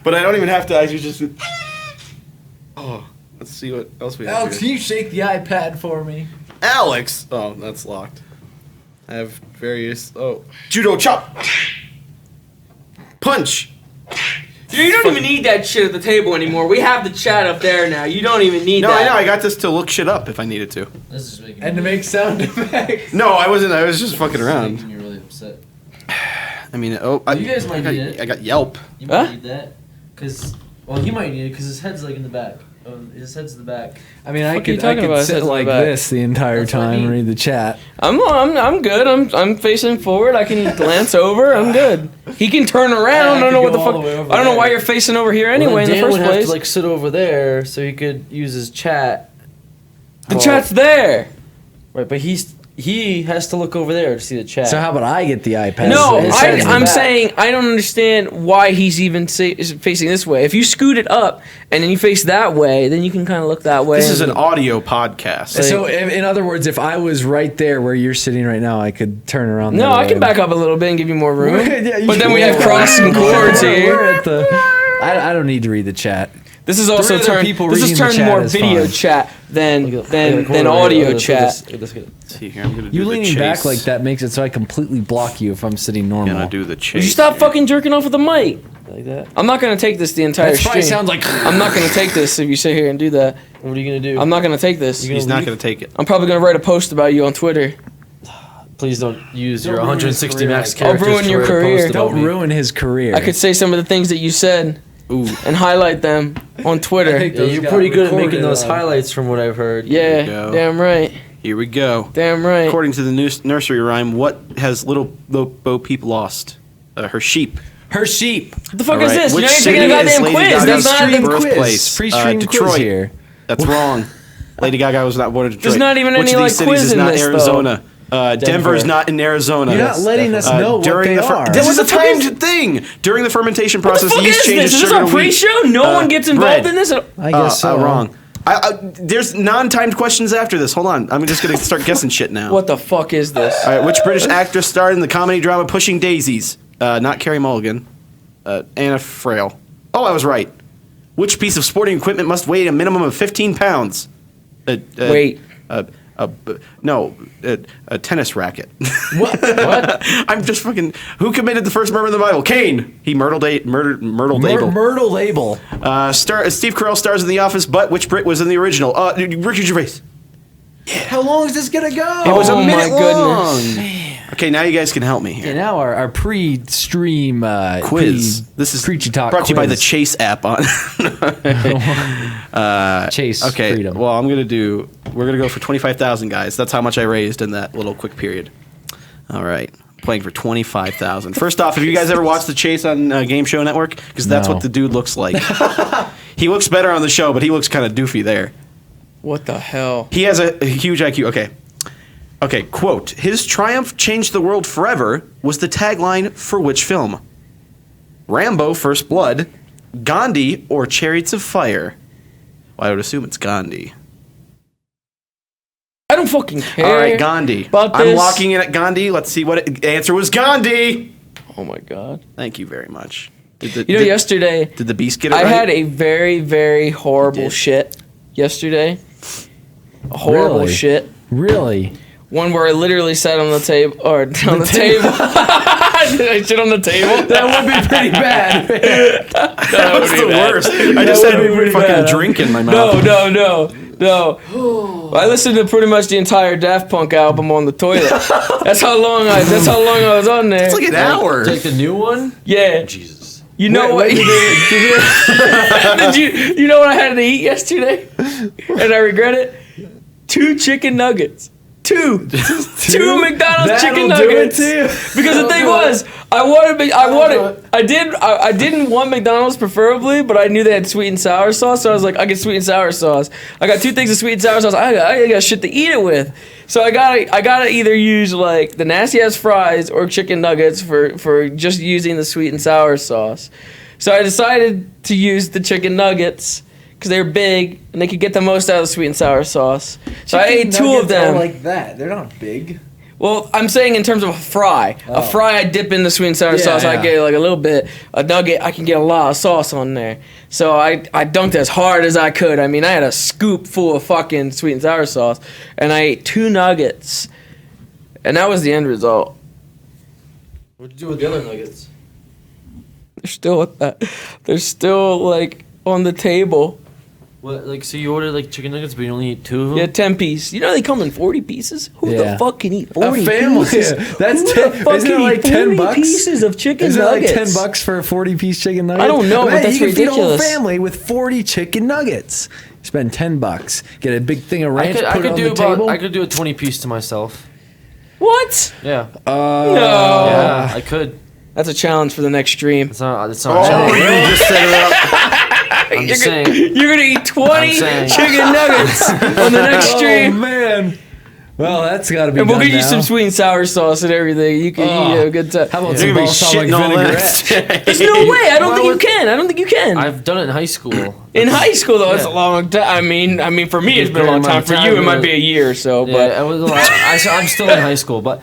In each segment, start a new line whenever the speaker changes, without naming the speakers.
But I don't even have to. I just. Oh, let's see what else we have.
Alex,
here.
can you shake the iPad for me?
Alex! Oh, that's locked. I have various... Oh. Judo chop! Punch!
Dude, you don't even need that shit at the table anymore. We have the chat up there now. You don't even need that.
No, I know. I got this to look shit up if I needed to.
This is making
And to make sound effects.
No, I wasn't. I was just fucking around.
making me really upset.
I mean,
You guys might need it.
I got Yelp.
You might need that. Because, well, he might need it because his head's like in the back. His head's in the back.
I mean, I
Fuck you
could
talking about?
sit
Heads in the
like
back.
this the entire
That's what I
time and
mean.
read the chat.
I'm good. I'm facing forward. I can glance over. I'm good. He can turn around. I don't know what the fuck. I don't know why you're facing over here anyway in the
Dan
first
would
place.
have to like sit over there so he could use his chat.
The chat's there.
Right, but he has to look over there to see the chat.
So how about I get the iPad?
No,
His head's in the
I'm
back.
saying I don't understand why he's even facing this way. If you scoot it up and then you face that way, then you can kind of look that way.
This is an audio podcast.
So in other words, if I was right there where you're sitting right now, I could turn around.
No,
the
I can
way.
back up a little bit and give you more room.
Yeah, you
But then
can.
we have crossing chords
We're
here.
at the. I don't need to read the chat.
This is also
other
turned.
people
This is
reading the
turned
chat
more
is
video
fine.
chat than
Look at
audio
look at
chat.
this, look at this.
Let's see here. I'm gonna do
You
the
leaning
chase.
back like that makes it so I completely block you if I'm sitting
I'm
normal.
gonna do the chase.
Would you stop
here.
fucking jerking off with the mic?
Like that.
I'm not gonna take this the entire
That probably
stream.
sounds like.
I'm not gonna take this if you sit here and do that.
What are you gonna do?
I'm not gonna take this.
He's not gonna take it.
I'm probably gonna write a post about you on Twitter.
Please don't use your
Don't ruin his
160
career
max
like that.
I'll
characters.
ruin
to
your
write a
career.
post about
Don't
me.
ruin his career.
I could say some of the things that you said
Ooh.
and highlight them on Twitter.
think
Yeah,
Those
you're
got
pretty good at
recorded
making those
on-
highlights from what I've heard.
Yeah,
we go.
damn right.
Here we go.
Damn right.
According to the nursery rhyme, what has little Bo Peep lost? Her sheep.
Her sheep.
What the fuck
All
is
right,
this? You're
which
not even
city
taking a
is
goddamn
Lady
quiz.
Gaga's
That's not
stream
the,
birthplace?
Pre-stream quiz
Detroit.
here.
That's wrong. Lady Gaga was not born in Detroit.
There's not even
Which
any,
of
like,
these cities
quiz
is
in
not
this, though.
Arizona? Denver's not in Arizona.
You're not letting us know what
during
they
the
are.
This is a
What the fuck
timed thing. During the fermentation
what the
process,
fuck
yeast
is
changes
this? Is this
sugar
our
to wheat.
pre-show? No one gets involved
bread.
in this?
I guess so.
Wrong. There's non-timed questions after this. Hold on. I'm just going to start guessing shit now.
What the fuck is this?
All right, which British actress starred in the comedy drama Pushing Daisies? Not Carey Mulligan. Anna Frail. Oh, I was right. Which piece of sporting equipment must weigh a minimum of 15 pounds?
Wait.
A tennis racket.
What?
I'm just fucking. Who committed the first murder in the Bible? Cain. He murdered Abel.
Myrtle label.
Steve Carell stars in The Office, but which Brit was in the original? Ricky Gervais.
How long is this gonna go?
It was a
Oh
minute
my goodness.
long. Okay, now you guys can help me
Okay,
here.
now our pre-stream
Quiz. This is
Preachy Talk
brought to you by the
quiz.
Chase app on.
Chase
Okay.
freedom.
Well, we're gonna go for 25,000, guys. That's how much I raised in that little quick period. All right. Playing for 25,000. First off, have you guys ever watched the Chase on Game Show Network? Because that's
No.
what the dude looks like. He looks better on the show, but he looks kind of doofy there.
What the hell?
He has a huge IQ. Okay, quote, his triumph changed the world forever was the tagline for which film? Rambo, First Blood, Gandhi, or Chariots of Fire? Well, I would assume it's Gandhi.
I don't fucking care.
All right, Gandhi.
about
I'm
this.
locking in at Gandhi. Let's see what the answer was. Gandhi!
Oh my god.
Thank you very much.
Yesterday,
Did the beast get it
I
right?
had a very, very horrible
did.
shit yesterday. A horrible
Really?
shit.
Really?
One where I literally sat on the table, or on the table. Did I sit on the table?
That would be pretty bad.
That was the worst. I just had
would be pretty
fucking
bad, huh?
drink in my mouth.
No. I listened to pretty much the entire Daft Punk album on the toilet. That's how long I was on there.
It's like an hour.
Take the new one?
Yeah.
Jesus.
You know what? You know what I had to eat yesterday? And I regret it? 2 chicken nuggets. Two McDonald's chicken nuggets. Because the thing was, I didn't want McDonald's preferably, but I knew they had sweet and sour sauce, so I was like, I get sweet and sour sauce. I got 2 things of sweet and sour sauce. I got shit to eat it with. So I gotta either use like the nasty ass fries or chicken nuggets for just using the sweet and sour sauce. So I decided to use the chicken nuggets because they're big and they could get the most out of the sweet and sour sauce. So I ate 2 of them.
Like that. They're not big.
Well, I'm saying in terms of a fry. A fry, I dip in the sweet and sour sauce. I get like a little bit. A nugget, I can get a lot of sauce on there. So I dunked as hard as I could. I mean, I had a scoop full of fucking sweet and sour sauce, and I ate 2 nuggets, and that was the end result.
What'd you do with the other nuggets?
They're still like on the table.
What, like, so you ordered like chicken nuggets, but you only eat 2 of them?
Yeah, 10 piece. You know they come in 40 pieces? Who the fuck can eat 40
A family.
pieces?
That's
Who
10.
the fuck
Isn't
can
it like
eat
10
40
bucks?
pieces of chicken
Isn't
nuggets?
it like $10 for a 40-piece chicken nugget?
I don't know, but that's
you can feed a whole
ridiculous.
family with 40 chicken nuggets. Spend $10. Get a big thing of ranch. Put it on the table.
I could do a 20-piece to myself.
What?
Yeah.
No.
Yeah, I could.
That's a challenge for the next stream.
It's not a challenge.
You just set it up.
I'm just saying.
You're gonna eat 20
saying.
chicken nuggets on the next
Oh
stream.
man. Well, that's got to be.
And we'll
done
get you
now.
some sweet and sour sauce and everything. You can eat a good time.
How about
You're
some
gonna be
balsamic
shitting all
vinaigrette?
that.
There's no way. I don't think you can. I don't think you can.
I've done it in high school.
In high school, though, it's a
Yeah.
long time. I mean, for me, it's been a long time. For
Time
you, it might
to-
be a year or so.
Yeah,
But
it was a lot. I'm still in high school, but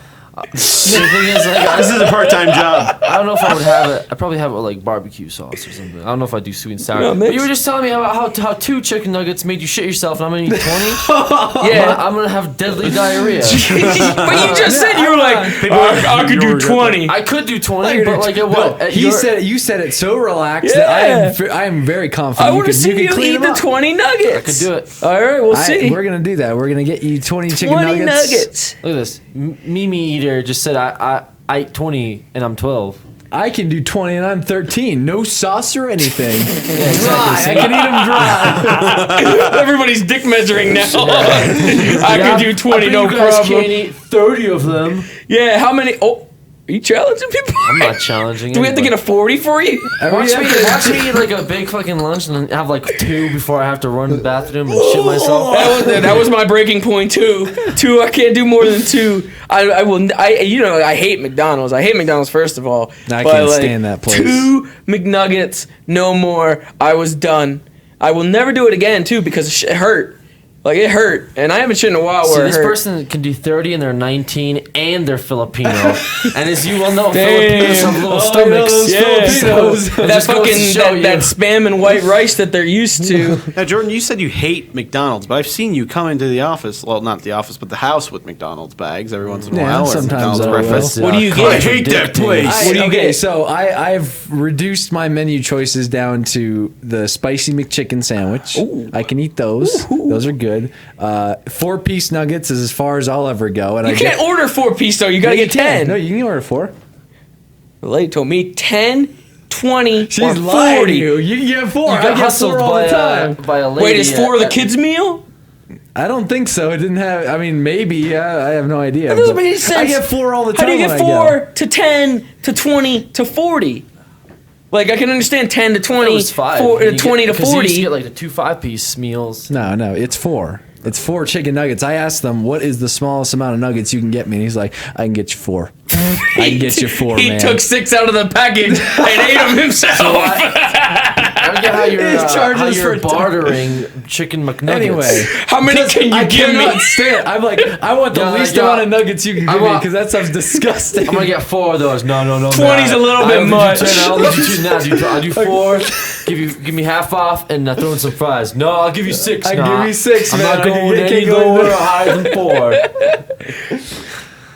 the thing is, like,
This is a part-time job.
I don't know if I would have it. I'd probably have it with like barbecue sauce or something. I don't know if I do sweet and sour.
No,
But you were just telling me about how 2 chicken nuggets made you shit yourself, and I'm gonna eat 20.
yeah.
I'm gonna have deadly diarrhea.
But you just said you were like, I could do 20.
I could do 20, but like at what? At
He
your-
said you said it so relaxed
Yeah.
that I am very confident.
I want to see
could
you
clean
eat
them
the
up.
20 nuggets.
I could do it.
All right, we'll see.
We're gonna do that. We're gonna get you 20 chicken
20
nuggets.
nuggets.
Look at this. Mimi Eater just said I ate 20 and I'm 12.
I can do 20 and I'm 13. No sauce or anything.
exactly.
Dry. I can eat them dry.
Everybody's dick measuring now. I can do 20, no
you guys
problem.
can't eat 30 of them.
Yeah, how many? Oh, are you challenging people?
I'm not challenging.
Do we have to get a 40 for you?
Watch me eat like a big fucking lunch and then have like 2 before I have to run to the bathroom and shit myself.
That was my breaking point too. 2, I can't do more than 2. I hate McDonald's. I hate McDonald's first of all.
I
But,
can't stand that place.
2 McNuggets, no more. I was done. I will never do it again too because it hurt. Like it hurt, and I haven't shit in a while
See,
where it
this
hurt.
person can do 30 and they're 19 and they're Filipino. And as you well know,
Damn.
Filipinos have little
Oh,
stomachs.
those Filipinos.
It
that
just goes to
fucking
show you.
that spam and white rice that they're used to.
Now, Jordan, you said you hate McDonald's, but I've seen you come into the office. Well, not the office, but the house with McDonald's bags every once in a
Yeah,
while. or
sometimes
McDonald's
I will.
breakfast.
What do you
I
get?
hate that place.
What do you
okay,
get?
so I've reduced my menu choices down to the spicy McChicken sandwich.
Ooh.
I can eat those. Those are good. 4-piece nuggets is as far as I'll ever go. And
You can't order 4-piece though. You gotta get 10.
No, you can order 4.
The lady told me 10, 20,
She's
or
lying
40.
to you. You can get 4.
You
I
got
get
hustled
4 all
by
the time.
by a lady.
Wait, is 4 the
at-
kids' meal?
I don't think so. It didn't have. I mean, maybe. I have no idea.
That doesn't
but
make any sense.
I get 4 all the
How
time.
do you
when
get
I go.
4 to 10 to 20 to 40? Like I can understand 10 to
It
20,
was 5.
4,
You
20 to
get- 'cause you
40.
used to get like the 2 5-piece meals.
No, it's 4. It's 4 chicken nuggets. I asked them, what is the smallest amount of nuggets you can get me? And he's like, I can get you 4. I can get you 4,
He
man.
took 6 out of the package and ate them himself.
I don't get how you're,
He charges
how you're
for-
bartering chicken McNuggets.
Anyway.
How many can
I
you give
cannot
me?
stand. I'm like, I want the
Yeah,
least
yeah.
amount of nuggets you can
I
give me
want-
because that sounds disgusting.
I'm gonna get 4 of those. No.
20's a little bit much.
I'll let you 2 now. I'll do 4. Give me half off and throw in some fries. No, I'll give you 6.
I
nah.
give you 6,
I'm
man.
not
I can
going
get-
any
can't go
lower
there.
or higher than 4.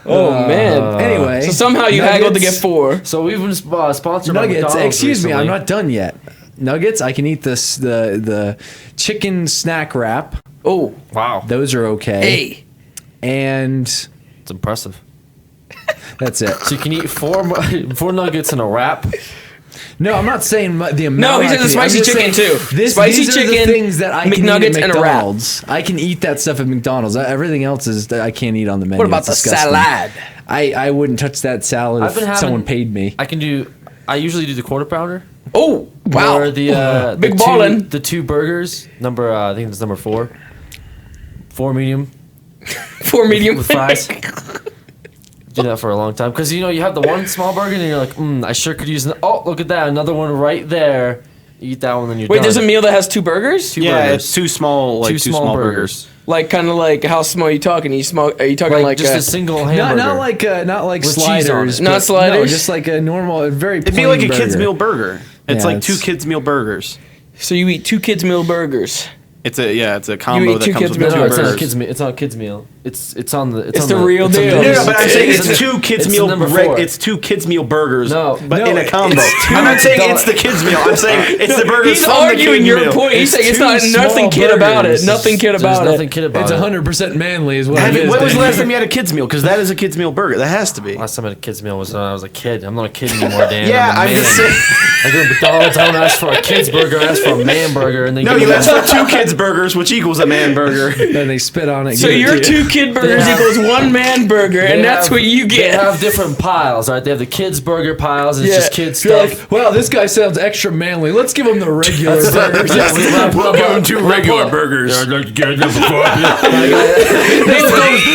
Oh man.
Anyway,
So somehow you haggled to get
nuggets-
4.
So we've been sponsored by
Nuggets.
McDonald's
Excuse me, I'm
recently.
not done yet. Nuggets. I can eat this the chicken snack wrap.
Oh,
Wow,
Those are okay.
hey.
And
it's impressive.
that's it.
So you can eat 4 nuggets in a wrap.
No, I'm not saying the amount.
No, he
I
said
can
the
eat. I'm
spicy
just
chicken,
saying
too. Spicy
these are the
chicken,
things that I can eat
McNuggets,
at
and a wrap.
McDonald's. I can eat that stuff at McDonald's. Everything else is that I can't eat on the menu.
What about
It's
the
disgusting.
salad?
I wouldn't touch that salad
I've been
if
having-
someone paid me.
I usually do the quarter pounder.
Oh, wow.
Or the
Big
the
ballin'.
The 2 burgers. I think it's number 4. 4 medium
4 medium
with fries. Do that for a long time because you have the one small burger and you're like, I sure could use. Look at that, another one right there. You eat that one, then you're
Wait,
done.
there's a meal that has 2 burgers?
2
Yeah,
burgers.
it's 2 small, like 2 small burgers.
Like kind of like how small are you talking? Are you talking like
just a single hamburger?
Not like
With cheese on
sliders.
it.
Not
but
sliders?
No, just like a normal, very.
It'd be
plain
like a
burger.
kid's meal burger. It's
Yeah,
like 2
it's-
kids meal burgers.
So you eat 2 kids meal burgers.
It's a combo
eat
that
2
comes
kids
with
meal
two
No, it's not a
burgers.
kids meal. It's not a kids meal. It's on the.
It's the real
it's a
deal.
No,
mix.
no, but I'm saying
It's
it's
a-
2 kids
it's
meal.
number 4.
It's 2 kids meal burgers.
No,
but
no,
in a combo.
it's
I'm not saying
$2.
it's the kids meal. I'm saying it's the burgers
He's
from
arguing
the kid
your
meal.
point. He's saying it's
two
not nothing
small
kid about it.
burgers.
Nothing kid
There's
about
nothing
it.
kid about
It's
it.
100% manly, is what
When
it is.
was the
Dave.
last time you had a kids meal? Because that is a kids meal burger. That has to be.
Last time I had a kids meal was when I was a kid. I'm not a kid anymore, Dan.
Yeah,
I'm
I'm
a
just
man.
saying.
I go to McDonald's. I don't ask for a kids burger. I ask for a man burger, and they
No,
give
you
me
asked for 2 kids burgers, which equals a man burger.
Then they spit on it.
So
give it
your
to you.
2 kid burgers
have-
equals 1 man burger,
They
and that's
have-
what you
They
get.
have different piles, right? They have the kids burger piles. And
Yeah.
It's just kids
You're
stuff.
like, wow, this guy sounds extra manly. Let's give him the regular burgers.
We'll give them 2 regular burgers.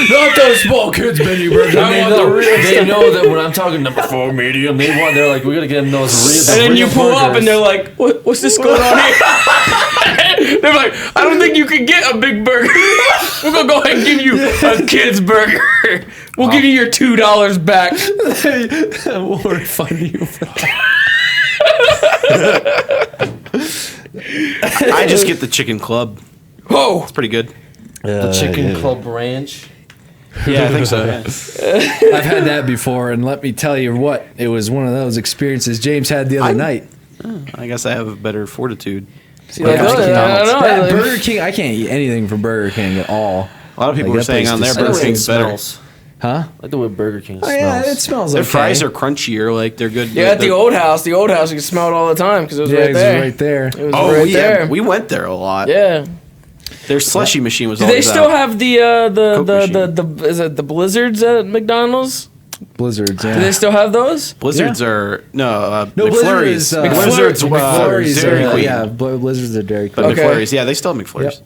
Not those small kids menu burgers.
And
I
they
want the
know,
real
they
stuff.
know that when I'm talking number 4 medium, they're like, we gotta get them those real.
And then you
real
pull up,
burgers.
and they're like, "What's this going on here?" They're like, "I don't think you can get a big burger. We're gonna go ahead and give you a kid's burger. We'll give you your $2 back."
We'll refund you for that.
I just get the chicken club.
Whoa!
It's pretty good.
the Chicken Club Ranch.
Yeah, I think so.
I've had that before, and let me tell you what, it was one of those experiences James had the other night.
I guess I have a better fortitude.
See, like,
Like
I don't know.
That
like-
Burger King, I can't eat anything from Burger King at all.
A lot of people
Like,
were
that
saying
place
on their
just
Burger
smells.
King's better.
Smells.
Huh?
I like the way Burger King
Oh,
smells.
yeah, it smells
Their
okay.
fries are crunchier. Like they're good.
Yeah, at the old house, you can smell it all the time because it was
Yeah,
right
it's
there.
right there.
It was
Oh,
right
yeah,
there.
we went there a lot.
Yeah.
Their slushy machine was
Do they
always
still
out.
have the is it the blizzards at McDonald's?
Blizzards,
Do they
yeah.
still have those?
Blizzards are
No,
McFlurries.
Blizzard is,
Blizzards,
McFlurries
Dairy
are,
Queen.
yeah, Blizzards are Dairy
But
Queen.
Okay.
McFlurries, yeah, they still have McFlurries.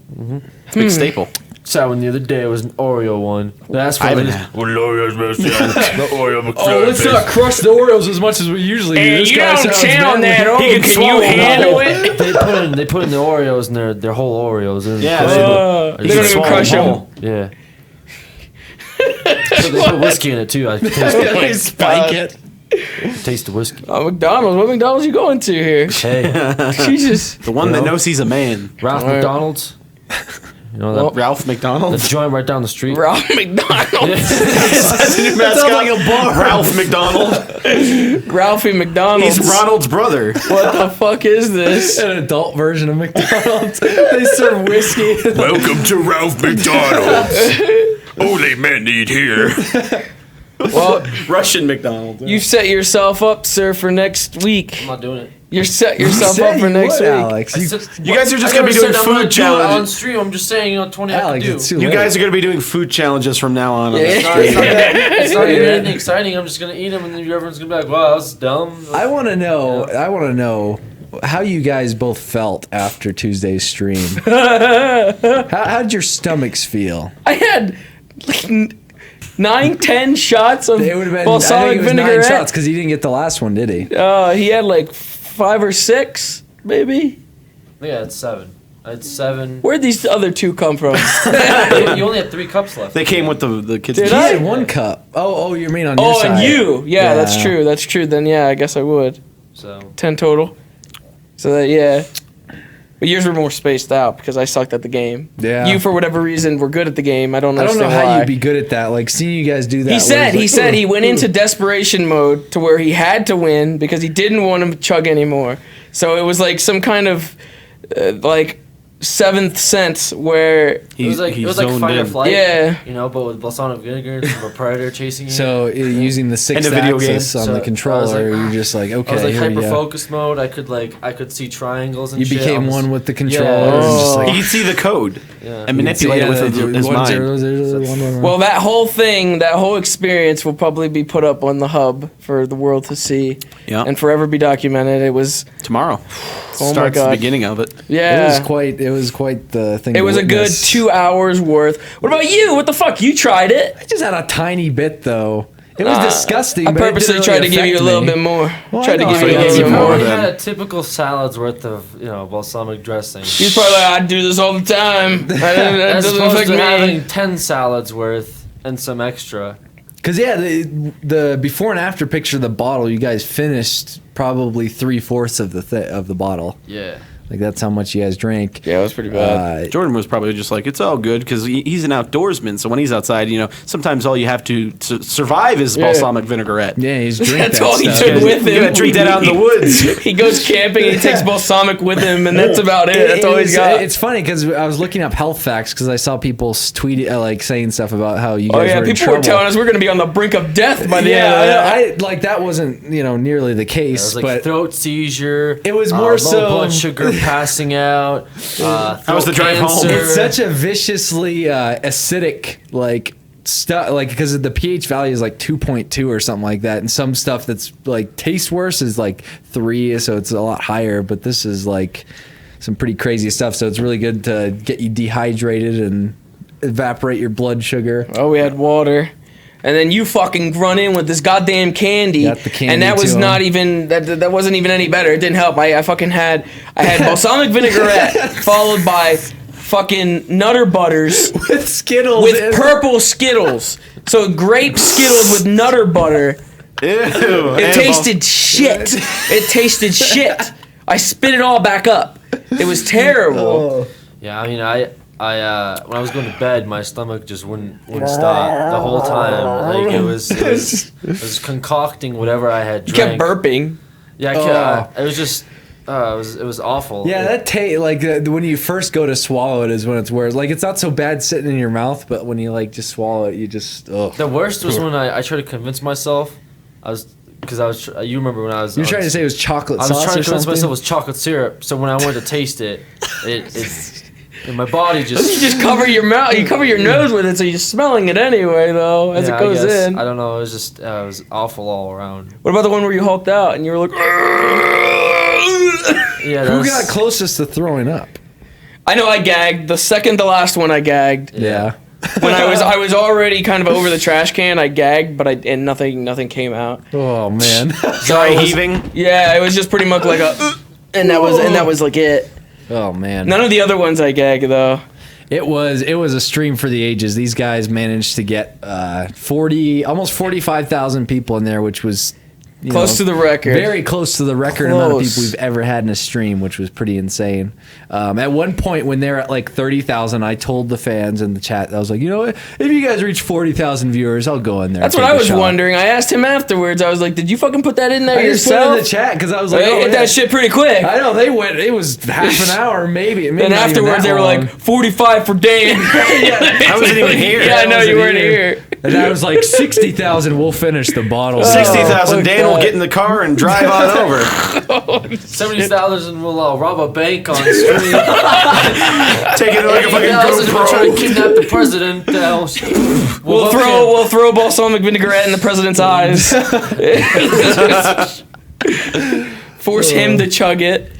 It's a big staple.
Saw one the other day. It was an Oreo one. That's
I
what
haven't
it is.
had.
Well, Oreo's best the Oreo
Oh, let's not crush the Oreos as much as we usually do. This guy sounds manly.
He can
swallow
handle
them.
it?
They put in the Oreos in their whole Oreos. And
Yeah,
They don't even crush them.
Yeah. They put whiskey in it too. I taste,
Spike it.
taste the whiskey.
Oh, McDonald's. What McDonald's you going to here?
Hey,
Jesus.
The one that knows he's a man.
Ralph
Alright.
McDonald's. You know that
Ralph McDonald.
the joint right down the street.
Ralph McDonald.
Mascot.
like a bar.
Ralph McDonald.
Ralphie McDonald's.
He's Ronald's brother.
What the fuck is this?
An adult version of McDonald's. They serve whiskey.
Welcome to Ralph McDonald's. Only men eat here.
Well,
Russian McDonald.
you've set yourself up, sir, for next week.
I'm not doing it.
You're set yourself
Said
up for
you
next
would,
week.
Alex.
You guys are just
I
going to be
never
doing
said I'm gonna
food
do it on
challenges.
stream. I'm just saying, 20 I
Alex,
can
it's
do.
too
You
late.
guys are going to be doing food challenges from now on.
Yeah.
It's not even anything exciting. I'm just gonna eat them, and then everyone's gonna be like, "Wow, that's dumb."
I want to know how you guys both felt after Tuesday's stream. How'd your stomachs feel?
I had like 9-10 shots of
It would have been. I
balsamic
think it was 9
vinaigrette.
shots because he didn't get the last one, did he?
He had like 5 or 6, maybe.
Yeah, it's 7. I had 7.
Where'd these other 2 come from?
You only had 3 cups left.
They came with the kids.
Did
He
I?
had 1 cup. Oh, you mean on your
Oh,
side?
and you. Yeah, that's
Yeah.
true. That's true. Then yeah, I guess I would.
So
10 total. So that yeah. But yours were more spaced out because I sucked at the game.
Yeah.
You, for whatever reason, were good at the game. I don't
I don't know
understand
how
why.
you'd be good at that. Like seeing you guys do that.
He said
was like,
he went into desperation mode to where he had to win because he didn't want to chug anymore. So it was like some kind of like seventh sense where
it was like fight or flight.
Yeah.
You know, but with balsamic vinegar and a predator chasing you.
So using the 6th
In a video game.
axis on
So,
the
I was
controller,
like-
you're just like, okay,
I was like
here we
hyper
go.
focus mode. I could see triangles and
You
shit.
became
I was-
one with the controller.
Yeah.
and just
Oh.
like,
He could see the code
Yeah.
and manipulate it with his mind.
Well, that whole thing, that whole experience will probably be put up on the hub for the world to see
Yeah.
and forever be documented. It was,
Tomorrow
Oh my
starts the
God.
beginning of it.
yeah.
It was quite the thing.
It
to
was a good
witness.
2 hours worth. What about you? What the fuck? You tried it.
I just had a tiny bit though. It was disgusting.
I
but it
purposely
didn't
tried
really
to give you a
affect
little
me.
bit more.
Well,
Tried to
I know,
give you a
I
little
know.
bit more.
He had a typical salad's worth of balsamic dressing.
He's probably like, I do this all the time. That
As
doesn't
opposed
affect
to
me.
having 10 salads worth and some extra.
Because the before and after picture of the bottle, you guys finished probably 3/4 of the bottle.
Yeah.
Like that's how much you guys drank.
Yeah, it was pretty bad.
Jordan was probably just like, it's all good because he's an outdoorsman. So when he's outside, sometimes all you have to survive is balsamic vinaigrette.
Yeah, he's drinking.
That's all he took with him.
You gotta drink that out in the woods.
He goes camping and he takes balsamic with him, and that's about it. That's all he's got.
It's funny because I was looking up health facts because I saw people tweet like saying stuff about how you guys
Oh yeah,
were in
people were
trouble.
telling us we're going to be on the brink of death by the end of that.
I like that wasn't nearly the
It
case,
was like
but
throat seizure.
It was more
low
so-
blood sugar, passing out.
How was the drive home?
it's such a viciously acidic stuff, because the pH value is like 2.2 or something like that, and some stuff that's like tastes worse is like 3, so it's a lot higher. But this is like some pretty crazy stuff, so it's really good to get you dehydrated and evaporate your blood sugar.
Oh, we had water. And then you fucking run in with this goddamn candy,
Got the candy
and that was
to
not
him.
even that wasn't even any better. It didn't help. I had balsamic vinaigrette followed by fucking Nutter Butters
With Skittles,
with purple Skittles. So grape Skittles with Nutter Butter.
Ew.
It tasted shit. It tasted shit. I spit it all back up. It was terrible.
Yeah, I mean, I when I was going to bed, my stomach just wouldn't stop the whole time. Like it was concocting whatever I had
You
drank.
kept burping.
Yeah, it was just it was awful.
Yeah, that when you first go to swallow it is when it's worse. Like it's not so bad sitting in your mouth, but when you just swallow it, you just
The worst was when I tried to convince myself. You remember when I was.
You're trying to say it was chocolate
I
sauce
was trying
or
to convince
something?
myself it was chocolate syrup. So when I wanted to taste it, and my body
You
just.
just cover your mouth. You cover your nose with it, so you're smelling it anyway, though, as
Yeah,
it goes
I guess.
in.
I don't know. It was just it was awful all around.
What about the one where you hulked out and you were like?
Yeah,
Who got closest to throwing up?
I know I gagged. The second to last one I gagged.
Yeah.
When I was already kind of over the trash can, I gagged, but nothing came out.
Oh man.
Dry heaving.
Yeah, it was just pretty much like and that was like it.
Oh man.
None of the other ones I gagged though.
It was a stream for the ages. These guys managed to get almost 45,000 people in there, which was
Close to the record.
Very close to the record amount of
Close.
people we've ever had in a stream, which was pretty insane. At one point, when they're at like 30,000, I told the fans in the chat, I was like, what? If you guys reach 40,000 viewers, I'll go in there.
That's
and
what
take
I
a
was
shot.
wondering. I asked him afterwards. I was like, "Did you fucking put that in there
I just put it
yourself?"
in the chat because I was like,
They hit that shit pretty quick.
I know they went. It was half an hour, maybe.
Then afterwards, they were like, 45 for Dan.
I wasn't even here.
Yeah, I know
wasn't
you weren't
here.
here.
and I was like 60,000. We'll finish the bottle.
60,000.
fuck
Dan will
that.
get in the car and drive on over.
70,000 will rob a bank on the street.
Take it like a fucking
80,000 will try to
GoPro.
kidnap the president.
We'll throw balsamic vinaigrette in the president's eyes. Force him to chug it.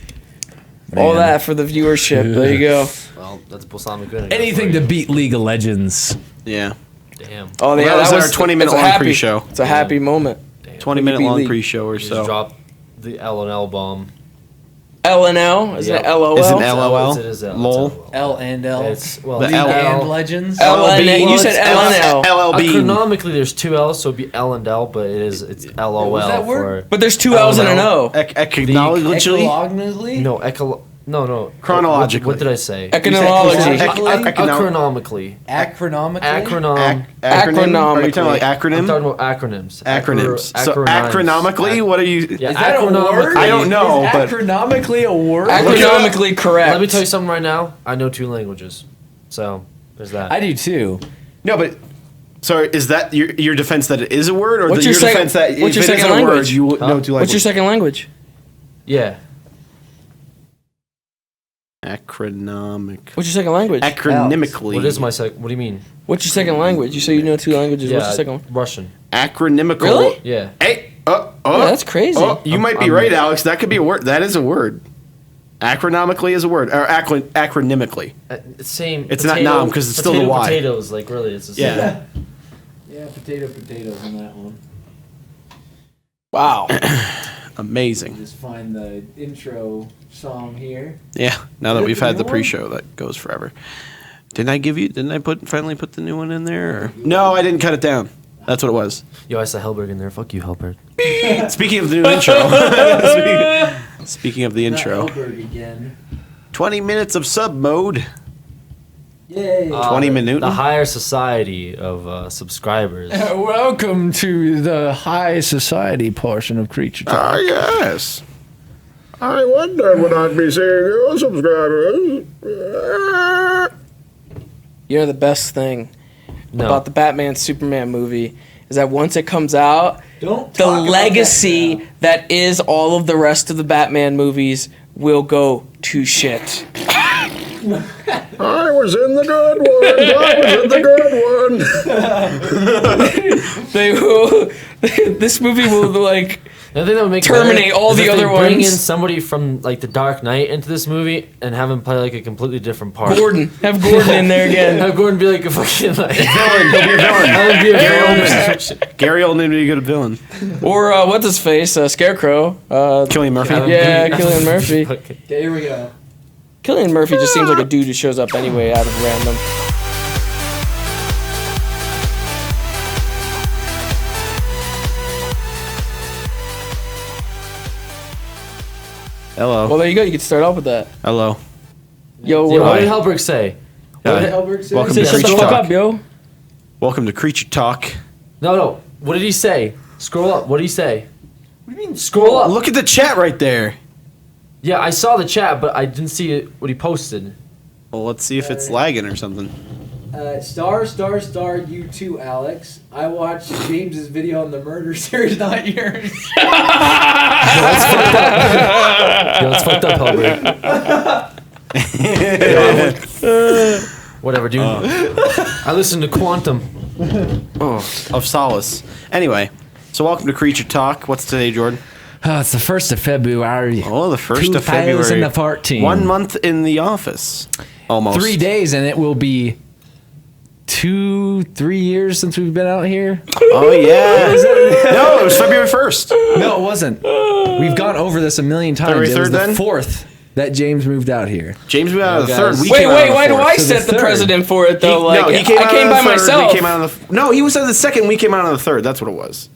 All that for the viewership. There you go.
Well, that's balsamic vinegar.
Anything
for
to
you.
beat League of Legends.
Yeah.
Damn.
Oh,
Well, that was our 20-minute
it's a
long
happy-
pre-show.
It's a happy moment.
20-minute
League.
long pre-show or
You just
so.
dropped the L&L bomb.
LNL? Is
Yep.
it LOL?
Is it LOL?
It is L.
Lol.
It's
L and L.
It's, well,
The
League
L-
L.
Legends.
LNL. You said LNL.
LLB.
Canonically, there's two L's, so it'd be L and L, but it's LOL
was that
for.
word?
But there's two L's and an O.
Acknowledgely.
Ecologically?
No.
Chronologically.
What did I say?
Econology.
Acronomically.
Acronomically?
Acronym? Are you talking about
I'm
acronym?
talking about acronyms.
Acronyms. So
Acronyms.
acronomically, what are you?
Yeah,
Is that a word?
I don't know,
Is
but
acronomically a word?
Economically correct.
Let me tell you something right now. I know 2 languages, so there's that.
I do too.
no, but. So is that your defense that it is a word, or
What's
your
your second-
defense that
what's
if
your
it
second
isn't a word,
language?
you know 2
What's your
languages?
second language?
Yeah.
Acronomic.
What's your second language?
Acronymically.
What is my What do you mean?
What's your second language? You say you know 2 languages. What's your second one?
Russian.
Acronymical.
Really?
Yeah.
Hey.
Yeah, that's crazy.
Oh, you might be right, Alex. That could be a word. That is a word. Acronomically is a word, or acronymically.
Same.
It's not nom, 'cause it's still the Y.
Potatoes, like really, it's the same.
Yeah.
Yeah, potatoes on that one.
Wow.
Amazing.
Just find the intro song here.
Yeah. Now that
Is that
we've
the
had the
new one?
pre-show, that goes forever. Didn't I finally put the new one in there? Or? No, I didn't cut it down. That's what it was.
Yo, I saw Hellberg in there. Fuck you, Hellberg.
Speaking of the new intro. Speaking of the intro.
Not Hellberg again.
20 minutes of sub mode.
Yay.
20 minutes.
The higher society of subscribers.
Welcome to the high society portion of Creature Talk.
Ah, yes. I wonder would I be seeing your subscribers.
You know the best thing
No.
about the Batman Superman movie is that once it comes out,
Don't
the
talk about
legacy
that
that is all of the rest of the Batman movies will go to shit.
I was in the good one. I was in the good one.
They will. This movie will like
The thing that would make it
terminate
better
all
is
the
if
other
they bring
ones.
in somebody from like the Dark Knight into this movie and have him play like a completely different part.
Gordon. Have Gordon in there again.
Have Gordon be like a fucking like
Villain. He'll be a villain.
have him be a villain.
Gary Oldman would be a good villain.
Or what's his face? Scarecrow.
Killian Murphy.
Yeah, Cillian Murphy.
Okay.
Okay, here we go.
Cillian Murphy just seems like a dude who shows up anyway out of random.
Hello.
Well, there you go. You can start off with that.
Hello.
Yo,
Yeah, what
what
did Hellberg say?
Hi. Welcome to
Shut the
Creature
fuck
Talk.
up, yo.
Welcome to Creature Talk.
No. What did he say? Scroll up. What did he say? What do you mean? Scroll up.
Look at the chat right there.
Yeah, I saw the chat, but I didn't see it, what he posted.
Well, let's see if it's lagging or something.
Star, you too, Alex. I watched James's video on the murder series, not yours.
Yo, it's fucked up, Hellberg. Whatever, dude. I listened to Quantum.
Of solace. Anyway, so welcome to Creature Talk. What's today, Jordan?
Oh, it's the 1st of February.
Oh, the 1st of February.
2014.
1 month in the office. Almost.
3 days, and it will be 2-3 years since we've been out here.
Oh, yeah. No, it was February 1st.
No, it wasn't. We've gone over this a million times.
February
It was
3rd
the
then?
4th that James moved out here.
James moved out on the
guys.
3rd. We
Wait,
came out on the
why do
4th.
I
So
set
the
the
third.
president for it though?
No, he came
I
out
came
on
by
the 3rd.
myself.
We came out on the no, he was on the 2nd. We came out on the 3rd. That's what it was.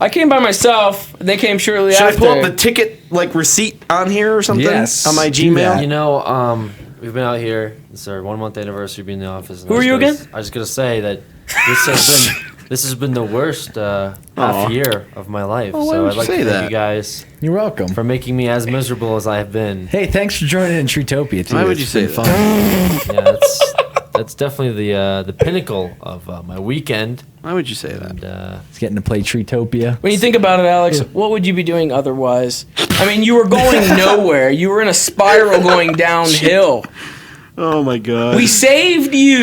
I came by myself. They came shortly
Should
after.
I pull up the ticket receipt on here or something?
Yes,
On my
do that.
Gmail.
You know, we've been out here. It's our 1 month anniversary being in the office. And
Who
I
are
just
you
gotta-
again?
I was gonna say that this has been the worst half year of my life.
Oh, why
so
would
I'd
you
like
say
to thank
that?
you guys
You're welcome.
for making me as miserable as I have been.
Hey, thanks for joining in Treetopia, too.
Why would
It's
you say
been
that?
fun.
Yeah, that's definitely the pinnacle of my weekend.
Why would you say that?
And
It's getting to play Treetopia.
When you think about it, Alex, what would you be doing otherwise? I mean, you were going nowhere. You were in a spiral going downhill.
Oh my god.
We saved you.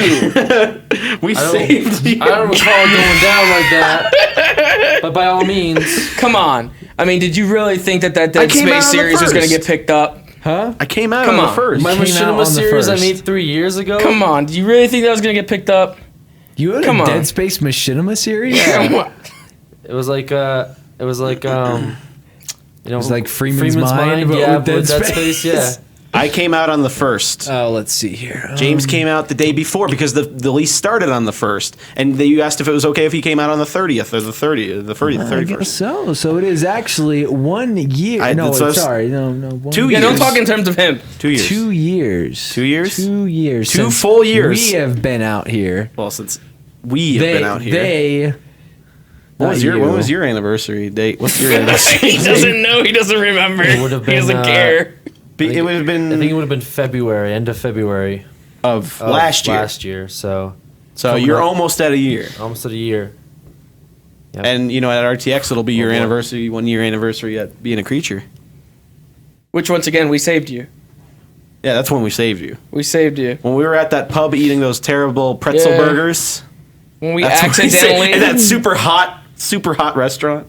We
I
saved you.
don't recall going down like that. But by all means,
Come on. I mean, did you really think that
I
Dead
came out on
Space
the
series was going to
first.
get picked up?
Huh?
I came out
Come
on the
on.
first.
my
Came out on
Machinima
the
series I
first.
made 3 years ago.
Come on. Do you really think that was going to get picked up?
You had
Come
a
on.
Dead Space Machinima series?
Come on.
It was like you know,
was like Freeman's Mind, but
yeah,
with
but with
Dead
Dead Space, yeah.
I came out on the first.
Oh, let's see here.
James came out the day before because the lease started on the first, and you asked if it was okay if he came out on the 30th or the 30th, the 30th,
I guess
31st.
so. So it is actually 1 year.
I-
No,
that's what I was-
sorry. No. 1
2
Yeah,
years.
don't talk in terms of him.
2 years.
2 years.
2 years?
2 years.
2
since
full years.
We have been out here.
Well, since we have been out here.
Not
when
you.
was your anniversary date? What's your anniversary
He
date?
doesn't know. He doesn't remember.
It would have
He
been,
doesn't care.
It would have been
I think it would have been February, end of February
of
of
last year.
Last year, so
So
coming
you're
up.
almost at a year.
almost at a year. Yep.
And you know, at RTX, it'll be your
boy.
anniversary, 1 year anniversary at being a creature.
Which, once again, we saved you.
Yeah, that's when we saved you.
We saved you.
When we were at that pub eating those terrible pretzel
Yeah.
burgers.
When we
That's when we saved-
accidentally...
in that super hot restaurant.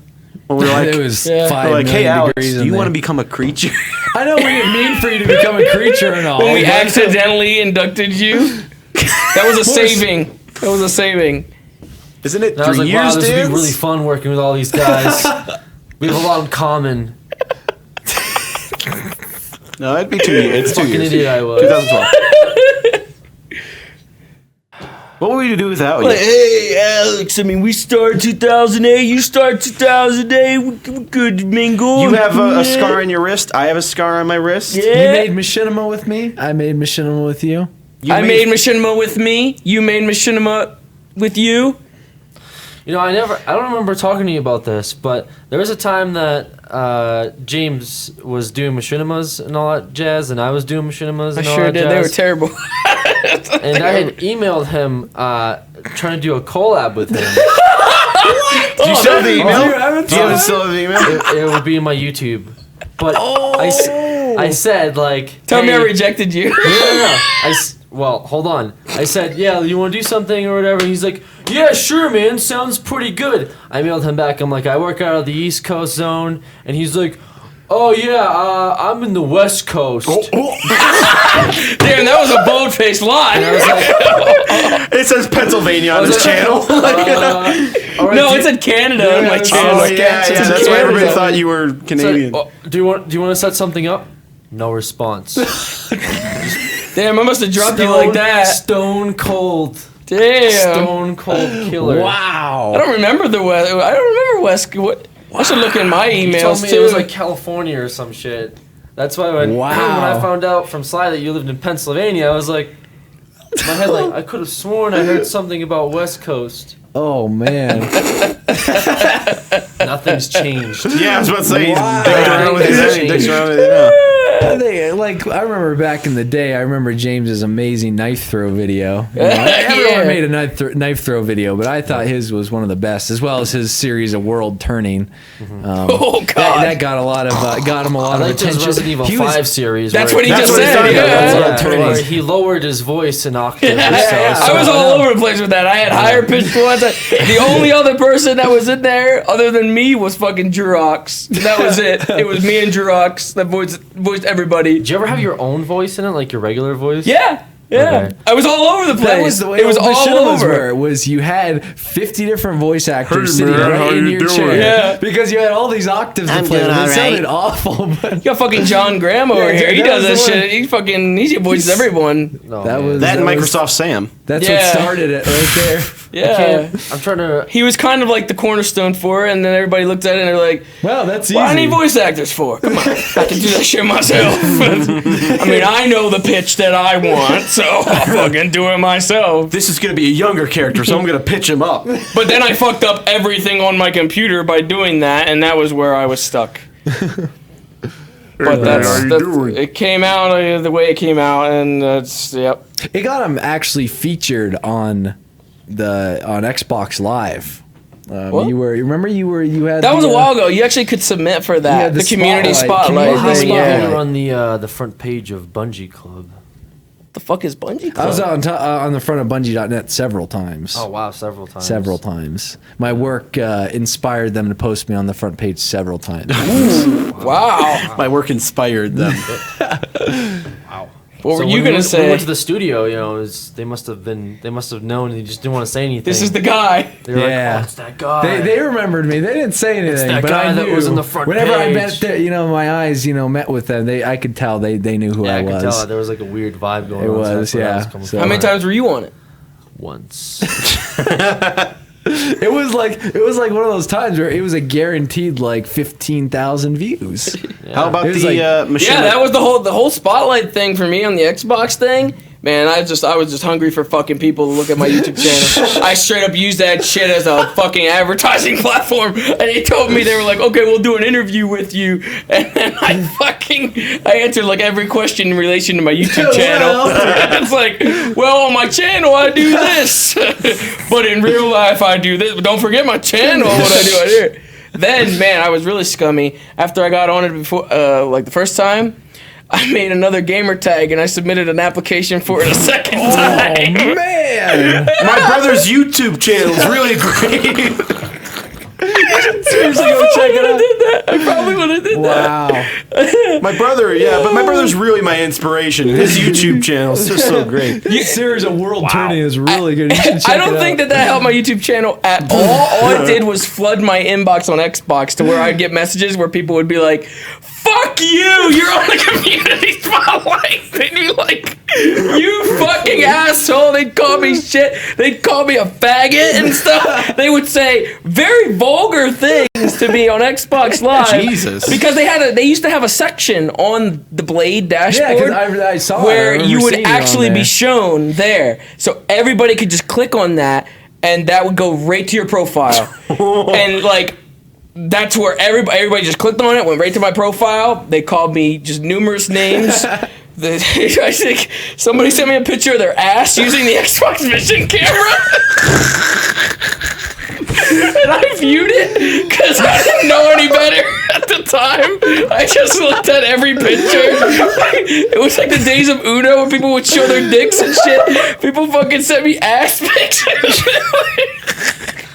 When we were like,
it was
Yeah.
5
we're like, hey
million
Alex,
degrees
do
in
you want to
there.
become a creature?
I know we didn't mean for you to become a creature and all.
When we
but-
accidentally inducted you. That was a saving. That was a saving.
Isn't it
And I was
3
like,
years,
wow, this would
Dan?
be really fun working with all these guys. We have a lot in common.
No, it'd be 2 years. It's 2
Fucking
years.
idiot I was.
2012. What would we do without you?
Hey, Alex, I mean, we start 2008, you start 2008, we're good to mingle.
You have a scar on your wrist. I have a scar on my wrist.
Yeah.
You made Machinima with me. I made Machinima with you.
I made Machinima with me, you made Machinima with you.
You know, I don't remember talking to you about this, but there was a time that James was doing machinimas and all that jazz, and I was doing machinimas and all that jazz.
They were terrible.
And I had emailed him trying to do a collab with him.
Do you still have the email? Do you still have the email?
It would be in my YouTube. But I said, like...
Tell me I
hey,
rejected you.
No. Well, hold on. I said, yeah, you want to do something or whatever? He's like, yeah, sure, man. Sounds pretty good. I mailed him back. I'm like, I work out of the East Coast zone. And he's like, oh, yeah, I'm in the West Coast.
Damn, that was a bold-faced lie.
And I was like,
It says Pennsylvania on his channel.
all right,
No, it said Canada on my channel.
Oh, yeah. That's why everybody thought you were Canadian.
do you want to set something up? No response.
Damn, I must have dropped you like that.
Stone cold.
Damn.
Stone cold killer.
Wow.
I don't remember the West. I don't remember West. What? I should look in my
He
emails
told me
too.
it was like California or some shit. That's why when I found out from Sly that you lived in Pennsylvania, I was like, in my head, like, I could have sworn I heard something about West Coast.
Oh man.
Nothing's changed.
Yeah, I was about to say,
Wow.
he's dicked around with his dicks around with it now.
I remember back in the day. I remember James's amazing knife throw video. You know,
Yeah.
everyone made a knife throw video, but I thought his was one of the best, as well as his series of World Turning.
Oh God,
that got a lot of got him a
I
lot of
liked his
attention.
Resident Evil
He was-
5 series.
that's
where
what he
That's
just
what he
said.
started
Yeah.
with. That's what
Yeah,
Turning
where
is.
he lowered his voice an octave.
I was all over the place with that. I had higher pitched ones. The only other person that was in there, other than me, was fucking Jurox. That was it. It was me and Jurox that voiced everybody.
Did you ever have your own voice in it, like your regular voice?
Yeah.
Okay.
I was all over the place.
That was the way
it was all
Machinimas
over.
were. Was you had 50 different voice actors
Hey,
sitting
man, how
right in
you
your
doing?
chair,
Yeah.
because you had all these octaves to play.
doing
With.
all
It
right.
sounded awful, but
You got fucking John Graham over
Yeah,
here. He
that
does that
was the
shit. He voices everyone.
No,
that
man.
was
That and
was-
Microsoft Sam.
That's
Yeah.
what started it right there.
Yeah.
I'm trying to.
He was kind of like the cornerstone for it, and then everybody looked at it and they're like,
Well, that's
what I
easy.
need voice actors for? Come on, I can do that shit myself. I mean, I know the pitch that I want, so I'll fucking do it myself.
This is going to be a younger character, so I'm going to pitch him up.
But then I fucked up everything on my computer by doing that, and that was where I was stuck. But that's it came out the way it came out, and that's yep.
It got him actually featured on Xbox Live.
What?
You had
That was a
the,
while ago. You actually could submit for that.
Yeah,
the
the
community
spotlight.
spotlight
How
thing.
many
Yeah.
of you were on the front page of Bungie Club?
The fuck is Bungie Club?
I was on the front of Bungie.net several times.
Oh wow, several times.
Several times. My work inspired them to post me on the front page several times.
Wow.
My work inspired them.
What were
So
you
when
gonna
we
say?
went to the studio, you know, they must have known, and they just didn't want to say anything.
This is the guy.
They were
Yeah.
like, oh, it's that guy.
They remembered me. They didn't say anything,
that
but
guy
I
that
knew.
was on the front
Whenever I
page.
met, my eyes, met with them. I could tell they knew who
yeah,
I
I
was.
could tell there was like a weird vibe going
It
on.
was,
that's where that
yeah.
coming
So-
How
from.
many times were you on it?
Once.
It was like one of those times where it was a guaranteed like 15,000 views.
How about
It was
the
like-
machine?
Yeah, that was the whole spotlight thing for me on the Xbox thing. Man, I was just hungry for fucking people to look at my YouTube channel. I straight up used that shit as a fucking advertising platform, and they told me, they were like, okay, we'll do an interview with you, and then I answered like every question in relation to my YouTube channel. It's like, well, on my channel I do this, but in real life I do this. But don't forget my channel. What I do here. Then, man, I was really scummy after I got on it before, like the first time. I made another gamer tag and I submitted an application for it a second time.
Man,
My brother's YouTube channel is really great.
Seriously, go check it out.
I probably would have did that.
Wow.
My brother, but my brother's really my inspiration. His YouTube channel is just so great.
This series of World Tourney is really good. You should check
I don't think that helped my YouTube channel at all. All it did was flood my inbox on Xbox to where I'd get messages where people would be like, "Fuck you! You're on the community spotlight." They'd be like, "You fucking asshole!" They'd call me shit. They'd call me a faggot and stuff. They would say very vulgar things to me on Xbox Live.
Jesus.
Because they used to have a section on the Blade dashboard.
Yeah, because I saw
where
it.
you would actually be shown there, so everybody could just click on that, and that would go right to your profile, and like. That's where everybody just clicked on it, went right to my profile. They called me just numerous names. I think somebody sent me a picture of their ass using the Xbox Vision camera. And I viewed it because I didn't know any better at the time. I just looked at every picture. It was like the days of Uno when people would show their dicks and shit. People fucking sent me ass pictures.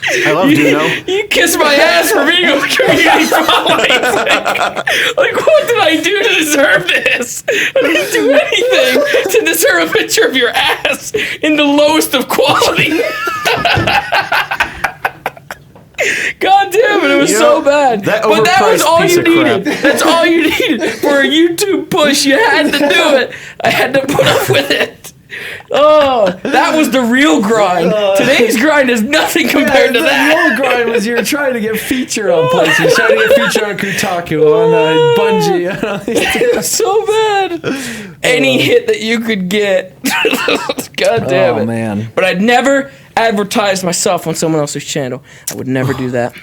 I love Duno.
You kiss my ass for being on community spotlight. Like, what did I do to deserve this? I didn't do anything to deserve a picture of your ass in the lowest of quality. God damn it was so bad. But that was all you needed. That's all you needed. For a YouTube push, you had to do it. I had to put up with it. Oh, that was the real grind. Today's grind is nothing compared to that.
The real grind was you were trying to get featured on places. Trying to get featured on Kotaku, on Bungie.
It was so bad. Any hit that you could get. God damn it.
Oh, man.
But I'd never advertise myself on someone else's channel. I would never do that.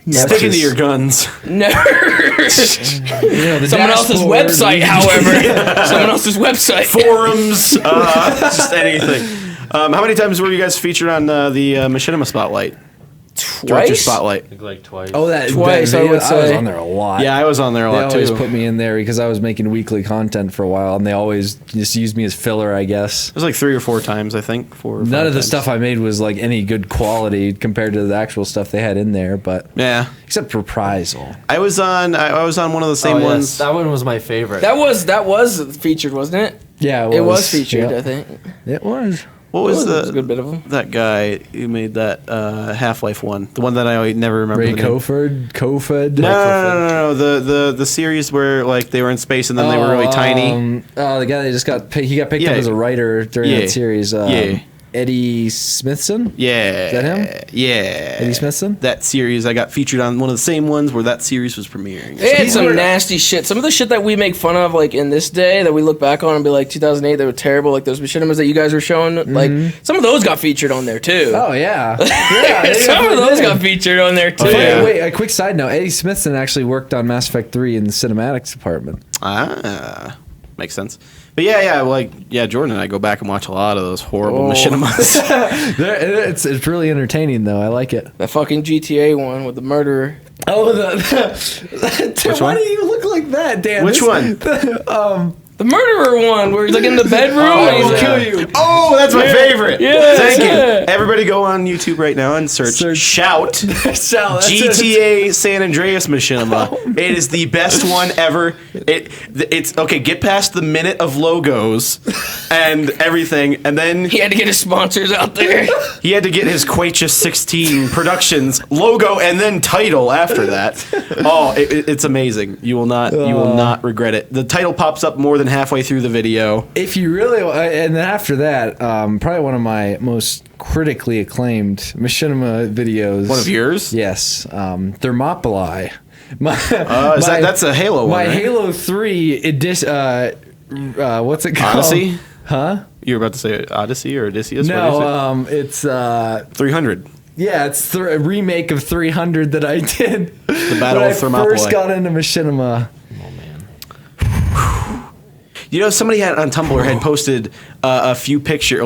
Never.
Sticking to your guns.
Never. Someone else's website, however. Someone else's website.
Forums. Just anything. How many times were you guys featured on the Machinima Spotlight? Director
Twice?
Spotlight.
Like twice.
Oh, that
Twice, I would
I was
say.
on there a lot.
Yeah, I was on there a
They
lot
always
too.
put me in there because I was making weekly content for a while, and they always just used me as filler, I guess.
It was like 3 or 4 times, I think. 4 or 5
None of the
times.
stuff I made was like any good quality compared to the actual stuff they had in there, but
Yeah,
except Reprisal.
I was on one of the same
Oh, yes,
ones.
that one was my favorite.
That was featured, wasn't it?
Yeah,
It was featured,
Yep.
I think.
It was.
What was
It was a
the
good bit of them.
that guy who made that Half-Life one? The one that I never remember.
Ray
the name.
Kofod.
No. The series where like they were in space and then they were really tiny.
Oh, the guy that just got picked up
Yeah.
as a writer during
Yeah.
that series.
Yeah.
Eddie Smithson.
Yeah.
Is that him?
Yeah.
Eddie Smithson?
That series, I got featured on one of the same ones where that series was premiering.
They had
He's
some
weird.
nasty shit. Some of the shit that we make fun of, like in this day, that we look back on and be like, 2008, they were terrible. Like those machinimas that you guys were showing, like some of those got featured on there too.
Oh yeah. Yeah.
Some of those got featured on there too.
Oh, yeah.
Wait, a quick side note. Eddie Smithson actually worked on Mass Effect 3 in the cinematics department.
Makes sense. But Jordan and I go back and watch a lot of those horrible machinimas.
It's really entertaining though. I like it.
That fucking GTA one with the murderer.
Oh,
Which
why
one?
do you look like that, Dan?
Which one?
The murderer one, where he's like in the bedroom. and he's like,
kill you.
Oh, that's my favorite.
Yeah,
Thank you.
yeah.
Everybody go on YouTube right now and search. Shout
Sal, that's it.
GTA San Andreas Machinima. It is the best one ever. It's okay. Get past the minute of logos and everything, and then
He had to get his sponsors out there.
he had to get his Quaitchus 16 Productions logo and then title after that. Oh, it's amazing. You will not regret it. The title pops up more than halfway through the video.
If you really, and then after that, probably one of my most critically acclaimed machinima videos.
One of yours?
Yes, Thermopylae.
That's a Halo one,
My
right?
Halo 3 edition. What's it called?
Odyssey?
Huh?
You were about to say Odyssey or Odysseus?
No, it's
300.
yeah, it's a remake of 300 that I did.
The Battle
when
of
I
Thermopylae.
first got into machinima.
You know, somebody on Tumblr had posted a few picture,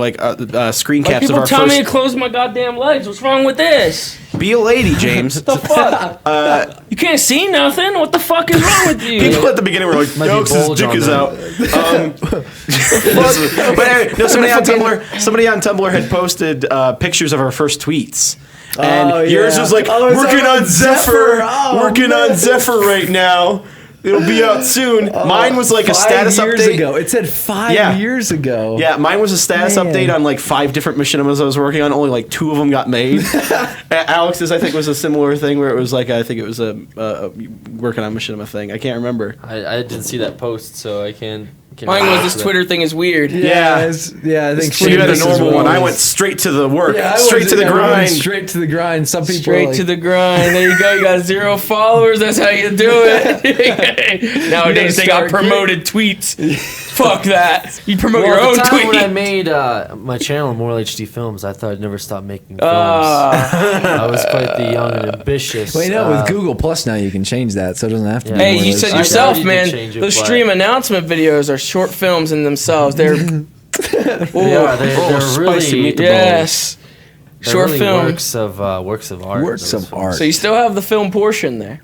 screen caps of
People
our
tell me to
first.
close my goddamn legs. What's wrong with this?
Be a lady, James.
The fuck? You can't see nothing? What the fuck is wrong with you?
People at the beginning were like,
Might
"No,
be
'cause his
bulge
dick
on
is
there.
out." But anyway, no, somebody on Tumblr had posted pictures of our first tweets, And yours was like, working on Zephyr. Working on Zephyr right now. It'll be out soon. Mine was like a status
5 years
update.
ago. It said 5 years ago.
Yeah, mine was a status update on like 5 different machinimas I was working on. Only like 2 of them got made. Alex's, I think, was a similar thing where it was like, I think it was a working on machinima thing. I can't remember.
I didn't see that post, so I can't.
Mine was this Twitter thing is weird.
Yeah, I think
So you had a normal one. I went straight to the work, straight to the grind.
Straight to the grind. Some people
Straight to the grind. There you go. You got 0 followers. That's how you do it. Nowadays they got promoted tweets. Fuck that. You promote your own
At the time
tweet.
when I made my channel, Moral HD Films, I thought I'd never stop making films. I was quite the young and ambitious.
Well, with Google Plus now you can change that, so it doesn't have to.
Hey,
be
you said yourself,
I
man.
change it,
Those
but-
stream announcement videos are short films in themselves. They're
They're
spicy
really
meatballs.
yes,
they're
short
really
film.
works of art.
Works
those
of
films.
art.
So you still have the film portion there.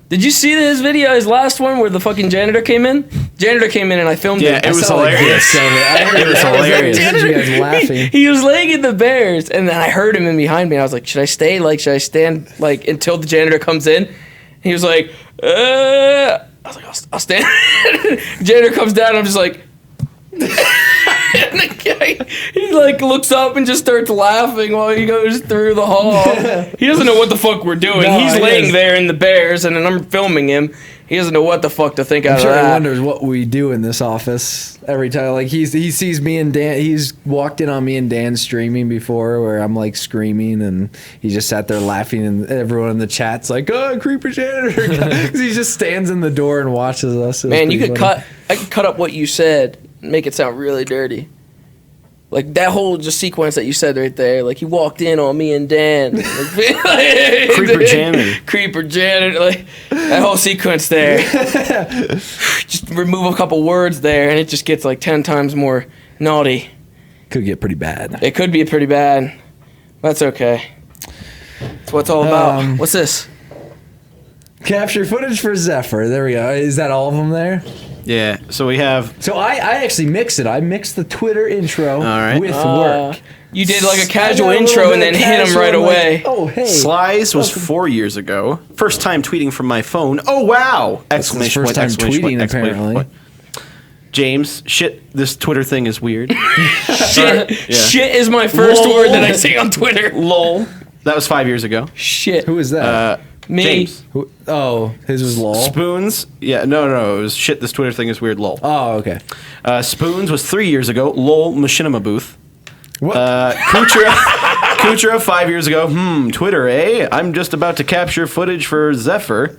Did you see his video, his last one, where the fucking janitor came in? Janitor came in and I filmed
Yeah,
it.
it was hilarious.
It
was hilarious.
You guys laughing.
He was laying in the bears, and then I heard him in behind me. I was like, should I stay? Like, should I stand like until the janitor comes in? And he was like, I was like, I'll stand. Janitor comes down, and I'm just like, and the guy, he like looks up and just starts laughing while he goes through the hall. He doesn't know what the fuck we're doing.
No,
He's
he
laying
is.
there in the bears, and then I'm filming him. He doesn't know what the fuck to think out
I'm
of
sure he
that.
wonders what we do in this office every time. Like he sees me and Dan. He's walked in on me and Dan streaming before, where I'm like screaming, and he just sat there laughing, and everyone in the chat's like, "Oh, creeper janitor!" Because he just stands in the door and watches us.
Man, you could cut. I could cut up what you said and make it sound really dirty. Like that whole just sequence that you said right there. Like he walked in on me and Dan.
Creeper janitor.
Creeper janitor. Like that whole sequence there. Just remove a couple words there, and it just gets like 10 times more naughty.
Could get pretty bad.
It could be pretty bad. That's okay. That's what it's all about. What's this?
Capture footage for Zephyr. There we go. Is that all of them there?
Yeah, so we have...
So I actually mixed it. I mixed the Twitter intro with work.
You did like a
I
casual
got a little
intro
bit
and then
of
hit him
casual,
right
I'm
away.
like, oh, hey.
Slice was 4 years ago. First time tweeting from my phone. Oh, wow! Exclamation
first
point,
time
exclamation point,
tweeting,
exclamation
apparently.
point. James, shit, this Twitter thing is weird.
Shit.
Yeah.
Shit is my first
Lol.
word that I say on Twitter.
Lol. That was 5 years ago.
Shit.
Who is that?
Me.
James.
His was lol.
Spoons. Yeah, no. It was shit, this Twitter thing is weird. Lol.
Oh, okay.
Spoons was 3 years ago. Lol, machinima booth.
What?
Kuchera 5 years ago. Twitter, eh? I'm just about to capture footage for Zephyr.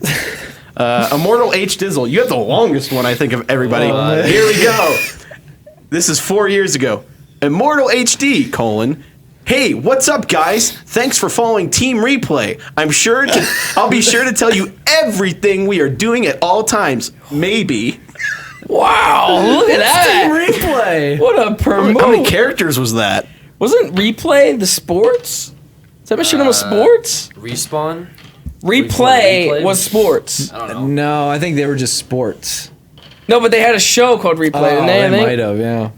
Immortal H Dizzle. You have the longest one, I think, of everybody. Here we go. This is 4 years ago. Immortal HD, colon. Hey, what's up, guys? Thanks for following Team Replay. I'll be sure to tell you everything we are doing at all times. Maybe.
Wow, look at that.
Replay.
What a promote.
How many characters was that?
Wasn't Replay the sports? Is that Machinima Sports?
Respawn?
Replay was sports.
I don't know.
No, I think they were just sports.
No, but they had a show called Replay, didn't they? I think?
might have, yeah.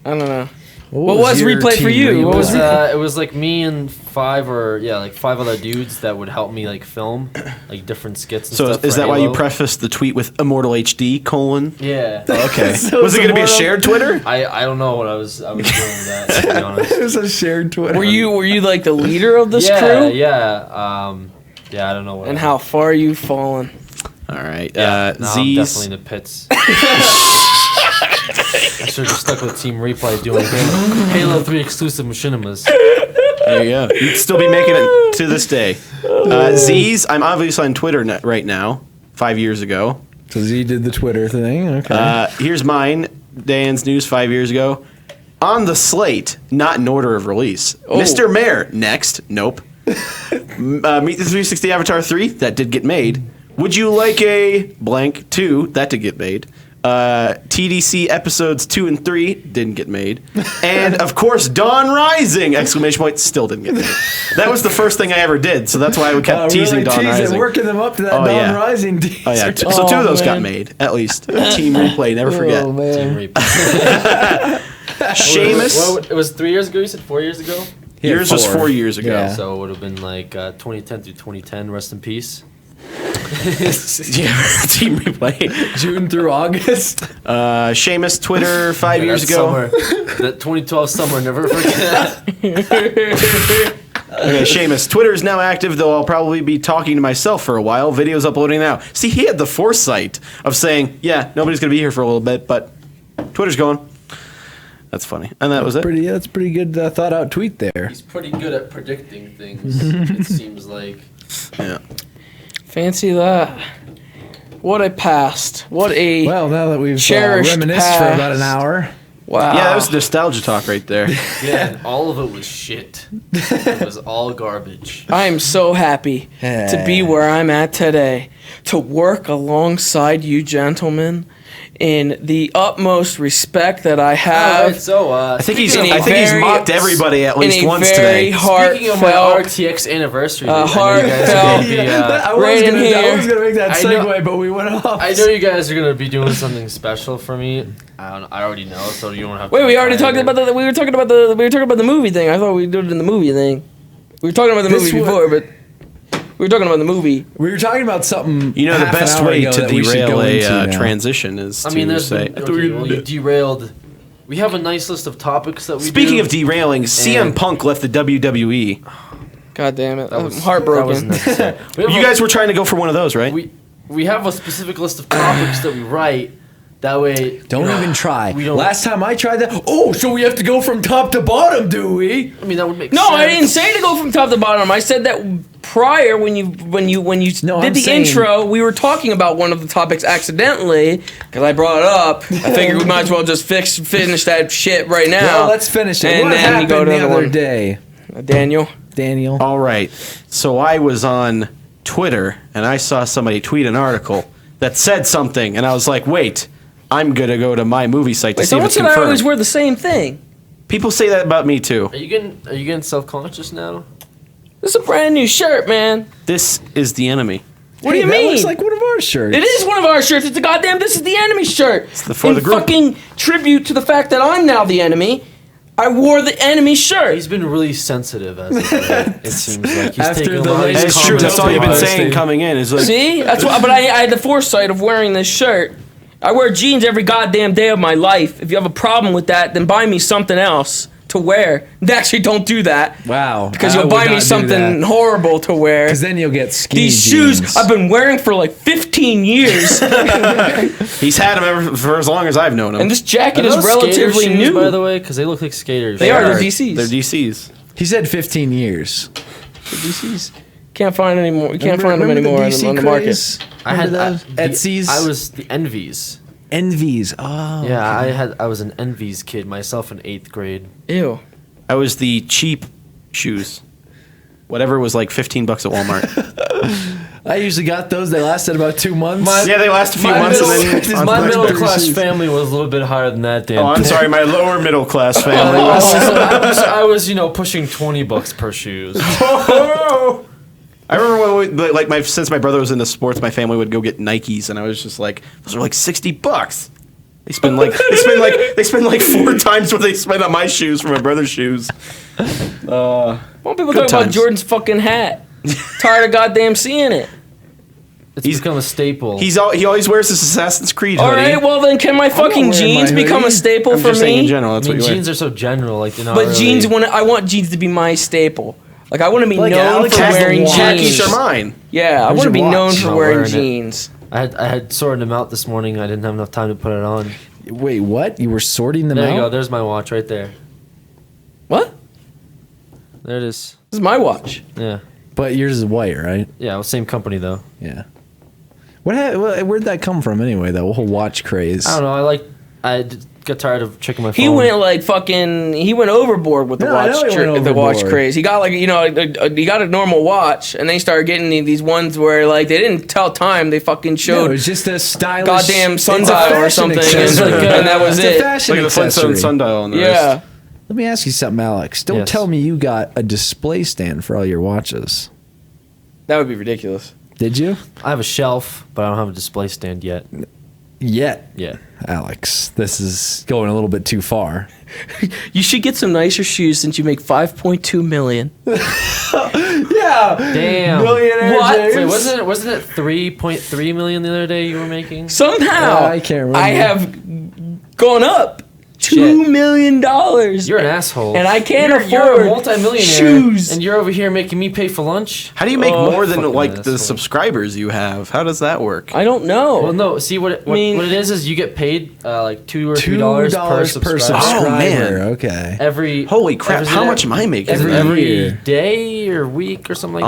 I don't know. What was
your
Replay for
team
you? What was
Replay?
It was like me and 5 other dudes that would help me like film like different skits and
So
stuff.
is
for
that why you
Halo.
prefaced the tweet with Immortal HD, colon?
Yeah.
Okay.
So
Was it going to be a
Immortal-
shared Twitter?
I don't know what I was doing with that, to be honest.
It was a shared Twitter.
Were you like the leader of this
Yeah,
crew?
I don't know what.
And how far you fallen?
All right.
now I'm
Z's.
definitely in the pits. I should have stuck with Team Replay doing Halo 3 exclusive machinimas.
There you go. You'd still be making it to this day. Z's. I'm obviously on Twitter right now. 5 years ago.
So Z did the Twitter thing. Okay.
Here's mine. Dan's news 5 years ago. On the slate, not in order of release. Mr. Mayor, next. Nope. Meet the 360 Avatar 3, that did get made. Would you like a blank 2, that did get made. TDC episodes 2 and 3 didn't get made. And of course, Dawn Rising! Exclamation point, still didn't get made. That was the first thing I ever did, so that's why I kept teasing Dawn Rising.
Working them up to that
Oh,
Dawn
yeah.
Rising teaser.
Oh yeah, so 2 of those got
man.
made, at least. Team Replay, never forget.
man.
Team Replay.
Seamus.
It was 3 years ago. You said 4 years ago.
He had
Yours was 4 years ago.
Yeah.
So it would have been like 2010 through 2010. Rest in peace.
Yeah, team replay.
June through August.
Seamus Twitter 5 years
That
ago.
summer, that 2012 summer, never forget.
Okay, Seamus. Twitter is now active, though I'll probably be talking to myself for a while. Videos uploading now. See, he had the foresight of saying, yeah, nobody's going to be here for a little bit, but Twitter's going. That's funny. And that was it.
That's pretty good thought out tweet there.
He's pretty good at predicting things. It seems like.
Yeah.
Fancy that. What a past. What a
Well, now that we've
cherished
reminisced for about an
past.
hour.
wow.
Yeah, that was nostalgia talk right there.
Yeah, and all of it was shit. It was all garbage.
I am so happy to be where I'm at today, to work alongside you gentlemen in the utmost respect that I have.
Alright, so
I think he's
In a
he's
very-
mocked everybody at
in
least
a
once
very
today.
speaking of my
heartfelt,
RTX anniversary,
Uh,
I know you guys are
heartfelt-
gonna be.
I
right in here.
was gonna make that
I know-
segue, but we went off.
I know you guys are gonna be doing something special for me. I don't know, I already know, so you don't have.
Wait,
to
we already talked about the. We were talking about the movie thing. I thought we did it in the movie thing. We were talking about the
This
movie
wa-
before, but we were talking about the movie.
We were talking about something.
You know, the
half an
best
hour
way
ago
to
that we should
derail
go
a
into now.
transition is
I mean,
to
there's
say.
been, okay, well, you derailed. We have a nice list of topics that we.
Speaking
do.
of derailing, CM Punk left the WWE.
God damn it!
That
I'm
was
heartbroken.
That was necessary. We have
You
a-
guys were trying to go for one of those, right?
we have a specific list of topics that we write. That way,
Don't even try.
We don't-
Last time I tried that. Oh, so we have to go from top to bottom, do we?
I mean, that would make
No,
sense.
I didn't say to go from top to bottom. I said that prior when you
No,
did
I'm
the
saying-
intro, we were talking about one of the topics accidentally because I brought it up. I figured we might as well just finish that shit right now.
Well, let's finish it.
And
What
then you
happened
go to
the
the
other
one.
day,
Daniel.
Daniel?
All right. So I was on Twitter and I saw somebody tweet an article that said something, and I was like, wait, I'm going to go to my movie site to
Wait,
see if
someone
it's
said I always
confirmed.
wear the same thing.
People say that about me, too.
Are you getting self-conscious now?
This is a brand new shirt, man.
This is the enemy.
What do you
That
mean?
looks like one of our shirts.
It is one of our shirts. It's a goddamn This Is the Enemy shirt.
for the group.
fucking tribute to the fact that I'm now the enemy. I wore the enemy shirt.
He's been really sensitive as of late. It seems like he's
After
taking a
the
lot of
latest
these
It's true.
comments
That's all you've been
Posting.
saying coming in. Is like,
See? That's why, but I had the foresight of wearing this shirt. I wear jeans every goddamn day of my life. If you have a problem with that, then buy me something else to wear. Actually, don't do that.
Wow.
Because
I
you'll
would
buy me
not do
something
that.
horrible to wear.
Because then you'll get skinny
These
jeans.
shoes I've been wearing for like 15 years.
he's had them ever for as long as I've known him.
And this jacket
Are
is
those skater
relatively
shoes,
new.
by the way, because they look like skaters.
They are. They're DCs.
They're DCs.
He said 15 years.
DCs. Can't find any more. You can't
Remember-
find them
remember
anymore
the DC
on the market.
craze?
I had
Remember those? Etsy's?
I was the Envies.
Envies. Oh.
Yeah, I was an Envies kid myself in 8th grade.
Ew.
I was the cheap shoes. Whatever was like $15 at Walmart.
I usually got those. They lasted about 2 months.
Yeah, they last a few months and then
My
on-
middle class family was a little bit higher than that, Dan.
Oh, I'm sorry, my lower middle class family
I
was.
was, pushing $20 per shoes.
I remember when since my brother was into sports, my family would go get Nikes, and I was just like, those are like $60. They spend like 4 times what they spend on my shoes for my brother's shoes.
Why don't people
Good
talk about
times.
Jordan's fucking hat? Tired of goddamn seeing it.
It's become a staple.
He always wears this Assassin's Creed
All
hoodie.
right, well then, can my fucking
wearing my
jeans become a
hoodie.
staple
I'm
for
just saying in
me?
general. That's
I mean,
what you
jeans
wear.
are so general, like they're not
But
really,
jeans, I want jeans to be my staple. Like I want to be
Like
known
Alex
for
has the
wearing
watch.
Khakis
jeans.
are mine.
Yeah, I
Where's
want to
your
be known
watch?
for
Not
wearing
wearing it.
jeans.
I had sorted them out this morning. I didn't have enough time to put it on.
Wait, what? You were sorting them
There
out?
you go. There's my watch right there.
What?
There it is.
This is my watch.
Yeah.
But yours is white, right?
Yeah, well, same company though.
Yeah. Where'd that come from anyway, the whole watch craze?
I don't know. I got tired of checking my phone.
He went like fucking. He went overboard with the
No, I
watch.
know he went
The watch
overboard.
craze. He got like he got a normal watch, and then he started getting these ones where like they didn't tell time. They fucking
No,
showed
it's just a stylish
goddamn
it's a
sundial or
fashion
something,
accessory.
and that was
It's a
it.
fashion
Like the Flintstone
accessory.
sundial on the
Yeah.
wrist.
Let me ask you something, Alex. Don't
Yes.
tell me you got a display stand for all your watches.
That would be ridiculous.
Did you?
I have a shelf, but I don't have a display stand yet.
Yet,
Yeah.
Alex, this is going a little bit too far.
You should get some nicer shoes since you make $5.2 million.
Yeah.
Damn.
Millionaire
What?
James.
Wait, wasn't it 3.3 million the other day you were making?
Somehow,
I can't remember.
I have gone up $2 million.
You're an asshole.
And I can't afford
You're a multi-millionaire,
shoes.
and you're over here making me pay for lunch.
How do you make more than
fucking
like the
asshole.
subscribers you have? How does that work?
I don't know.
Well, no. See what
I mean-
what it is you get paid like $2 or $3 per subscriber.
Oh, man.
Okay.
Every
Holy crap!
every-
How much am I making?
Every year.
every day or week or something like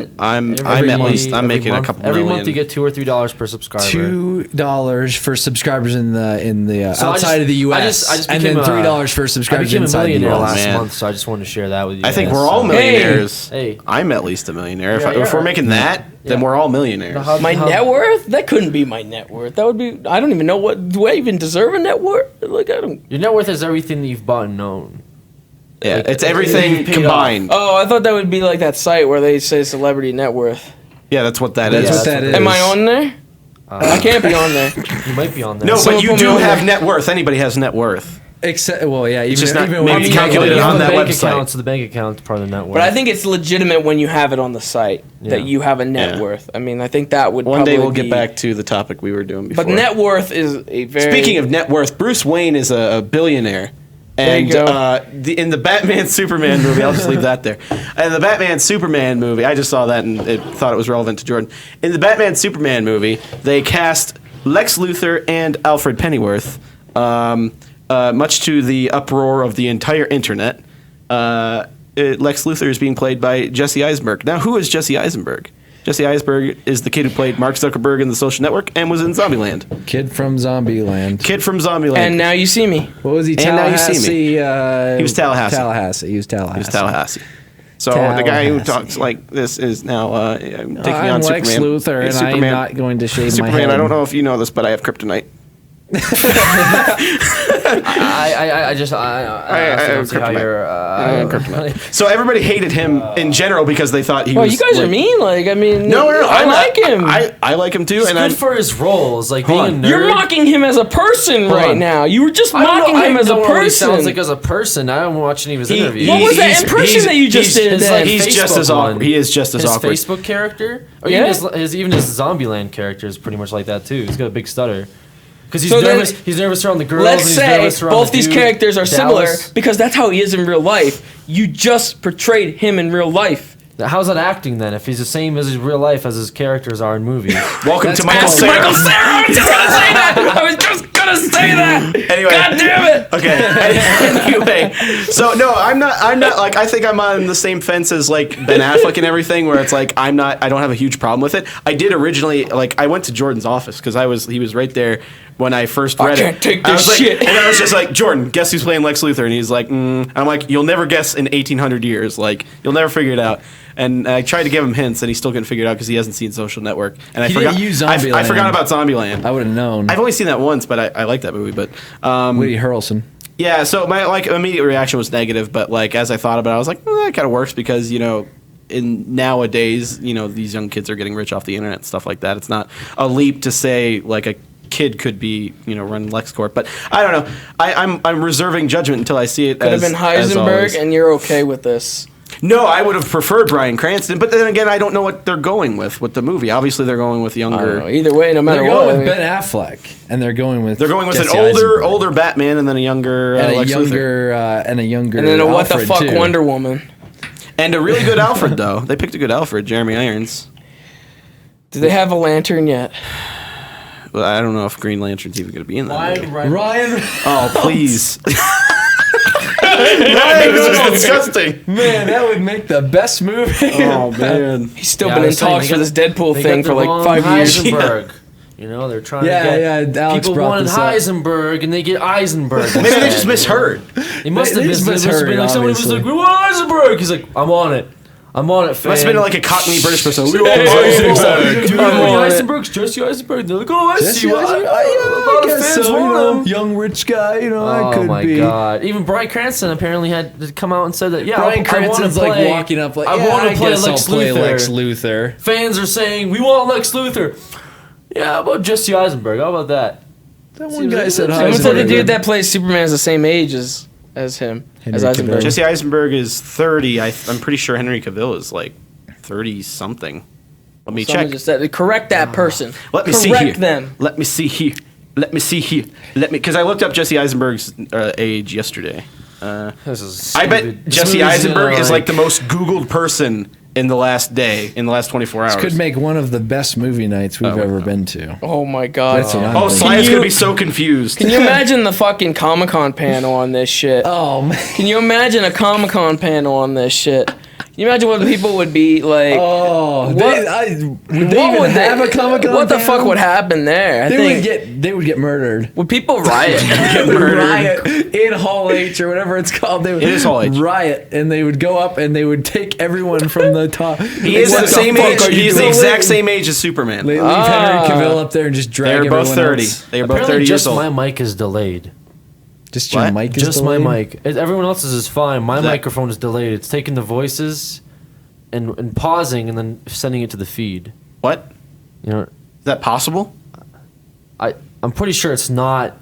that.
I'm
Every
at
month-
least I'm
every
making
month-
a couple
Every
million.
month you get $2 or $3 per subscriber.
$2 for subscribers in the
So I
outside
just-
of the U.S.
I just
and then
became a-
$3 for
I
subscribers
became a
inside the
millionaire
U.S.
last
man.
month, so I just wanted to share that with you.
I think
guys.
we're all
So-
millionaires.
Hey.
I'm at least a millionaire.
Yeah,
If we're making that, then
Yeah.
we're all millionaires.
My net worth? That couldn't be my net worth. That would be. I don't even know what. Do I even deserve a net worth? Like I don't.
Your net worth is everything that you've bought and owned.
Yeah,
Like,
it's
like,
everything
you paid
combined.
Oh, I thought that would be like that site where they say celebrity net worth.
Yeah, that's what that
That's
is.
what that is.
Am I on there? I can't be on there.
You might be on there.
No,
Someone
but you
put me
do
on
have
there.
net worth. Anybody has net worth.
Except, well, yeah, even,
just not
even
maybe
when
calculated
you have
on
the
that
bank
website.
account, so the bank account's part of the net worth.
But I think it's legitimate when you have it on the site that
Yeah.
you have a net
Yeah.
worth. I mean, I think that would.
One day
probably
we'll get
be-
back to the topic we were doing before.
But net worth is a very.
Speaking of net worth, Bruce Wayne is a billionaire.
There you
And
go.
in the Batman Superman movie, I'll just leave that there. In the Batman Superman movie, I just saw that and thought it was relevant to Jordan. In the Batman Superman movie, they cast Lex Luthor and Alfred Pennyworth, much to the uproar of the entire internet. Lex Luthor is being played by Jesse Eisenberg. Now, who is Jesse Eisenberg? Jesse Eisenberg is the kid who played Mark Zuckerberg in The Social Network and was in Zombieland.
Kid from Zombieland.
Kid from Zombieland.
And now you see me.
What was he?
And Now You See
Tallahassee.
He was Tallahassee.
He was Tallahassee.
He's Tallahassee. So the guy who talks like this is now taking
I'm
on
Lex
Superman.
Luthor, and I'm not going to shave my
Superman,
head.
I don't know if you know this, but I have kryptonite.
I don't see how you're.
So everybody hated him in general because they thought he
Well,
was.
you guys are
like-
mean. Like, I mean,
No,
I like him.
I like him too,
He's
and
good
I'm.
for his roles, like
Hold
being a
on.
nerd.
You're mocking him as a person right
on.
now. You were just
I don't
mocking
know,
him
I
as a
don't know what he
person.
sounds like as a person. I don't watch any of his interviews.
What was that
he's-
impression that you just did?
his,
then?
like,
He's just
Facebook
as awkward.
one.
He is just as
his
awkward.
Facebook character, or
Yeah.
even his Zombieland character is pretty much like that too. He's got a big stutter because he's
So then-
nervous. He's nervous around the girls.
Let's
and he's
say
nervous around
both
the
these
dude,
characters are similar
Dallas.
because that's how he is in real life. You just portrayed him in real life.
How's that acting then? If he's the same as his real life as his characters are in movies.
Welcome to Michael
Ask
Cera.
Michael Cera. I was just gonna say that. I was just gonna say that.
Anyway.
God damn it.
Okay. Anyway, so no, I'm not like I think I'm on the same fence as like Ben Affleck and everything, where it's like I don't have a huge problem with it. I did originally like I went to Jordan's office because he was right there when I first read it.
can't take
I
this
was like-
shit.
and I was just like, Jordan, guess who's playing Lex Luthor? And he's like, I'm like, you'll never guess in 1800 years. Like you'll never figure it out. And I tried to give him hints, and he still couldn't figure it out because he hasn't seen Social Network. And
He didn't use
I
Zombieland.
forgot about Zombieland.
I would have known.
I've only seen that once, but I like that movie. But
Woody Harrelson.
yeah, so my like immediate reaction was negative, but like as I thought about it, I was like, that kind of works because in nowadays, these young kids are getting rich off the internet and stuff like that. It's not a leap to say like a kid could be run LexCorp, but I don't know. I'm reserving judgment until I see it.
Could have been Heisenberg, and you're okay with this.
No, I would have preferred Bryan Cranston, but then again, I don't know what they're going with the movie. Obviously, they're going with
I don't know.
younger.
Either way, no matter
They're
what.
going with Ben Affleck, and they're going with
They're going with
Jesse
an
Eisenberg.
older Batman and then a younger
and a
Lex Luthor.
younger
and then a what the
Alfred,
fuck
too.
Wonder Woman.
And a really good Alfred though. They picked a good Alfred, Jeremy Irons.
Do they have a lantern yet?
Well, I don't know if Green Lantern's even going to be in that movie.
Ryan,
Oh, please. This is disgusting.
man, that would make the best movie.
Oh, man.
He's still
Yeah,
been
I
in
was saying,
talks
they
for
got-
this Deadpool
They
thing
got
for
the
like
wrong
5 years.
Heisenberg. They're trying
Yeah,
to get
yeah, Alex
people
brought
wanted
this up.
Heisenberg and they get Eisenberg.
Maybe they just misheard.
They must have
They just
misheard.
misheard,
Like somebody was
obviously.
like, "We want Heisenberg." He's like, "I'm on it. I'm on it, fan."
Must have been like a Cockney British person.
Hey,
Heisenberg.
dude,
I'm on it.
Eisenberg's Jesse Eisenberg. They're like, "Oh, I
Jesse
see. Well,
Eisenberg.
a lot of fans want him."
young rich guy, I
Oh
could
my
be.
god! Even Bryan Cranston apparently had to come out and said that. Yeah,
Bryan
I want to
Cranston's
play.
like walking up like,
I want to play
guess
Lex
I'll play
Luthor.
Lex Luthor.
Fans are saying we want Lex Luthor. Yeah, how about Jesse Eisenberg? How about that?
That one guy said
Someone said the
Heisenberg.
dude that plays Superman is the same age as him, as
Henry
Eisenberg.
Cavill.
Jesse Eisenberg is 30. I'm pretty sure Henry Cavill is like 30 something. Let me
Someone
check.
just said, correct that person.
Let me
correct
see here.
them.
Let me see here. Because I looked up Jesse Eisenberg's age yesterday.
This is
I bet
stupid. This
Jesse
movie's
Eisenberg
gonna,
is like the most Googled person in the last 24 hours.
This could make one of the best movie nights we've ever been to.
Oh my god.
That's what I'm
Oh,
thinking.
Sly is
you-
going to be so confused.
Can you imagine the fucking Comic-Con panel on this shit?
Oh man.
Can you imagine a Comic-Con panel on this shit? Can you imagine what the people would be like?
Oh,
What-
would they
what
even
would
have a Comic-Con?
What the fuck would happen there? I think
They would get murdered.
would people riot?
Riot in Hall H or whatever it's called. They would
It is Hall H.
riot, and they would go up and they would take everyone from the top.
He is
What
the same
fuck
age.
are you
He's the
doing?
exact same age as Superman.
They leave Henry Cavill up there and just drag
They're both
everyone
30.
else.
They are both
Apparently
30 years
just
old.
my mic is delayed.
Just your
What?
mic is
Just my
delayed?
mic. Everyone else's is fine. My
That-
microphone is delayed. It's taking the voices and pausing and then sending it to the feed.
What?
You know,
Is that possible?
I'm pretty sure it's not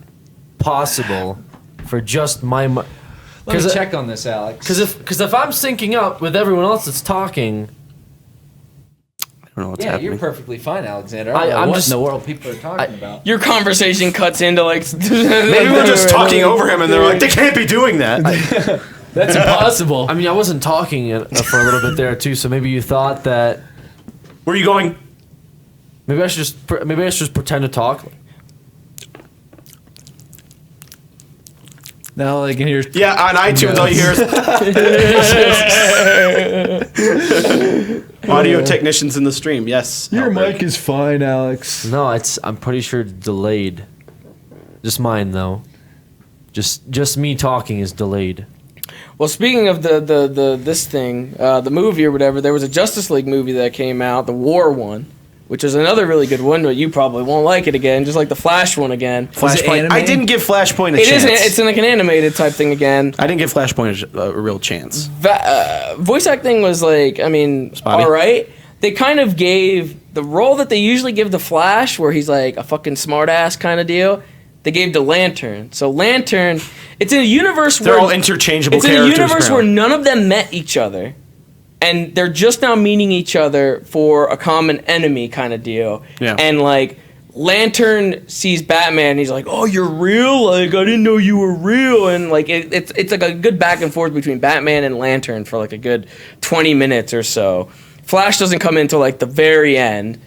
possible for just my mic.
Let me check on this, Alex.
Because if I'm syncing up with everyone else that's talking,
I don't know what's
yeah,
happening.
you're perfectly fine, Alexander.
I'm
what
just-
in the world people are talking about.
Your conversation cuts into like.
Maybe we're just talking over him and they're like, they can't be doing that.
That's impossible.
I mean, I wasn't talking for a little bit there too, so maybe you thought that
Where are you going?
maybe I should just pretend to talk.
Now all I can hear.
Yeah, on iTunes, all you hear is audio technicians in the stream. Yes.
Your
Albert.
mic is fine, Alex.
No, I'm pretty sure delayed. Just mine though. Just me talking is delayed.
Well, speaking of this thing, the movie or whatever, there was a Justice League movie that came out, the War one, which is another really good one, but you probably won't like it again, just like the Flash one again.
Flashpoint.
anime?
I didn't give Flashpoint a
It
chance.
isn't. It's like an animated type thing again.
I didn't give Flashpoint a real chance.
Voice acting was like, I mean,
Spotty.
all right. They kind of gave the role that they usually give the Flash, where he's like a fucking smartass kind of deal. They gave to Lantern. So Lantern, it's in a universe
They're
where
all interchangeable
it's in a
characters.
universe where
apparently.
none of them met each other, and they're just now meeting each other for a common enemy kind of deal.
Yeah.
And like Lantern sees Batman, and he's like, "Oh, you're real? Like I didn't know you were real." And like it's like a good back and forth between Batman and Lantern for like a good 20 minutes or so. Flash doesn't come in until like the very end.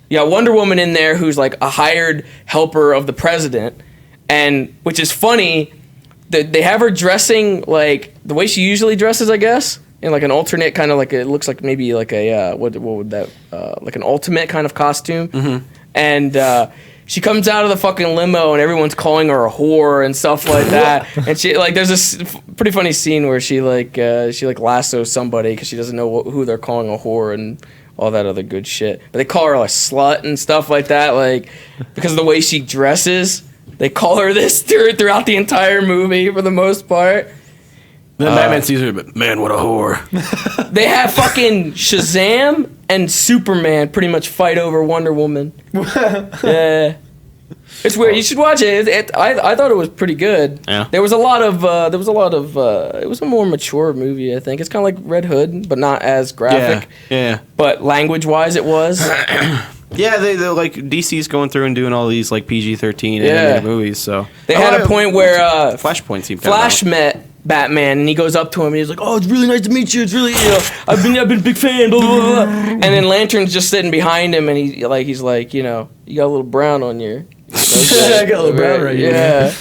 You got Wonder Woman in there, who's like a hired helper of the president, and which is funny. They have her dressing like the way she usually dresses, I guess, in like an alternate kind of like it looks like maybe like a what would that like an ultimate kind of costume. Mm-hmm. And she comes out of the fucking limo, and everyone's calling her a whore and stuff like that. And she like there's this pretty funny scene where she lassos somebody because she doesn't know who they're calling a whore and all that other good shit. But they call her a slut and stuff like that, like because of the way she dresses. They call her this throughout the entire movie for the most part.
Then Batman sees her, but man, what a whore.
They have fucking Shazam and Superman pretty much fight over Wonder Woman. Yeah. It's weird. You should watch it. I thought it was pretty good.
Yeah.
There was a lot of it was a more mature movie, I think. It's kind of like Red Hood, but not as graphic.
Yeah.
But language-wise, it was.
Yeah, they're like DC's going through and doing all these like PG-13
Yeah.
animated movies. So
They had a point where
Flashpoint seemed
Flash met Batman, and he goes up to him, and he's like, "Oh, it's really nice to meet you. It's really, I've been a big fan." Blah, blah, blah. And then Lantern's just sitting behind him, and he's like, you got a little brown on your.
I got a little brown right here.
Yeah.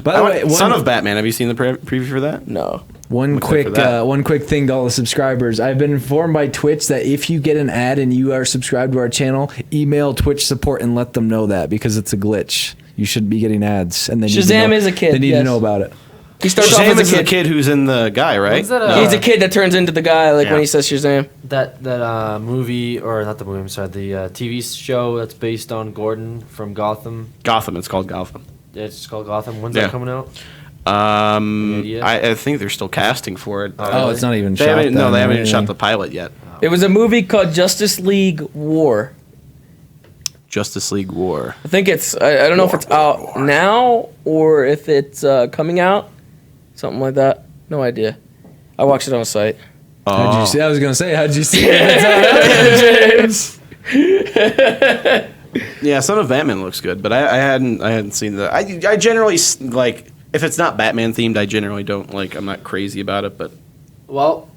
By the way,
Son of Batman. Have you seen the preview for that?
No.
One
Except for that.
quick thing to all the subscribers. I've been informed by Twitch that if you get an ad and you are subscribed to our channel, email Twitch support and let them know that because it's a glitch. You should be getting ads, and they need to
Shazam
know,
is a kid,
They need
yes.
to know about it.
He starts off
Shazam
as
is
a
the
kid.
kid who's in the guy, right?
When's that,
No.
He's a kid that turns into the guy, like
Yeah.
when he says Shazam.
That movie, or not the movie, I'm sorry, the TV show that's based on Gordon from Gotham.
Gotham. It's called Gotham.
It's just called Gotham. When's
Yeah.
that coming out? Any idea?
I think they're still casting for it.
Oh, it's not even
They
shot.
haven't, no,
then
they
or
haven't even shot
anything.
the pilot yet.
It was a movie called Justice League War.
Justice League War.
I think it's. I don't know if it's out now or if it's coming out. Something like that. No idea. I watched it on a site.
How'd you see? I was gonna say, how'd you see it? James.
Yeah, Son of Batman looks good, but I hadn't seen that. I generally like if it's not Batman themed, I generally don't like. I'm not crazy about it, but
Well,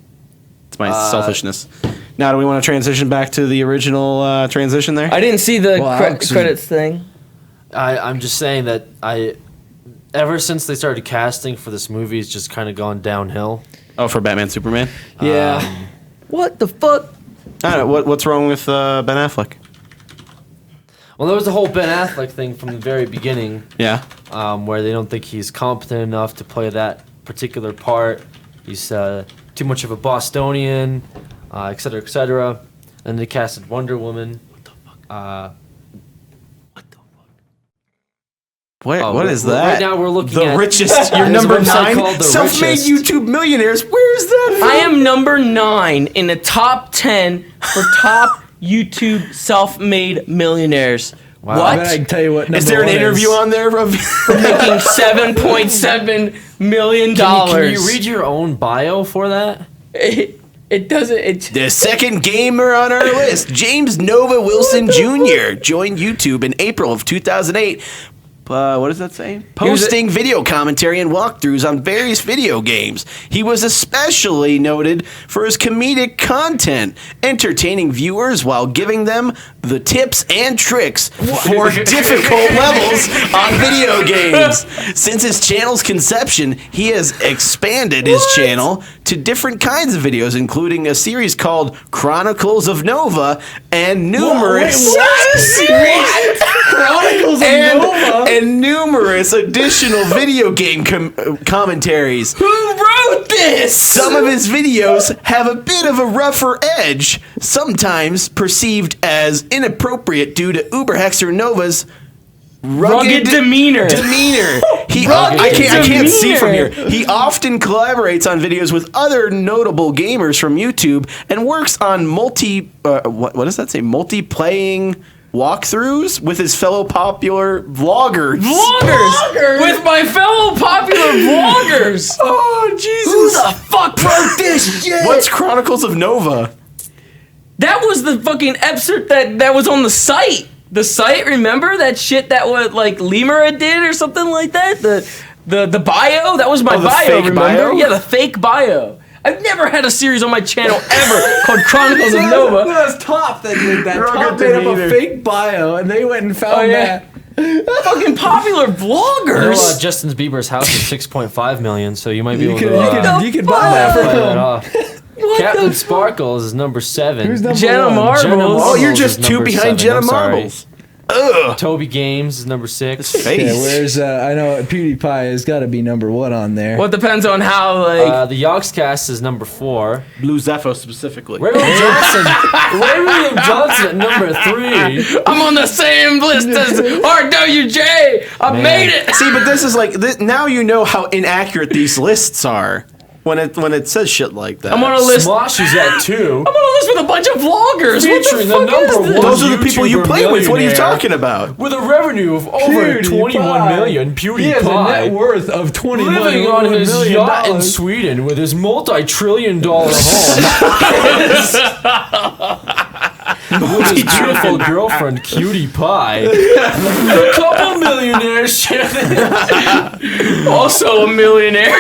it's my selfishness. Now, do we want to transition back to the original transition there?
I didn't see the
Alex was-
credits thing.
I'm just saying that ever since they started casting for this movie, it's just kind of gone downhill.
Oh, for Batman Superman?
Yeah.
What the fuck?
I don't know. What's wrong with Ben Affleck?
Well, there was the whole Ben Affleck thing from the very beginning,
Yeah.
where they don't think he's competent enough to play that particular part. He's too much of a Bostonian, et cetera, et cetera. And they casted Wonder Woman. What the fuck?
What is that?
Right now we're looking
the
at
richest. You're
there's a
number
website
9.
called The
Self-made
Richest.
YouTube millionaires. Where is that?
I am number 9 in the top 10 for top YouTube self-made millionaires.
Wow.
What?
But I can tell you what.
Is there an
number one
interview
is.
on there of
Making $7.7 million.
Can you read your own bio for that?
It doesn't. It
the second gamer on our list? James Nova Wilson Jr. joined YouTube in April of 2008. What does that say? Posting video commentary and walkthroughs on various video games. He was especially noted for his comedic content, entertaining viewers while giving them the tips and tricks for difficult levels on video games. Since his channel's conception, he has expanded his channel to different kinds of videos, including a series called Chronicles of Nova and numerous
Chronicles of Nova.
and numerous additional video game commentaries.
Who wrote this?
Some of his videos have a bit of a rougher edge, sometimes perceived as inappropriate due to Uber Hexer Nova's rugged
demeanor.
I can't see from here. He often collaborates on videos with other notable gamers from YouTube and works on what does that say? Multi-playing walkthroughs with his fellow popular vloggers.
With my fellow popular vloggers.
Oh, Jesus.
Who the fuck wrote this shit?
What's Chronicles of Nova?
That was the fucking excerpt that was on the site. The site, remember that shit that what like Lemura did or something like that? The bio? That was my
the
bio,
fake
remember?
bio?
Yeah, the fake bio. I've never had a series on my channel ever called Chronicles of Nova.
That was Top that did that.
Rugged
Top made up
demeanor.
a fake bio, and they went and found
Oh, yeah.
that.
Fucking popular vloggers.
Well, Justin Bieber's house is 6.5 million, so you might be
You
able
could,
to
you could buy that
play
for
that
him.
off. Captain Sparkles is number 7.
Who's number
Jenna
one?
Marbles.
Jenna
Oh, you're
Marbles
just
is
2
number
behind
7,
Jenna
I'm sorry.
Marbles. Ugh.
Toby Games is number 6.
Face.
Yeah, where's I know PewDiePie has got to be number 1 on there.
Well, it depends on how like
The Yogscast is number 4.
Blue Zepho specifically.
Raymond Johnson at number 3.
I'm on the same list as RWJ. I made it.
See, but this is like now you know how inaccurate these lists are when it says shit like that.
I'm on a list.
Smosh is at 2.
I'm on a list with a bunch of vloggers.
Featuring
what
the
the fuck
number
is this?
one.
Those are the people you
YouTuber
play with. What are you
millionaire.
talking about?
With a revenue of over 21 million,
He has a net
PewDiePie.
worth of 21
Living on his
million
yacht in
dollars.
Sweden with his multi-trillion-dollar home. With his beautiful girlfriend, Cutie Pie. A couple millionaires.
Also a millionaire.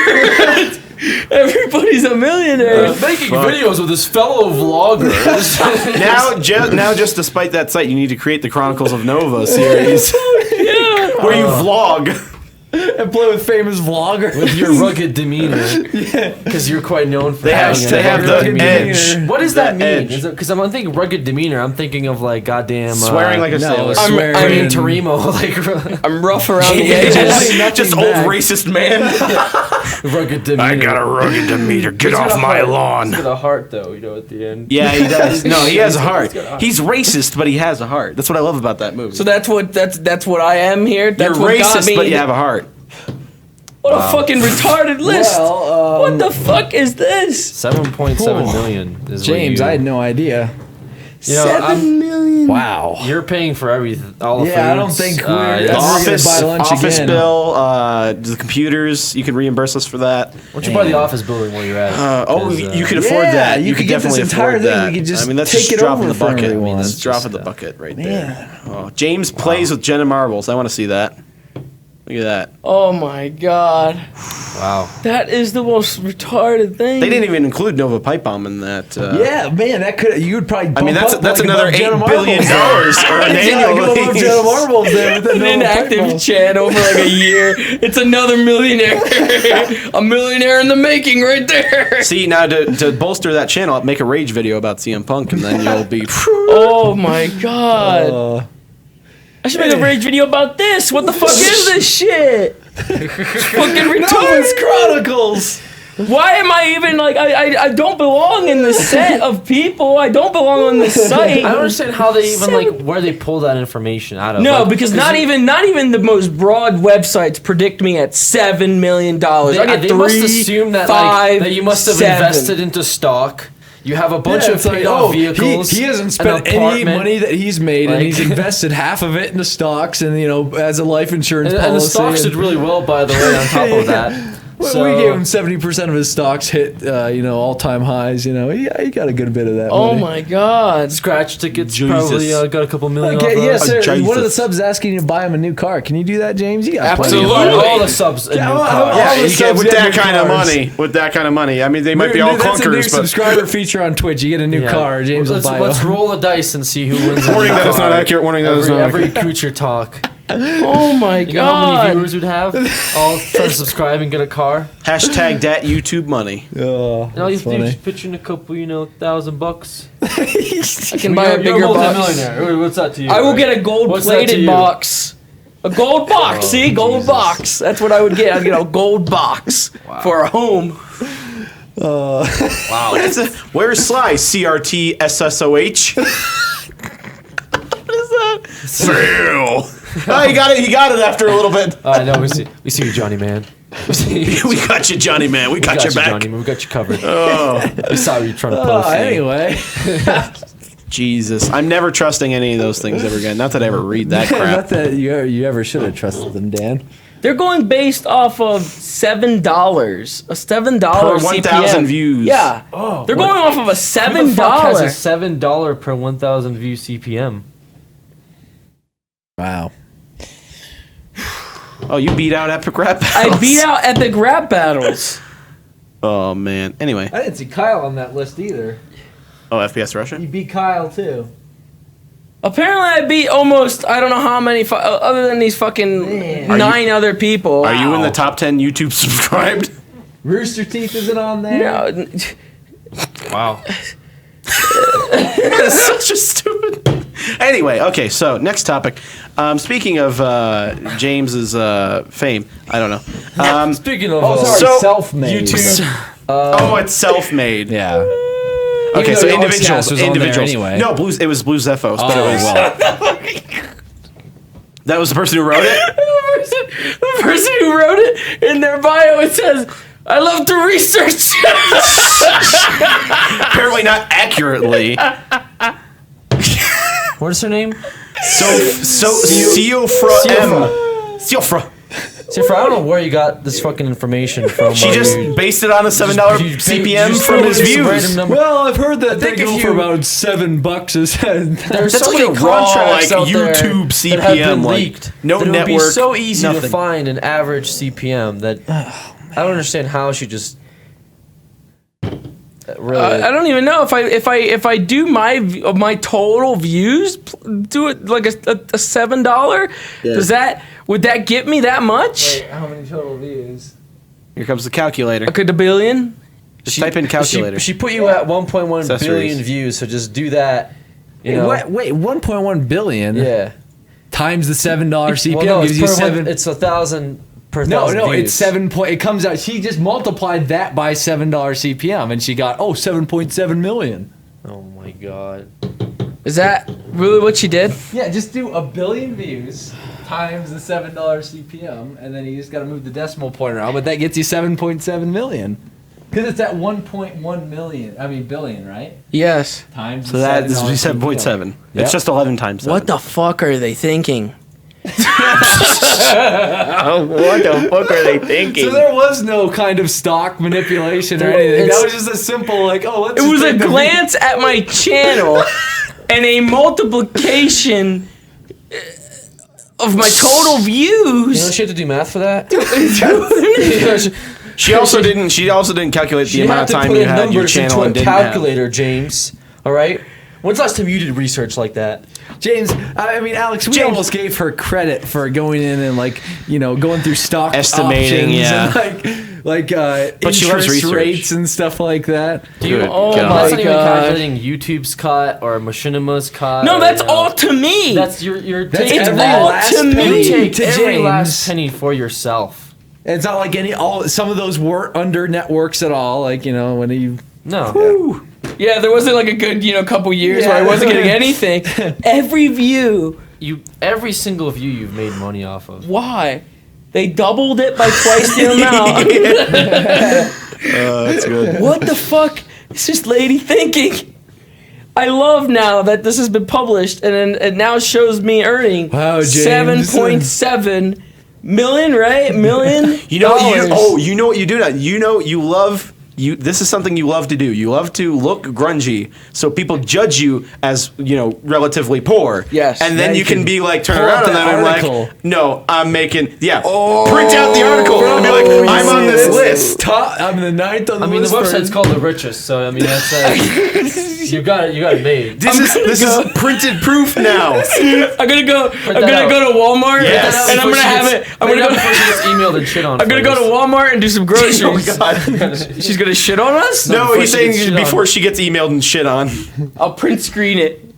Everybody's a millionaire.
Making videos with his fellow vloggers.
Now, just despite that site, you need to create the Chronicles of Nova series
Yeah.
where you vlog.
And play with famous vloggers.
With your rugged demeanor. Because you're quite known for
They have
having
the
rugged demeanor.
edge.
What does that
The
mean?
edge.
Because I'm thinking rugged demeanor, I'm thinking of like goddamn
Swearing like a sailor.
swearing.
Ryan Tarimo, like
I'm rough around the edges.
Just old racist man.
rugged demeanor.
a rugged demeanor. Get
He's got a heart though, you know, at the end.
Yeah, he does. No, he has a heart.
He's got a heart.
He's racist, but he has a heart. That's what I love about that movie.
So that's what I am here. That's
You're
what got
racist,
me.
but you have a heart.
What a fucking retarded list.
Well,
what the fuck is this?
7.7 million is
James,
what you,
I had no idea.
you know, I'm-
Wow.
You're paying for everything. All the
Yeah, I don't
foods.
think we're
Yeah.
ever gonna buy lunch
office
again.
bill, the computers. You can reimburse us for that.
Why don't you buy the office building while you're at it?
You can afford that.
you could get this
definitely
entire
afford
thing.
that.
We could just
I mean, that's
take
just
it
drop in
over
the
for
bucket. I mean,
everyone.
that's drop in the bucket right there. Oh, James plays with Jenna Marbles. I want to see that. Look at that.
Oh my god.
Wow.
That is the most retarded thing.
They didn't even include Nova Pipe Bomb in that.
Yeah, man, that could you would probably.
I mean,
bump
that's
up like
another
above Jenna
$8 billion
Marbles.
or an
Yeah, go above
annual.
Jenna Marbles there with the
an
Nova Pipe
inactive
Bomb.
chat over like a year. It's another millionaire. A millionaire in the making right there.
See, now to bolster that channel, make a rage video about CM Punk, and then you'll be.
Oh my god. I should make a rage video about this. What the fuck is this shit? Fucking retarded.
Chronicles.
Why am I even like I don't belong in the set of people. I don't belong on this site.
I don't understand how they even like where they pull that information out of.
No,
Like,
because not even the most broad websites predict me at $7 million. I get
they
3,
must assume that
5,
that you must have
7.
invested into stock. You have a bunch of
it's like,
paid off vehicles.
He hasn't
an
spent any
apartment.
money that he's made, and
Like-
he's invested half of it into stocks, and as a life insurance
And
policy.
the stocks did really well, by the way. On top of that,
We gave him 70% of his stocks hit, all-time highs. He got a good bit of that.
Oh
money.
my god.
scratch tickets
Jesus.
probably got a couple million.
Okay,
off
yes,
those.
sir. One of the
Jesus.
subs is asking you to buy him a new car. Can you do that, James? You got plenty of
Absolutely.
money.
All the subs. In
Yeah,
new
well,
cars.
Yeah,
all the
you get
subs
with
get
that
new
kind of
cars.
money. With that kind of money, I mean, they might be all
That's a new
clunkers, but
subscriber feature on Twitch. You get a new
Yeah.
car. James will
let's,
buy
let's
one.
roll a dice and see who wins.
warning that it's not accurate. Warning that it's not
Every
accurate.
creature talk.
Oh my
You know how many
god.
viewers we'd have? All trying to subscribe and get a car.
Hashtag that YouTube money.
Oh,
And all you
that's
have to do is
funny.
just pitch in a couple, $1,000.
I can buy a bigger box.
multimillionaire. What's that to you?
I will get a gold
What's that to
plated
you?
box. A gold box, see? Gold
Jesus.
box. That's what I would get. I'd get a gold box for a home.
Wow.
Where's Sly? CRT SSOH. What is that? Fail. Oh, he got it. He got it after a little bit.
I know. We see you, Johnny Man.
We got you, Johnny Man. We got your back.
Johnny Man. We got you covered.
Oh,
We saw you trying to pull a thing.
Anyway,
Jesus. I'm never trusting any of those things ever again. Not that I ever read that
not
crap.
that you ever should have trusted them, Dan.
They're going based off of $7. A $7
Per
CPM.
1,000 views.
Yeah.
Oh,
They're going off of a
Who the fuck has a
$7.
$7 per 1,000 view CPM?
Wow.
Oh, you beat out Epic Rap
I
Battles.
beat out Epic Rap Battles.
Oh, man. Anyway.
I didn't see Kyle on that list either.
Oh, FPS Russia?
You beat Kyle too.
Apparently, I beat almost, I don't know how many, other than these fucking 9 other people.
Are you in the top 10 YouTube subscribed?
Rooster Teeth isn't on there.
No,
Wow.
That's such a stupid. Anyway, okay, so next topic. Speaking of James's fame, I don't know.
Speaking of
So-
self-made.
YouTube,
Oh, it's self-made.
Yeah.
Okay,
Even
so
though the
individuals.
Oxcast was on there
Individuals.
anyway.
No, it was Blue Zephos, but it was. That was the person who wrote it?
the person who wrote it, in their bio, it says, I love to research.
Apparently not accurately.
what is her name?
Siofra M. Siofra.
See, I don't know where you got this fucking information from.
She
where
just
you-
based it on a $7
you
CPM
just
from
throw
his
this
views.
random number.
Well, I've heard that they
think
go
if
for
you-
about $7 a head.
There's
That's
so
like
many
a raw,
contracts
like,
out there
YouTube
that have been
CPM, like,
leaked.
no
that it would be
network,
so easy to
nothing.
find an average CPM that I don't understand how she just really.
I don't even know if I do my total views, do it like a $7. Would that get me that much?
How many total views?
Here comes the calculator.
Like a billion?
Just type in calculator.
She put you at 1.1
Accessories.
billion views, so just do that. You know.
Wait, 1.1 billion
Yeah.
times the $7 CPM
Well, no,
gives you
per
seven.
It's 1,000 per
No,
thousand views.
it's 7 point. It comes out. She just multiplied that by $7 CPM, and she got 7.7 million.
Oh my god.
Is that really what she did?
Yeah, just do a billion views times the $7 CPM, and then you just got to move the decimal point around. But that gets you 7.7 million. Because it's at 1.1 million. I mean billion, right?
Yes.
Times.
So that this is 7.7.
Yep.
It's just 11 times.
What the fuck are they thinking? What the fuck are they thinking?
So there was no kind of stock manipulation or anything. That was just a simple like, oh, let's.
It was a glance at my channel and a multiplication of my total views.
You know, she had to do math for that.
She also didn't calculate the amount of time you had your channel and
into a
didn't
calculator, James. All right. When's the last time you did research like that?
James, I mean, Alex, we almost gave her credit for going in and going through stock
estimating,
options
and
but
she loves
interest
research.
rates and stuff like that.
Oh
That's
my
not even
god!
calculating YouTube's cut or Machinima's cut.
No,
or,
that's all to me.
That's your.
That's
It's
every
all
last
to me.
penny
Take
to
every
James.
last penny for yourself.
It's not like some of those weren't under networks at all. When you
No.
Yeah, there wasn't like a good couple years where I wasn't getting anything. Every view.
Every single view you've made money off of.
Why? They doubled it by twice the amount.
That's good.
What the fuck is this lady thinking? I love now that this has been published and then it now shows me earning
James.
7.7 million, right? Million.
You know what you do now. You love. This is something you love to do. You love to look grungy, so people judge you as relatively poor.
Yes.
and then
Yeah,
you can be like, turn
pull
around
up
on them
that
and
article.
like, no, I'm making print out the article and be like, I'm on this list.
I'm the ninth on the
I mean, the
list.
website's called The Richest, so I mean that's you got it made.
This is printed proof now.
I'm gonna go to Walmart
Yes.
and I'm gonna have it. I'm gonna go.
before she gets emailed and shit on.
I'm gonna go to Walmart and do some groceries.
Oh God.
She's gonna shit on us?
No,
before
he's
she
saying
gets shit
before
on.
she gets emailed and shit on.
I'll print screen it.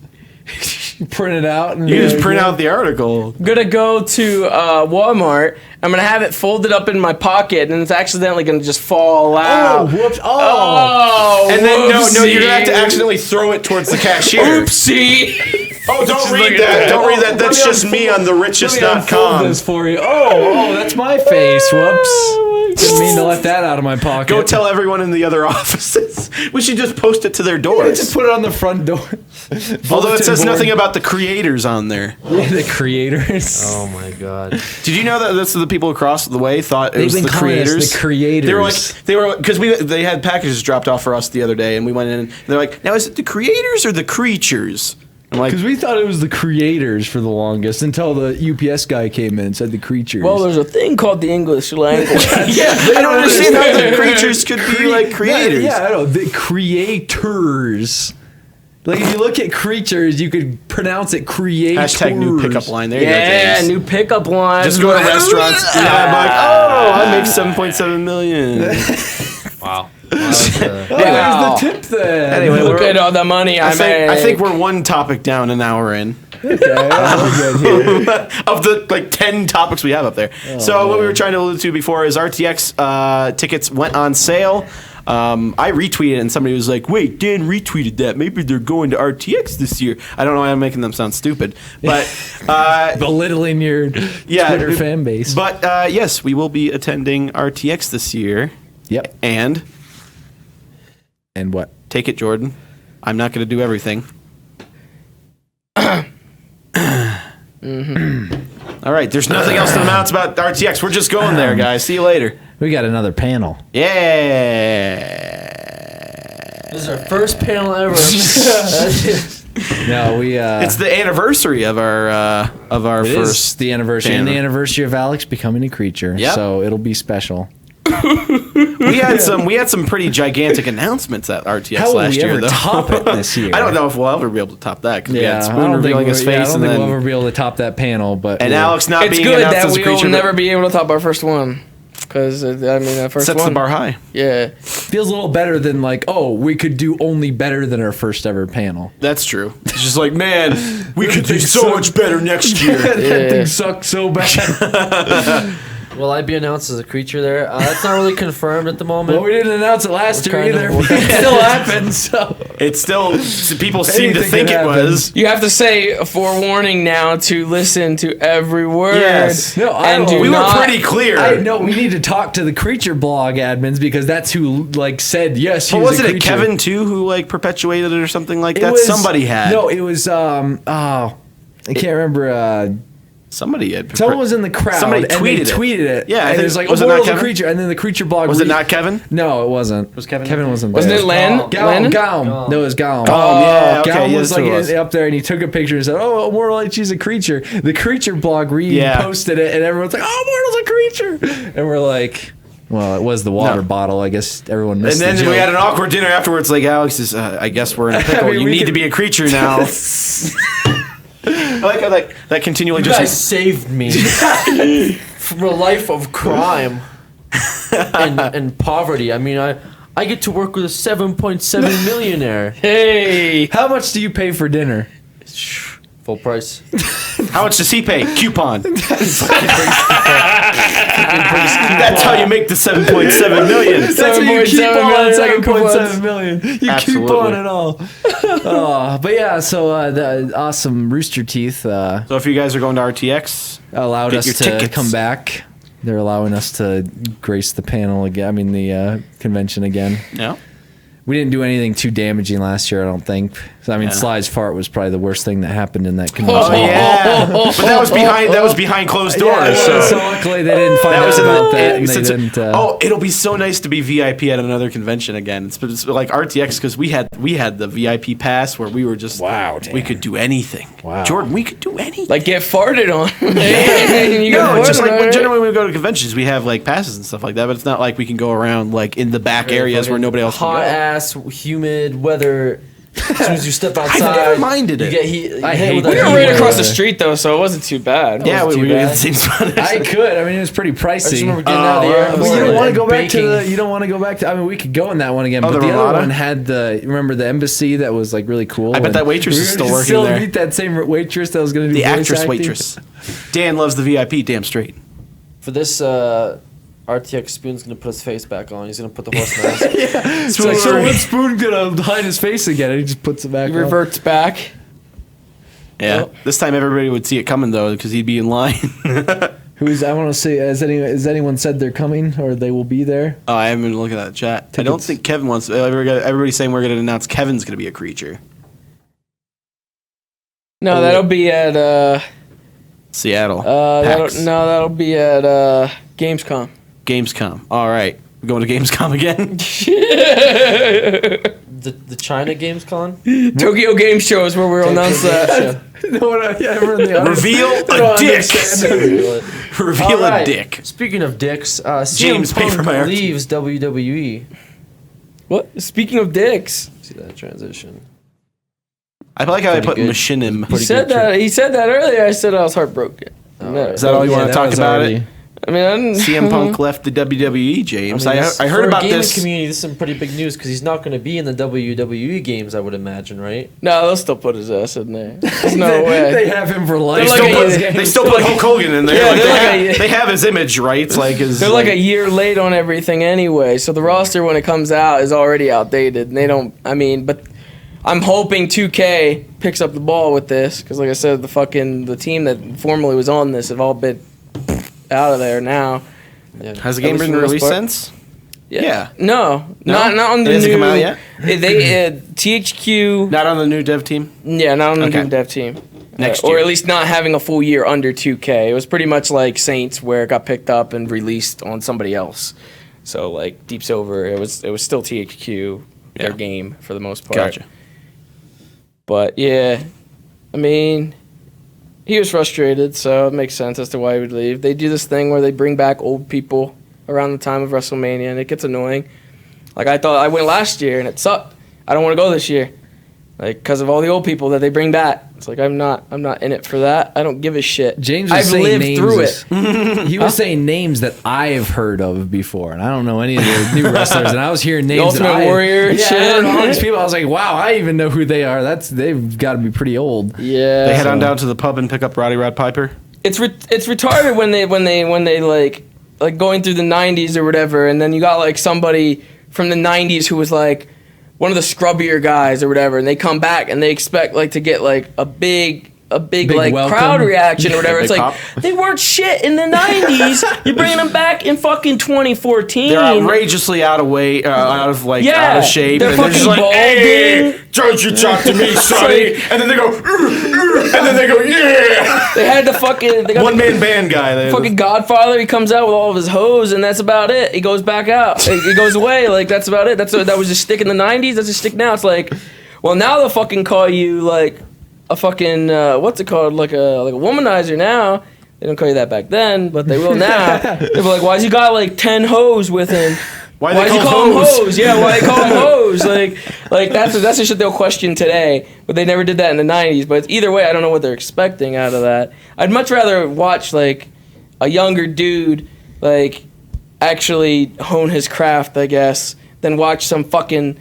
print it out. And
You just print out the article.
I'm gonna go to Walmart. I'm gonna have it folded up in my pocket, and it's accidentally gonna just fall out.
Oh, whoops!
Oh,
And then no,
whoopsie.
you're gonna have to accidentally throw it towards the cashier.
Oopsie.
Oh, don't read
look at
that.
that.
Don't read that. That's
Let me
just me on
unfold
therichest.com.
this for you. Oh, that's my face. Whoops! Didn't mean to let that out of my pocket.
Go tell everyone in the other offices. We should just post it to their doors.
Just put it on the front door.
Although it says
Bulletin
nothing
board.
about the creators on there.
Yeah, the creators.
Oh my god.
Did you know that that's the people across the way thought it was
been
the
calling us
creators?
the creators.
They were because they had packages dropped off for us the other day, and we went in. And they're like, now is it the creators or the creatures? I'm like,
Because we thought it was the creators for the longest until the UPS guy came in and said the creatures.
Well, there's a thing called the English language.
I don't understand how the creatures could be like creators.
Yeah, I know. The creators. Like, if you look at creatures, you could pronounce it creators.
Hashtag new pickup line. There you go,
Yeah,
James.
new pickup line.
Just go to restaurants. Yeah, I'm like, oh, I make 7.7 million.
Wow.
Oh,
Wow.
there's the tip then.
Anyway,
Look at all the money I made.
I think we're one topic down, an hour in.
Okay, we're good here.
Of the 10 topics we have up there. So what we were trying to allude to before is RTX tickets went on sale. I retweeted it and somebody was like, wait, Dan retweeted that. Maybe they're going to RTX this year. I don't know why I'm making them sound stupid. But
Belittling your Twitter fan base.
But yes, we will be attending RTX this year.
Yep.
And
And what?
take it, Jordan. I'm not going to do everything. All right, there's nothing else to announce about RTX. We're just going there, guys. See you later.
We got another panel.
Yeah.
This is our first panel ever.
No, we.
It's the anniversary of our
it
first.
is the anniversary and the anniversary of Alex becoming a creature.
Yep.
So it'll be special.
We had some pretty gigantic announcements at RTX
How will
last
we
year,
ever
though.
top it this year?
I don't know if we'll ever be able to top that because we had
I
Spoon
don't think
revealing his face
I don't
and
think
then
we'll ever be able to top that panel. But
and Alex not
it's
being
good
announced
that
as a
we
creature.
will never be able to top our first one. Because, that first
sets
one.
the bar high.
Yeah.
feels a little better than like, oh, we could do only better than our first ever panel.
That's true. It's just like, man, we could do so much better next year.
That thing sucked so bad.
Will I be announced as a creature there? That's not really confirmed at the moment.
Well, we didn't announce it last year either.
We're
It still happened, so.
It's still people seem to
Anything
think
can
it was.
You have to say a forewarning now to listen to every word.
Yes.
No, I
and
don't.
do
We were
not-
pretty clear.
I know we need to talk to the creature blog admins because that's who like said yes.
But
He was
wasn't
a
it
creature.
Kevin too who like perpetuated it or something like
It
that?
was-
Somebody had.
No, it was I can't remember.
Somebody had.
Someone was in the crowd.
Somebody
and they
tweeted
it.
Yeah, I
and
think-
it was like,
was it not
Immortal's a
Kevin?
creature, and then the creature blog.
Was it not Kevin?
No, it wasn't.
Was Kevin?
Kevin wasn't.
Wasn't
there.
it Landon?
Gaum. No, it was Gaum.
Oh, yeah, okay,
Gaum
yeah,
was
that's
like
who it was.
up there, and he took a picture and said, "Oh, Immortal, she's a creature." The creature blog
Yeah.
posted it, and everyone's like, "Oh, Immortal's a creature," and we're like. Well, it was the water
No.
bottle. I guess everyone
And
missed
then
the joke.
we had an awkward dinner afterwards. Like Alex is, I guess we're in a pickle.
mean,
you
we
need
could-
to be a creature now. I like how that continually
You
just.
guys saved me from a life of crime and poverty. I mean, I get to work with a 7.7 millionaire.
Hey.
How much do you pay for dinner?
Full price.
How much does he pay? Coupon. That's how you make the 7.7 million.
That's how you keep
7.7
on
million
7.7 million. You keep
Absolutely.
on it all. But yeah, so the awesome Rooster Teeth
So if you guys are going to RTX,
allowed
Get
us
your
to
tickets.
come back. They're allowing us to grace the panel again. I mean, the convention again.
no.
We didn't do anything too damaging last year, I don't think. So, I mean,
Yeah.
Sly's fart was probably the worst thing that happened in that convention.
Oh yeah, but that was behind closed doors.
Yeah,
so.
so luckily they didn't find out
in
about
the-
that, and they
since-
didn't.
oh, it'll be so nice to be VIP at another convention again. It's like RTX because we had the VIP pass where we were just
Wow,
we
Dan.
could do anything.
Wow.
Jordan, we could do anything.
Like get farted on. You
no,
get
it's just
farted
like
on,
when
right?
generally when we go to conventions, we have like passes and stuff like that. But it's not like we can go around like in the back areas where nobody else can
Hot
go.
ass, humid weather. As soon as you step outside,
never minded
you
it.
get heat.
I
you
hate
hit with
that.
We
that
were
He
right
was-
across the street though, so it wasn't too bad.
Yeah,
wasn't
we
too
were in
bad.
the same spot.
I could. I mean, it was pretty
I just
pricey.
remember getting out of the air.
But you don't want to go back to
baking.
the. You don't want to go back to. I mean, we could go in that one again.
Oh,
but
the
the other
Ramada?
one had the. Remember the embassy that was like really cool.
I bet
and
that waitress
we
is
were
still
gonna
working there.
meet that same waitress that was going to do
The
voice
actress
acting.
waitress. Dan loves the VIP. Damn straight.
For this, RTX Spoon's gonna put his face back on. He's gonna put the horse mask.
It's like, so when's Spoon gonna hide his face again? And he just puts it back.
He
on.
reverts back.
Yeah.
Yep.
This time everybody would see it coming though because he'd be in line.
Who's? I want to say. Has anyone said they're coming or they will be there?
Oh, I haven't been looking at that chat. I don't
Tickets.
think Kevin wants. Everybody's saying we're going to announce Kevin's going to be a creature.
No, that'll be at
Seattle.
that'll be at Gamescom.
Gamescom. All right. We're going to Gamescom again?
the China Games Con.
Tokyo Game Show is where we'll announce that.
Reveal a dick. Reveal a dick.
Speaking of dicks,
James,
CM
pay for
Punk
my art.
leaves WWE.
What? Speaking of dicks,
See that transition?
I like how I put
good.
Machinima.
he said that earlier. I said I was heartbroken. No.
Is that all you want to talk about it?
I mean, I didn't,
CM Punk left the WWE, James. I
this-
heard
for
about
the gaming
this.
community. This is some pretty big news because he's not going to be in the WWE games. I would imagine, right?
No, they'll still put his ass in there. There's no way.
They have him for life.
They still put Hulk Hogan in there.
Yeah,
Like,
they're like
they have his image, right? It's like his.
They're like a year late on everything anyway. So the roster when it comes out is already outdated. And they don't. I mean, but I'm hoping 2K picks up the ball with this because, like I said, the team that formerly was on this have all been out of there now.
Yeah.
Has the
At
game
least
been
for the most
released
part.
since?
Yeah.
No?
Not on the
It hasn't
new.
come out yet?
They THQ.
Not on the new dev team?
Yeah, not on the
Okay.
new dev team.
Next
Or
year.
at least not having a full year under 2K. It was pretty much like Saints where it got picked up and released on somebody else. So like Deep Silver, it was still THQ, their
Yeah.
game for the most part.
Gotcha.
But yeah, I mean, he was frustrated, so it makes sense as to why he would leave. They do this thing where they bring back old people around the time of WrestleMania, and it gets annoying. Like I thought I went last year, and it sucked. I don't want to go this year, like because of all the old people that they bring back. It's like I'm not in it for that. I don't give a shit.
James was
I've
saying
lived
names
through
as-
it.
He was saying names that I've heard of before, and I don't know any of the new wrestlers. And I was hearing names
Ultimate
that
Warrior and
yeah,
shit.
I heard all these people. I was like, wow, I even know who they are. They've got to be pretty old.
Yeah,
They head on down to the pub and pick up Roddy Rod Piper?
it's retarded when they like like going through the 90s or whatever, and then you got like somebody from the 90s who was like one of the scrubbier guys or whatever, and they come back and they expect like to get like a big like
welcome.
crowd reaction or whatever. It's
Big
like
pop.
they weren't shit in the 90s. You're bringing them back in fucking 2014.
They're outrageously out of shape.
They're
and
fucking
just like,
balding.
hey, don't you talk to me, Sonny. And then they go, and then they go, yeah.
They had the fucking they got
One man band guy. They
fucking Godfather. He comes out with all of his hoes, and that's about it. He goes back out. He goes away. Like that's about it. That was just stick in the 90s. That's a stick now. It's like, well, now they'll fucking call you like a fucking what's it called? Like a womanizer now. They don't call you that back then, but they will now. They'll be like, why's he got like 10 hoes with him?
Why'd they
he
call
call
them
them hoes? Yeah, why they call them hoes? Like that's the shit they'll question today. But they never did that in the 90s. But either way, I don't know what they're expecting out of that. I'd much rather watch like a younger dude like actually hone his craft, I guess, than watch some fucking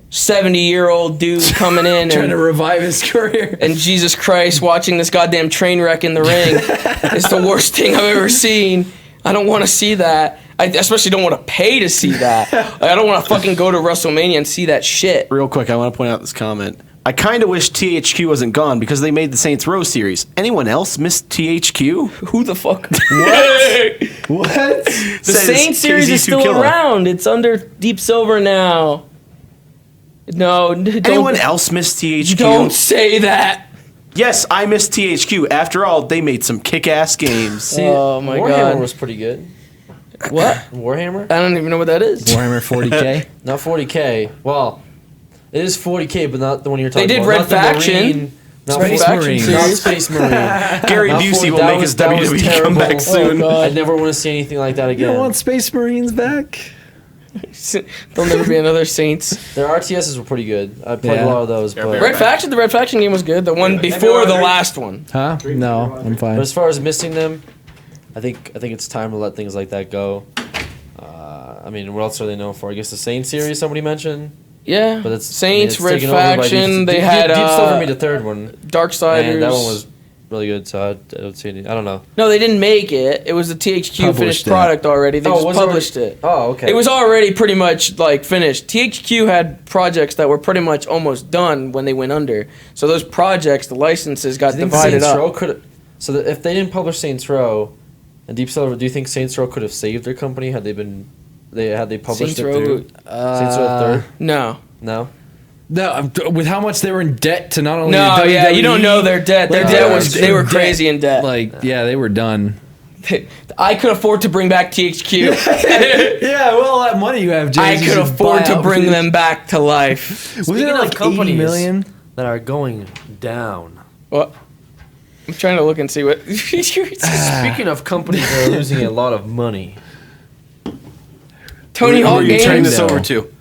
70-year-old dude coming in
Trying to
and,
revive his career.
and Jesus Christ, watching this goddamn train wreck in the ring is the worst thing I've ever seen. I don't want to see that. I especially don't want to pay to see that. Like, I don't want to fucking go to WrestleMania and see that shit.
Real quick, I want to point out this comment. I kind of wish THQ wasn't gone because they made the Saints Row series. Anyone else miss THQ?
Who the fuck?
What?
The
Says
Saints series is
KZ2
still
Killer.
around. It's under Deep Silver now. No,
Anyone else miss THQ?
Don't say that.
Yes, I miss THQ. After all, they made some kick-ass games.
See,
Oh my
Warhammer
God.
was pretty good.
What?
Warhammer?
I don't even know what that is.
Warhammer 40K.
Not 40K. Well, it is 40K, but not the one you're talking
They did
about.
Red
Not the
Faction.
Marine, not
Space
Faction
Marine.
Not
series.
Space Marine.
Gary
Not
Busey
40
will
that
make his
was- that was
WWE
terrible.
comeback soon.
God.
I never want to see anything like that
You
again.
don't want Space Marines back?
There'll never be another Saints.
Their RTSs were pretty good. I played
Yeah.
a lot of those, but,
Red Faction. The Red Faction game was good. The one before the last one.
Huh? No, I'm fine.
but as far as missing them, I think it's time to let things like that go. I mean, what else are they known for? I guess the Saint series somebody mentioned.
Yeah,
But it's
Saints,
I mean,
Red
it's taken over by
Faction. They
Deep
had
Silver made the third one.
Darksiders.
And that one was really good, so I don't see any. I don't know.
No, they didn't make it. It was a THQ finished
Published it.
product already. They just
was it
published
already-
it.
Oh, okay.
It was already pretty much like finished. THQ had projects that were pretty much almost done when they went under. So those projects, the licenses got
Do you think
divided
Saints
up.
Row could? So that if they didn't publish Saints Row and Deep Silver, do you think Saints Row could have saved their company had they published
Saints
it
Row,
through Saints Row third?
No.
No.
No, with how much they were in debt to not only
No,
WWE,
yeah, you don't know their debt. Their
like,
debt
they
was
were
they were
in
crazy in debt.
Like, yeah, they were done.
I could afford to bring back THQ.
Yeah, well, all that money you have,
I
James,
could
you should
afford
buy
to
out
bring
for-
them back to life.
Wasn't
Speaking
it
of
like
companies-
80 million?
That are going down.
What? I'm trying to look and see what.
Speaking of companies that are losing a lot of money,
Tony
Who
Hawk
are you turning
Games.
this over to?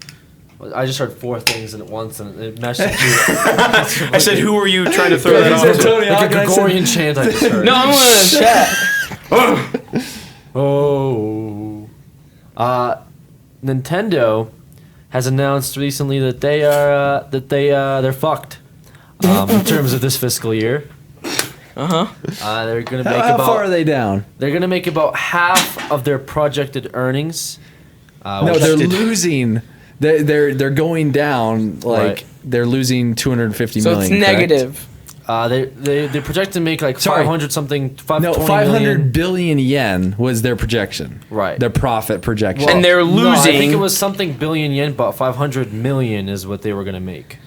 I just heard four things at once and it meshed into
I said, who are you trying to throw that off to?
Tony
like a Gregorian chant I just heard.
No, I'm on the chat.
Oh. Nintendo has announced recently that they're fucked in terms of this fiscal year. They're gonna make
How
about
far are they down?
they're gonna make about half of their projected earnings.
No,
which-
they're losing. They're going down. Like
Right.
they're losing 250
So
million.
it's
correct?
negative.
they project to make like
Sorry.
500 something.
No,
500
500 billion yen was their projection.
Right.
Their profit projection.
And they're
No, I think
losing.
it was something billion yen, but 500 million is what they were gonna make.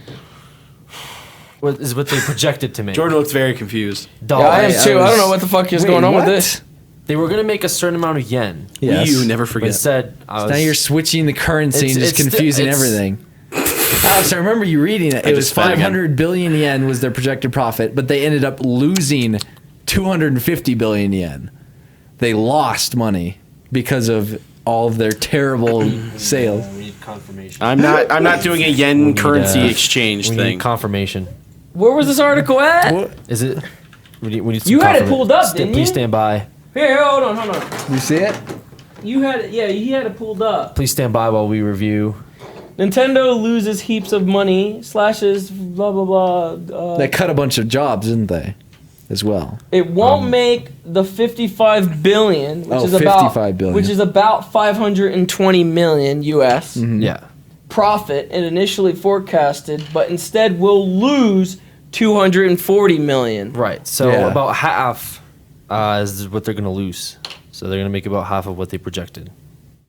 What is what they projected to make?
Jordan looks very confused.
Yeah, I am
Dollars.
too. I don't know what the fuck is
Wait,
going on with
what?
this.
They were gonna make a certain amount of yen.
Yes.
You never
But
forget.
instead, I was,
Now you're switching the currency and
It's-
just
it's-
confusing
it's-
everything. Alex, I remember you reading it. It was
just spat again.
500 billion yen was their projected profit, but they ended up losing 250 billion yen. They lost money because of all of their terrible sales.
we need confirmation.
I'm not doing a yen
need,
currency exchange
we
thing.
need confirmation.
Where was this article at?
Is it? We need some
You had it
confirma-
pulled up,
Sta-
didn't
Please
you?
stand by.
Here, hold on.
You see it?
You had it. Yeah, he had it pulled up.
Please stand by while we review.
Nintendo loses heaps of money, slashes, blah blah blah.
They cut a bunch of jobs, didn't they? as well.
It won't make the 55 billion, which is
55 billion.
which is about 520 million US
Yeah.
profit it initially forecasted, but instead will lose 240 million.
Right. So
Yeah.
about half is what they're going to lose. So they're going to make about half of what they projected.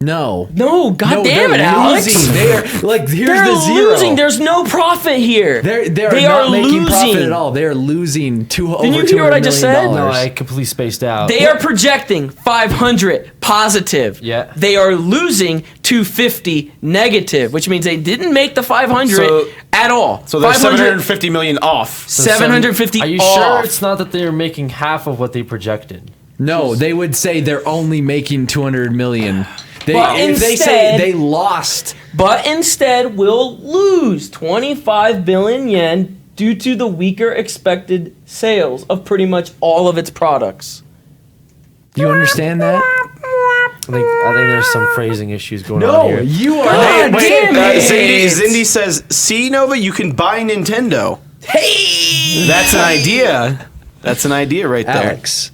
No.
No, god damn
they're
it, Alex.
losing. They're like here's
They're
the zero.
losing. There's no profit here.
They
They
are not
are
making profit
losing.
at all. They are losing over
you hear what I just said?
No, I completely spaced out.
They are projecting 500 positive.
Yeah.
They are losing 250 negative, which means they didn't make the 500
So-
at all.
So they're
500
$750 million off.
So
750
Are you
off.
sure it's not that they're making half of what they projected?
No, they would say they're only making 200 million.
But
If they say
instead-
they lost,
But instead will lose 25 billion yen due to the weaker expected sales of pretty much all of its products.
do you understand that?
I think there's some phrasing issues going on
No,
here.
you are.
God damn it.
Zindy says, "See, Nova, you can buy Nintendo."
Hey!
That's an idea. That's an idea right there.
Alex,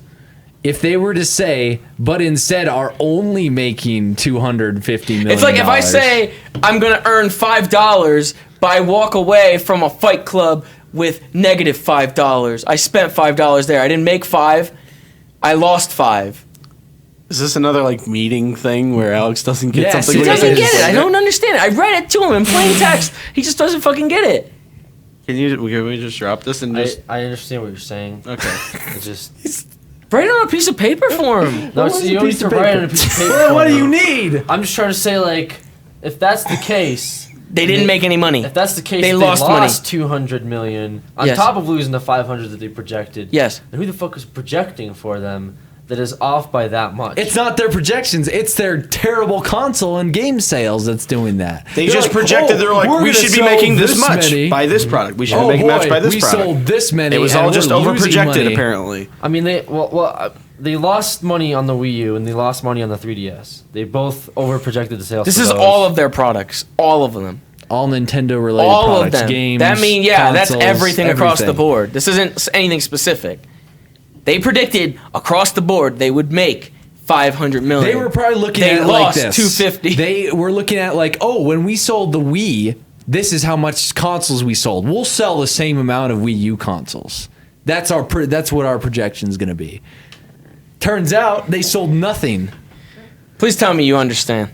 if they were to say, but instead are only making 250 million.
It's like if I say I'm gonna earn $5, but I walk away from a fight club with negative $5. I spent $5 there. I didn't make 5. I lost 5.
Is this another like meeting thing where Alex doesn't get
Yes,
something?
He
it
doesn't
is.
get it. I don't understand it. I read it to him in plain text. He just doesn't fucking get it.
Can we just drop this and just?
I understand what you're saying.
Okay.
It's just
Write it on a piece of paper for him.
no. It's, you don't need to write it on a piece of paper.
Well, what
for
do you
them.
need?
I'm just trying to say, like, if that's the case,
They didn't make any money.
if that's the case,
They
they
lost money.
200 million on
Yes.
top of losing the 500 that they projected.
Yes.
And who the fuck is projecting for them that is off by that much?
It's not their projections. It's their terrible console and game sales that's doing that.
They
They're
just
like,
projected.
"Oh,
They're like,
we're
we
gonna
should be
sell
making this much
many."
by this product. We should
Oh
be making much
boy,
by this
we
product.
sold this many.
It was
and
all
we're
just
losing
over projected,
money.
apparently.
I mean, they lost money on the Wii U and they lost money on the 3DS. They both over projected the sales.
This
for
is
those.
all of their products. All of them.
All Nintendo related
All
products,
of them.
games.
That's
consoles,
everything across the
everything.
board. This isn't anything specific. They predicted across the board they would make 500 million.
They were probably looking
They
at it like
lost
this.
250.
They were looking at like, oh, when we sold the Wii, this is how much consoles we sold. We'll sell the same amount of Wii U consoles. That's what our projection is going to be. Turns out they sold nothing.
Please tell me you understand.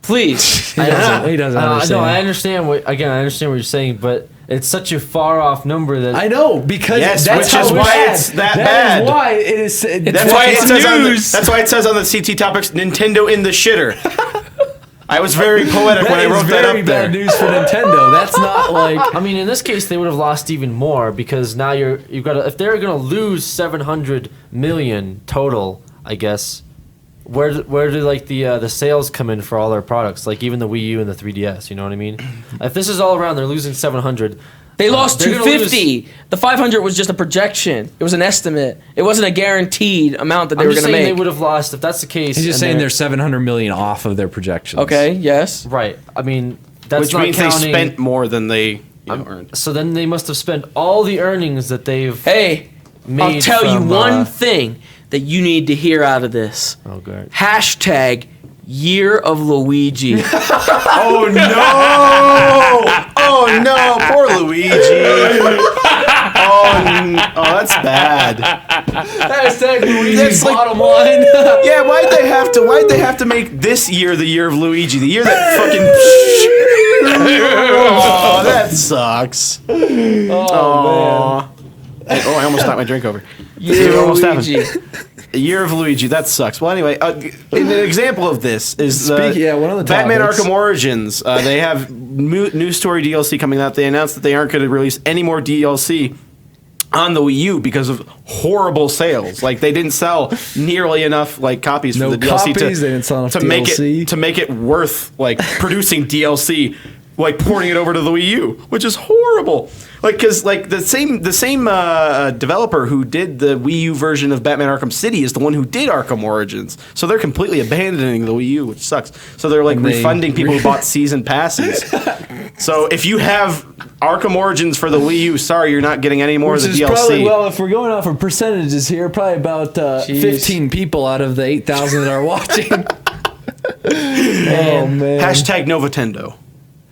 Please.
He doesn't understand.
No, I understand I understand what you're saying, but it's such a far off number that
I know because
Yes,
that's
which
how
is
it's
why
bad.
it's that
That
bad.
is why it is.
That's why it
It's
says on the,
news.
that's why it says on the CT topics, Nintendo in the shitter. I was very poetic when I wrote that
very
up there.
bad news for Nintendo. That's not like.
I mean, in this case, they would have lost even more because now you've got if they're gonna lose 700 million total, I guess. Where do like the sales come in for all their products? Like even the Wii U and the 3DS, you know what I mean? If this is all around, they're losing 700.
They lost
They're gonna
250. The 500 was just a projection. It was an estimate. It wasn't a guaranteed amount that they
I'm
were
just
going to
saying
make.
they would have lost if that's the case.
He's just
and
saying they're 700 million off of their projections.
Okay, yes.
right. I mean, that's
Which
not
means
counting.
they spent more than they earned.
So then they must have spent all the earnings that they've
Hey, I'll
made.
tell you
from,
one thing that you need to hear out of this.
Oh god.
Hashtag Year of Luigi.
Oh no! Oh no! Poor Luigi. Oh, that's bad.
Hashtag Luigi's
That's like-
bottom line.
Yeah, why'd they have to make this year the year of Luigi? The year that fucking. Oh, that sucks. Oh man. Oh, I almost knocked my drink over.
Year of
almost happened.
Luigi.
A year of Luigi. That sucks. Well, anyway, an example of this is
one of the
Batman
topics.
Arkham Origins. They have new story DLC coming out. They announced that they aren't going to release any more DLC on the Wii U because of horrible sales. Like they didn't sell nearly enough like copies
No
for the DLC
copies, they didn't sell enough
to make
DLC.
it worth like producing DLC like porting it over to the Wii U, which is horrible. Like, because like the same developer who did the Wii U version of Batman Arkham City is the one who did Arkham Origins. So they're completely abandoning the Wii U, which sucks. So they're like refunding people who bought season passes. So if you have Arkham Origins for the Wii U, sorry, you're not getting any more of the DLC.
Probably, well, if we're going off of percentages here, probably about 15 people out of the 8,000 that are watching. Oh man!
Hashtag Novatendo.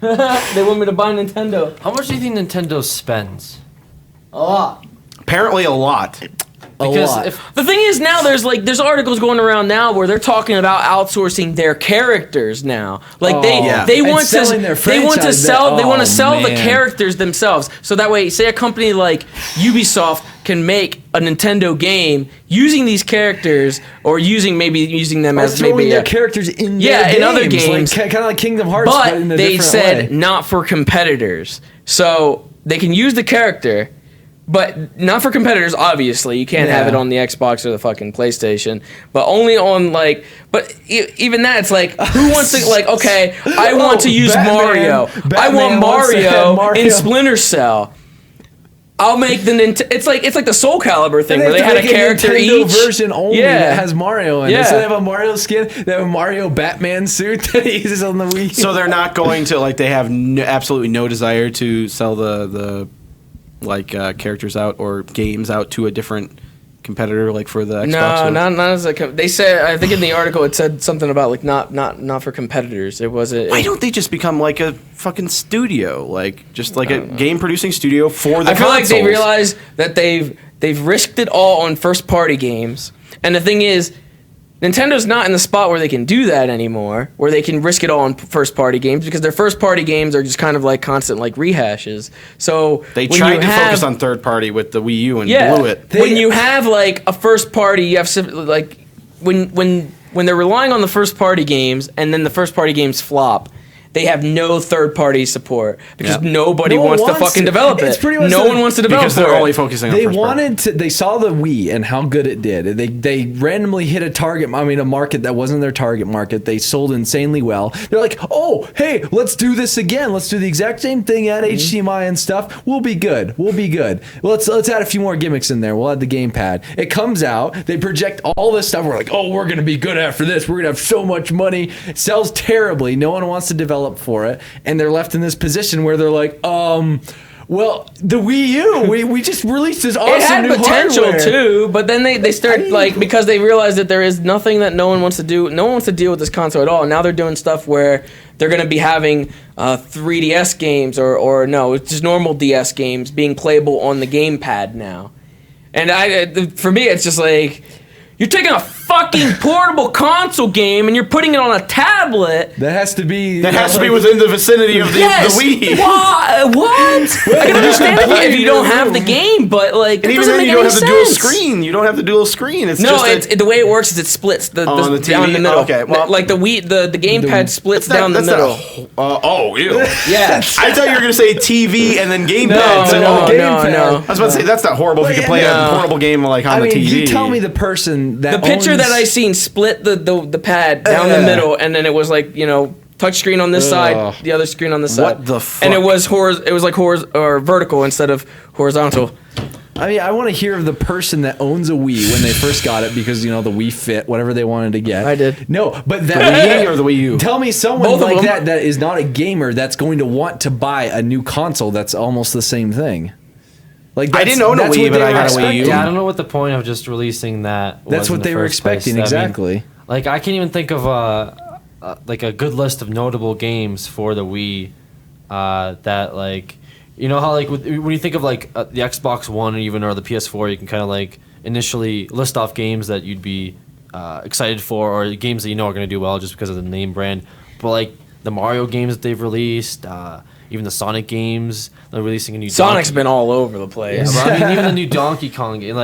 They want me to buy Nintendo.
How much do you think Nintendo spends?
A lot.
Apparently a lot.
Because
The thing is now there's articles going around now where they're talking about outsourcing their characters now. Like they want to sell the characters themselves. So that way, say a company like Ubisoft can make a Nintendo game using these characters or using them as maybe
their characters in
in other games,
like, kind of like Kingdom Hearts, but in a
they
different
said
way.
not for competitors. So they can use the character. But not for competitors, obviously. You can't have it on the Xbox or the fucking PlayStation. But only on, like... But even that, it's like, who wants to... Like, okay, I want to use Mario. I want Mario in Splinter Cell. I'll make the Nintendo... It's like the Soul Calibur thing, where they had a character
Nintendo
each.
version only that has Mario in it. So they have a Mario skin, they have a Mario Batman suit that he uses on the Wii.
So they're not going to... Like, they have absolutely no desire to sell the characters out or games out to a different competitor, like for the Xbox.
No, not as a. They said, I think in the article it said something about like not for competitors. It was a.
Why don't they just become like a fucking studio, like just like a game producing studio for the? I feel
like they realize that they've risked it all on first party games, and the thing is, Nintendo's not in the spot where they can do that anymore, where they can risk it all on first-party games, because their first-party games are just kind of like constant like rehashes. So
they tried to focus on third-party with the Wii U and blew it.
When you have like a first-party, you have like when they're relying on the first-party games and then the first-party games flop. They have no third-party support because nobody wants to fucking develop it. No one wants to develop it.
Because they're only focusing on first party.
They saw the Wii and how good it did. They randomly hit a market that wasn't their target market. They sold insanely well. They're like, oh, hey, let's do this again. Let's do the exact same thing, add HDMI and stuff. We'll be good. Well, let's add a few more gimmicks in there. We'll add the gamepad. It comes out. They project all this stuff. We're like, oh, we're going to be good after this. We're going to have so much money. It sells terribly. No one wants to develop for it, and they're left in this position where they're like, well, the Wii U, we just released this awesome new
potential
hardware.
Too, but then they start because they realize that there is nothing that no one wants to do. No one wants to deal with this console at all. And now they're doing stuff where they're going to be having 3DS games or no, it's just normal DS games being playable on the gamepad now. And for me, it's just like, you're taking a fucking portable console game and you're putting it on a tablet.
That has to be
within the vicinity of the Wii.
What? I can understand if you don't have the game, but like,
and even then you don't have the dual screen. You don't have the dual screen. It's the
way it works is it splits the
TV?
down the middle.
Okay, well,
like the Wii, the gamepad splits down the middle.
Ew.
Yeah.
I thought you were gonna say TV and then gamepad.
No.
I was about to say that's not horrible if you can play a portable game like on the TV.
You tell me the person that
picture that I seen split the pad down the middle, and then it was like, touch screen on this side, the other screen on this side.
What the fuck?
And it was vertical instead of horizontal.
I mean, I want to hear of the person that owns a Wii when they first got it because, the Wii Fit, whatever they wanted to get.
I did.
No, but that...
The Wii or the Wii U?
Tell me someone like that is not a gamer that's going to want to buy a new console that's almost the same thing. Like,
I didn't own a Wii, but I got a Wii U.
Yeah, I don't know what the point of just releasing that was.
That's what they were expecting, exactly.
I can't even think of a good list of notable games for the Wii that how when you think of the Xbox One or the PS4, you can kind of initially list off games that you'd be excited for or games that are going to do well just because of the name brand. But the Mario games that they've released. Even the Sonic games, they're releasing a new.
Sonic's been all over the place.
Yeah, but even the new Donkey Kong game,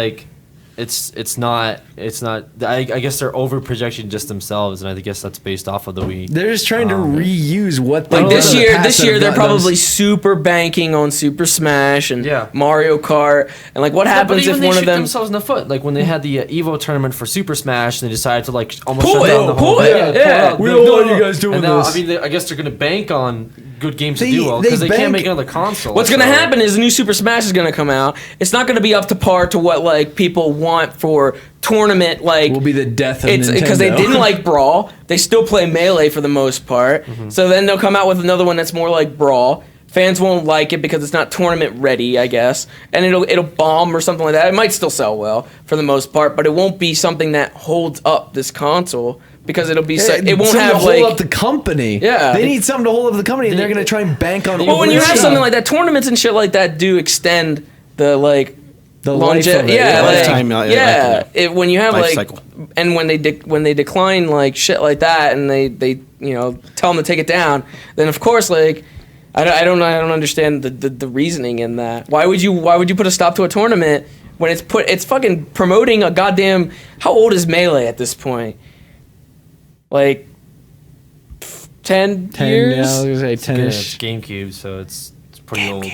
it's not. I guess they're over projection just themselves, and I guess that's based off of the Wii.
They're just trying to reuse what they
this year they're probably super banking on Super Smash and Mario Kart, and what happens if one of them
themselves in the foot? When they had the Evo tournament for Super Smash, and they decided to almost
pull
shut down the whole
thing.
Yeah,
we don't want you guys doing
and now,
this.
I guess they're going to bank on good games to do well because they can't make another console.
What's gonna happen is the new Super Smash is gonna come out. It's not gonna be up to par to what like people want for tournament. Like
will be the death of Nintendo.
Because they didn't like Brawl. They still play Melee for the most part. So then they'll come out with another one that's more like Brawl. Fans won't like it because it's not tournament ready, I guess, and it'll bomb or something like that. It might still sell well for the most part, but it won't be something that holds up this console because it'll be it won't have
to hold up the company.
Yeah,
they need something to hold up the company, and they're gonna try and bank on.
Well, when you have something like that, tournaments and shit like that do extend the like
the longevity.
Lifetime.
When you have
life
like,
cycle.
and when they decline like shit like that, and they tell them to take it down, then of course like. I don't understand the reasoning in that. Why would you put a stop to a tournament when it's fucking promoting a goddamn. How old is Melee at this point? Like 10 years?
Yeah, I was gonna say 10
It's GameCube, so it's pretty old.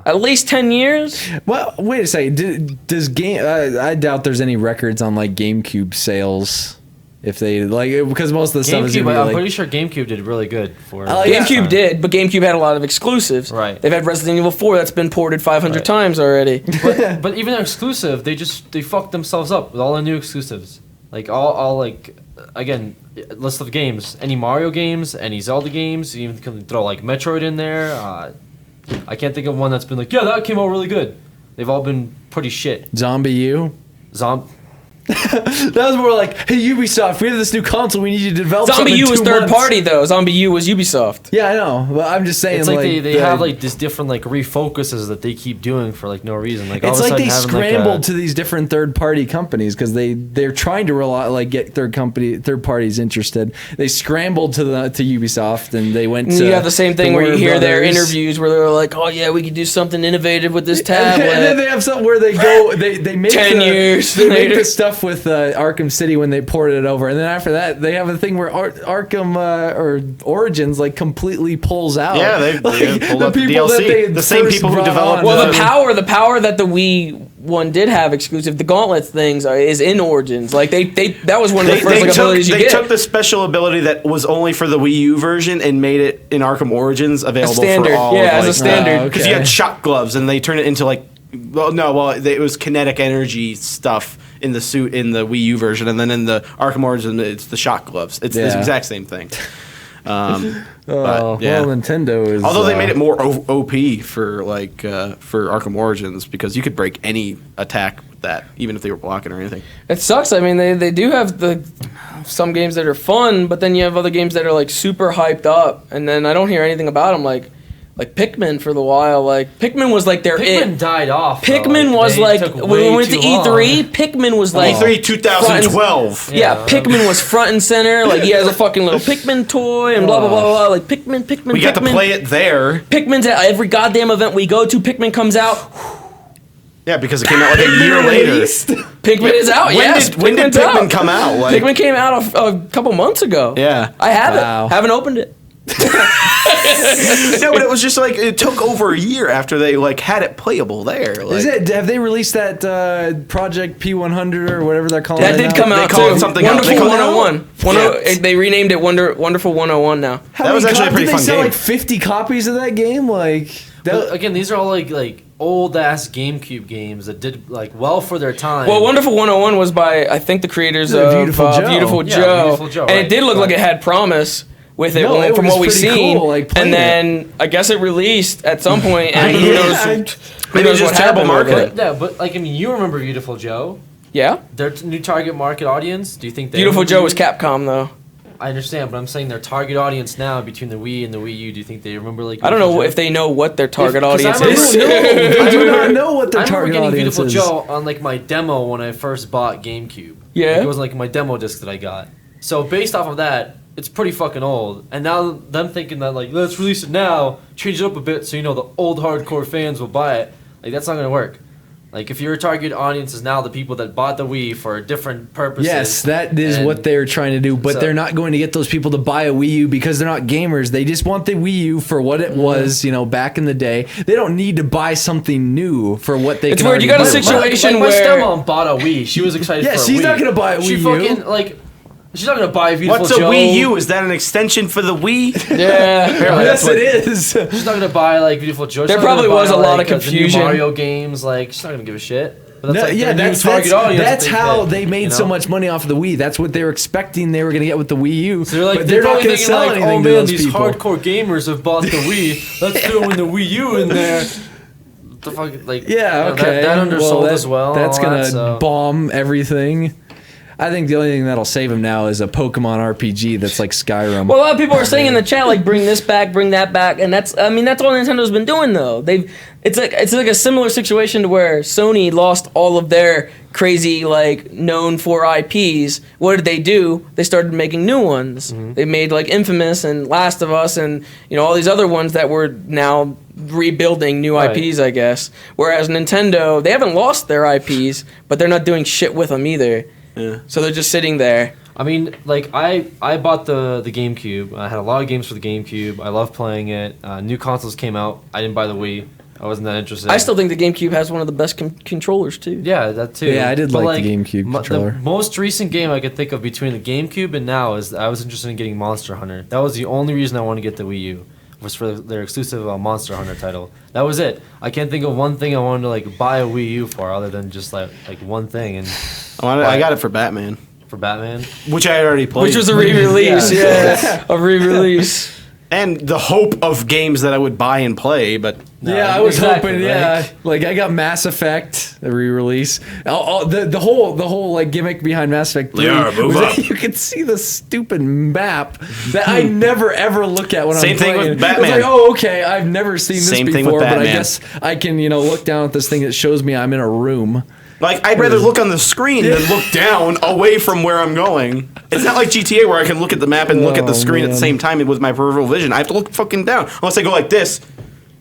At least 10 years?
Well, wait a second. Does I doubt there's any records on like GameCube sales. If they because most of the stuff is
GameCube,
gonna be,
I'm pretty sure GameCube did really good for.
GameCube did, but GameCube had a lot of exclusives.
Right.
They've had Resident Evil 4 that's been ported 500 times already.
But even their exclusive, they fucked themselves up with all the new exclusives. Like all like again, list of games, any Mario games, any Zelda games. You even can throw like Metroid in there. I can't think of one that's been like, yeah, that came out really good. They've all been pretty shit.
Zombie U. That was more like, hey Ubisoft, we have this new console, we need you to develop.
Zombie
something
U
in
was
2
third
months.
party though. Zombie U was Ubisoft.
Yeah, I know. But I'm just saying,
It's like they have like this different like refocuses that they keep doing for like no reason. Like all
it's
of a
like
sudden
they
having,
scrambled to these different third party companies because they're trying to get third parties interested. They scrambled to Ubisoft and they went.
You have the same thing where you hear their
Brothers.
interviews where they're like, "Oh yeah, we could do something innovative with this tablet."
And then they have something where they go, they make
10 years
they make
later.
the stuff with Arkham City when they ported it over, and then after that they have a thing where Arkham or Origins like completely pulls out.
Yeah, they pulled up the
people that
DLC.
they
The same
first
people who
brought
developed
on.
Well, the power that the Wii one did have exclusive, the Gauntlets things is in Origins. Like that was one of the first abilities you
they
get.
took the special ability that was only for the Wii U version and made it in Arkham Origins available
standard,
for all.
as a standard.
Because you had shock gloves and they turned it into like, it was kinetic energy stuff in the suit in the Wii U version, and then in the Arkham Origins it's the shock gloves. It's the exact same thing.
Well, Nintendo is.
Although they made it more OP for for Arkham Origins because you could break any attack with that, even if they were blocking or anything.
It sucks. I mean, they do have some games that are fun, but then you have other games that are like super hyped up, and then I don't hear anything about them. Like Pikmin for the while. Like Pikmin was like their
Pikmin died off.
Pikmin was like when we went to E3. Pikmin was like
E3 2012.
Yeah, Pikmin was front and center. Like he has a fucking little Pikmin toy and blah blah blah blah. Like Pikmin.
We got to play it there.
Pikmin's at every goddamn event we go to. Pikmin comes out.
Yeah, because it came out like a year later.
Pikmin is out.
When did Pikmin come out? Like,
Pikmin came out a couple months ago.
Yeah,
I have
Wow.
it. Haven't opened it.
No, but it was just like it took over a year after they like had it playable there. Like,
Have they released that Project P100 or whatever they're calling
That
it?
did
now?
come out
call
too.
it something else.
Wonderful
They call it
101. They renamed it Wonderful 101 now.
How
That was
many
actually a pretty
did
fun
they sell
game.
like 50 copies of that game?
But again, these are all like old ass GameCube games that did like well for their time.
Well, Wonderful 101 was by I think the creators
Yeah,
of
Beautiful Joe.
Beautiful
Yeah,
Joe,
Beautiful Joe,
and
right.
it did look like it had promise with it,
No, it
from
was
what we've
pretty
seen.
cool, like, playing
and then I guess it released at some point, and who knows?
maybe
Who
it's
knows
just
what
terrible
happened with
marketing.
it.
Yeah, but like I mean, you remember Beautiful Joe?
Yeah,
Their new target market audience. Do you think they
Beautiful Joe was Capcom though.
I understand, but I'm saying their target audience now between the Wii and the Wii U. Do you think they remember like?
I don't know
Beautiful Joe?
if they know what their target
'Cause I
audience
remember-
is.
I do not know what their
I remember
target
getting
audience
Beautiful
is.
Joe on like my demo when I first bought GameCube.
Yeah?
Like, it was like my demo disc that I got. So based off of that, it's pretty fucking old. And now them thinking that like let's release it now, change it up a bit so the old hardcore fans will buy it. Like that's not gonna work. Like if your target audience is now the people that bought the Wii for different purposes.
Yes, that is
and-
what they're trying to do, but
So-
they're not going to get those people to buy a Wii U because they're not gamers. They just want the Wii U for what it was, back in the day. They don't need to buy something new for what they
It's
can
weird, you
already
got a
buy.
situation
my
where-
stepmom bought a Wii. She was excited
Yeah,
for a Wii.
she's not gonna buy a
She
Wii U.
fucking like. She's not gonna buy a Beautiful
What's a
Joe.
Wii U? Is that an extension for the Wii?
Yeah.
Apparently
Yes,
that's what-
it is.
She's not gonna buy like Beautiful Joe. She's
There
not gonna
probably
buy,
was a lot of
the new
confusion.
Mario games, like she's not gonna give a shit. But that's
No,
like
yeah,
their new
that's
target audience.
that's
that they
how
hit,
they made
you
so
know?
much money off of the Wii. That's what they were expecting they were going to get with the Wii U.
So they're like,
but
they're
not
probably
going to
thinking
sell
like,
anything
oh
to
man,
those
these
people.
hardcore gamers have bought the Wii. Let's throw in the Wii U in there. What the fuck, like
Yeah,
you know,
okay.
that undersold as well.
That's
and all
gonna
that, so.
bomb everything. I think the only thing that'll save him now is a Pokemon RPG that's like Skyrim.
Well, a lot of people are saying in the chat like, bring this back, bring that back, and that's all Nintendo's been doing though. It's like a similar situation to where Sony lost all of their crazy like known for IPs. What did they do? They started making new ones.
Mm-hmm.
They made like Infamous and Last of Us and all these other ones that were now rebuilding new
Right.
IPs, I guess. Whereas Nintendo, they haven't lost their IPs, but they're not doing shit with them either.
Yeah.
So they're just sitting there.
I mean, like I bought the GameCube. I had a lot of games for the GameCube. I love playing it. New consoles came out. I didn't buy the Wii. I wasn't that interested.
I still think the GameCube has one of the best controllers too.
Yeah, that too.
Yeah, I did
But,
like the GameCube controller.
The most recent game I could think of between the GameCube and now is I was interested in getting Monster Hunter. That was the only reason I wanted to get the Wii U. Was for their exclusive Monster Hunter title. That was it. I can't think of one thing I wanted to like buy a Wii U for other than just like one thing. And
I got it for Batman,
for Batman,
which I had already played.
Which was a re-release, yeah. A re-release.
and the hope of games that I would buy and play, but
Yeah, I was
exactly,
hoping. Yeah, like I got Mass Effect, the re-release. The whole like gimmick behind Mass Effect 3
Yeah, move
was
up.
that you could see the stupid map that I never ever look at when
Same
I'm
thing
playing.
with Batman.
It's like, oh, okay, I've never seen this
Same thing with
before, but I
Batman.
guess I can look down at this thing that shows me I'm in a room.
like I'd rather look on the screen than look down away from where I'm going. It's not like GTA where I can look at the map and look at the
Oh,
screen at the
man.
same time with my peripheral vision. I have to look fucking down unless I go like this.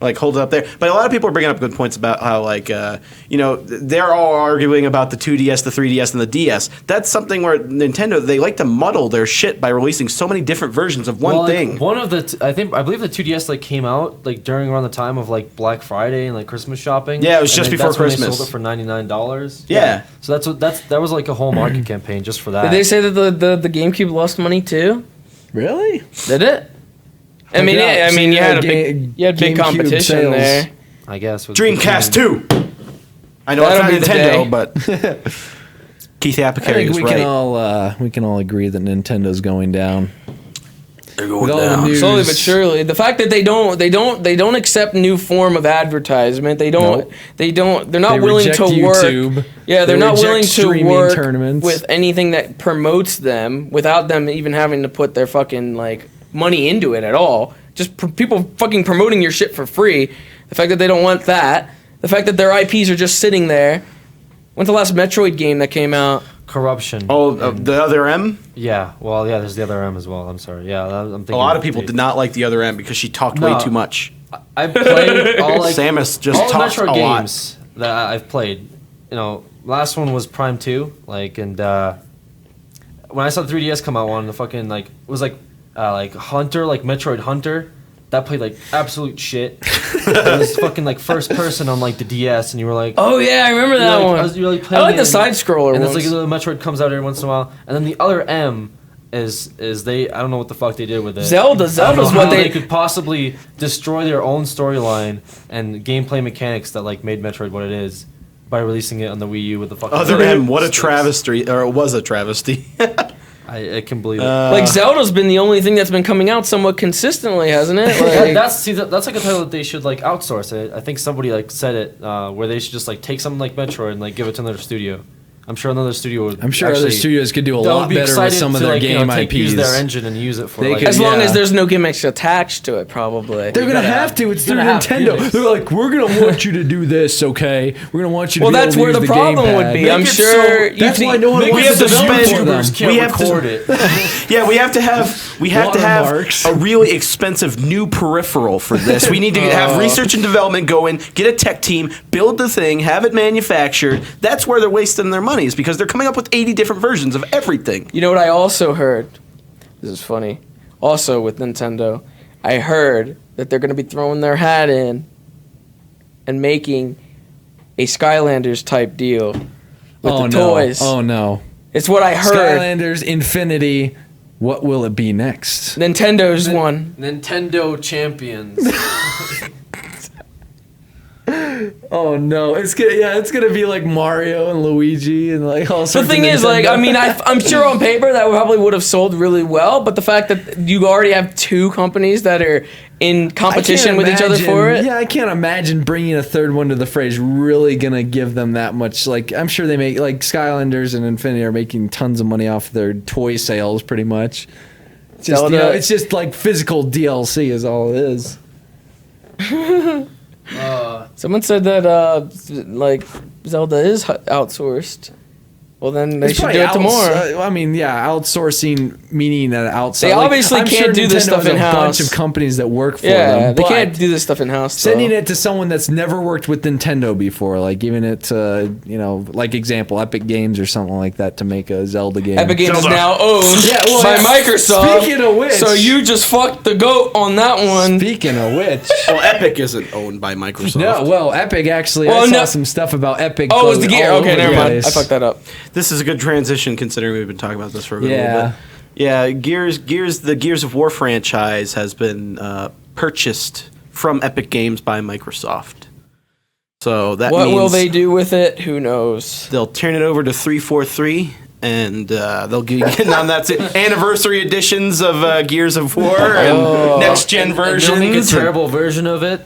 Like hold it up there, but a lot of people are bringing up good points about how they're all arguing about the 2DS, the 3DS, and the DS. That's something where Nintendo they like to muddle their shit by releasing so many different versions of one
Well, like,
thing.
one of the I believe the 2DS like came out like during around the time of like Black Friday and like Christmas shopping.
Yeah, it was
And
just
then
before
that's when
Christmas.
They sold it for $99.
Yeah.
So that was like a whole market campaign just for that.
Did they say that the GameCube lost money too?
Really?
Did it? I mean,
Yeah,
yeah, I mean,
see,
you had
GameCube
big competition
sales.
there.
I guess with
Dreamcast 2. I know
That'll
it's
be
not
the
Nintendo, but Keith
I
Apicary
think
is
we
right.
can all agree that Nintendo's going down.
They're going
With all the
down.
news.
Slowly but surely, the fact that they don't accept new form of advertisement. They're not
They
willing
reject
to
YouTube.
work. Yeah,
They
they're not
reject
willing to
streaming
work
tournaments.
with anything that promotes them without them even having to put their fucking like money into it at all. Just people fucking promoting your shit for free. The fact that they don't want that. The fact that their IPs are just sitting there. When's the last Metroid game that came out?
corruption.
Oh,
and-
the other M?
yeah. Well, yeah. There's the other M as well. I'm sorry. Yeah, I'm thinking.
A lot of people did not like the other M because she talked way
No.
too much.
I played all like
Samus just
all the
talks
Metroid
a lot.
games that I've played. Last one was Prime 2. And when I saw the 3DS come out, the fucking it was like Hunter, like Metroid Hunter. That played like absolute shit. It was fucking like first person on like the DS, and you were like,
Oh yeah, I remember that one.
You're like
I
playing
like the
it,
side scroller
and
ones.
it's like a little Metroid comes out every once in a while, and then the other M is they I don't know what the fuck they did with it.
Zelda's
I don't know
what
how
they
could possibly destroy their own storyline and gameplay mechanics that like made Metroid what it is by releasing it on the Wii U with the fucking
Other M, what a travesty, or it was a travesty.
I can believe it.
Like Zelda's been the only thing that's been coming out somewhat consistently, hasn't it? Like,
That's like a title that they should like outsource it. I think somebody like said it where they should just like take something like Metroid and like give it to another studio. I'm sure another studio would.
I'm sure
actually,
other studios could do a
that
lot
would be
better with
excited
some of
to,
their
like,
game
use their
IPs.
engine and use it for
They
like.
could-
as long
yeah.
as there's no gimmicks attached to it, probably.
They're gonna
gotta
have
have-
to. It's
you
through
gotta have
Nintendo.
gimmicks.
They're like, we're gonna want you to do this, okay? We're gonna want you to.
Well,
be able
that's
to
where
use
the
the
problem would
gamepad.
be.
Make
I'm
it
sure.
so-
That's why no one
Make
wants
it
to
so
develop
spend-
for them.
YouTubers can't
We have to-
record it.
Yeah, we have to have
Watermarks.
a really expensive new peripheral for this. We need to have research and development go in, get a tech team, build the thing, have it manufactured. That's where they're wasting their money, is because they're coming up with 80 different versions of everything.
You know what I also heard? This is funny. Also with Nintendo, I heard that they're going to be throwing their hat in and making a Skylanders type deal with the toys.
Oh no.
It's what I heard.
Skylanders Infinity. What will it be next?
Nintendo's one.
Nintendo champions.
Oh no, it's gonna be like Mario and Luigi and like all sorts.
The thing is, like, I mean, I'm sure on paper that probably would have sold really well, but the fact that you already have two companies that are in competition with each other for it.
Yeah, I can't imagine bringing a third one to the fray is really gonna give them that much. Like, I'm sure they make like Skylanders and Infinity are making tons of money off their toy sales, pretty much. Just, it's just like physical DLC is all it is.
Someone said that like Zelda is outsourced. Well, then they should do it tomorrow.
I mean, yeah, outsourcing meaning that outside.
They obviously
I'm
can't do this stuff
Nintendo has
in-house.
A bunch of companies that work for them.
Yeah, they
but
can't do this stuff in house.
Sending it to someone that's never worked with Nintendo before, like giving it to, like example, Epic Games or something like that to make a Zelda game.
Epic Games is now owned by Microsoft.
Speaking of which,
so you just fucked the goat on that one.
Speaking of which,
Well, Epic isn't owned by Microsoft.
no, well, Epic actually. I saw some stuff about Epic.
Oh, it was the gear.
all
Okay,
over
never
the
mind.
place.
I fucked that up.
This is a good transition considering we've been talking about this for a little
Yeah.
bit. Yeah, the Gears of War franchise has been purchased from Epic Games by Microsoft. So that
What
means
will they do with it? Who knows?
they'll turn it over to 343 and they'll get on that's it. Anniversary editions of Gears of War and next gen versions.
They'll make a terrible version of it.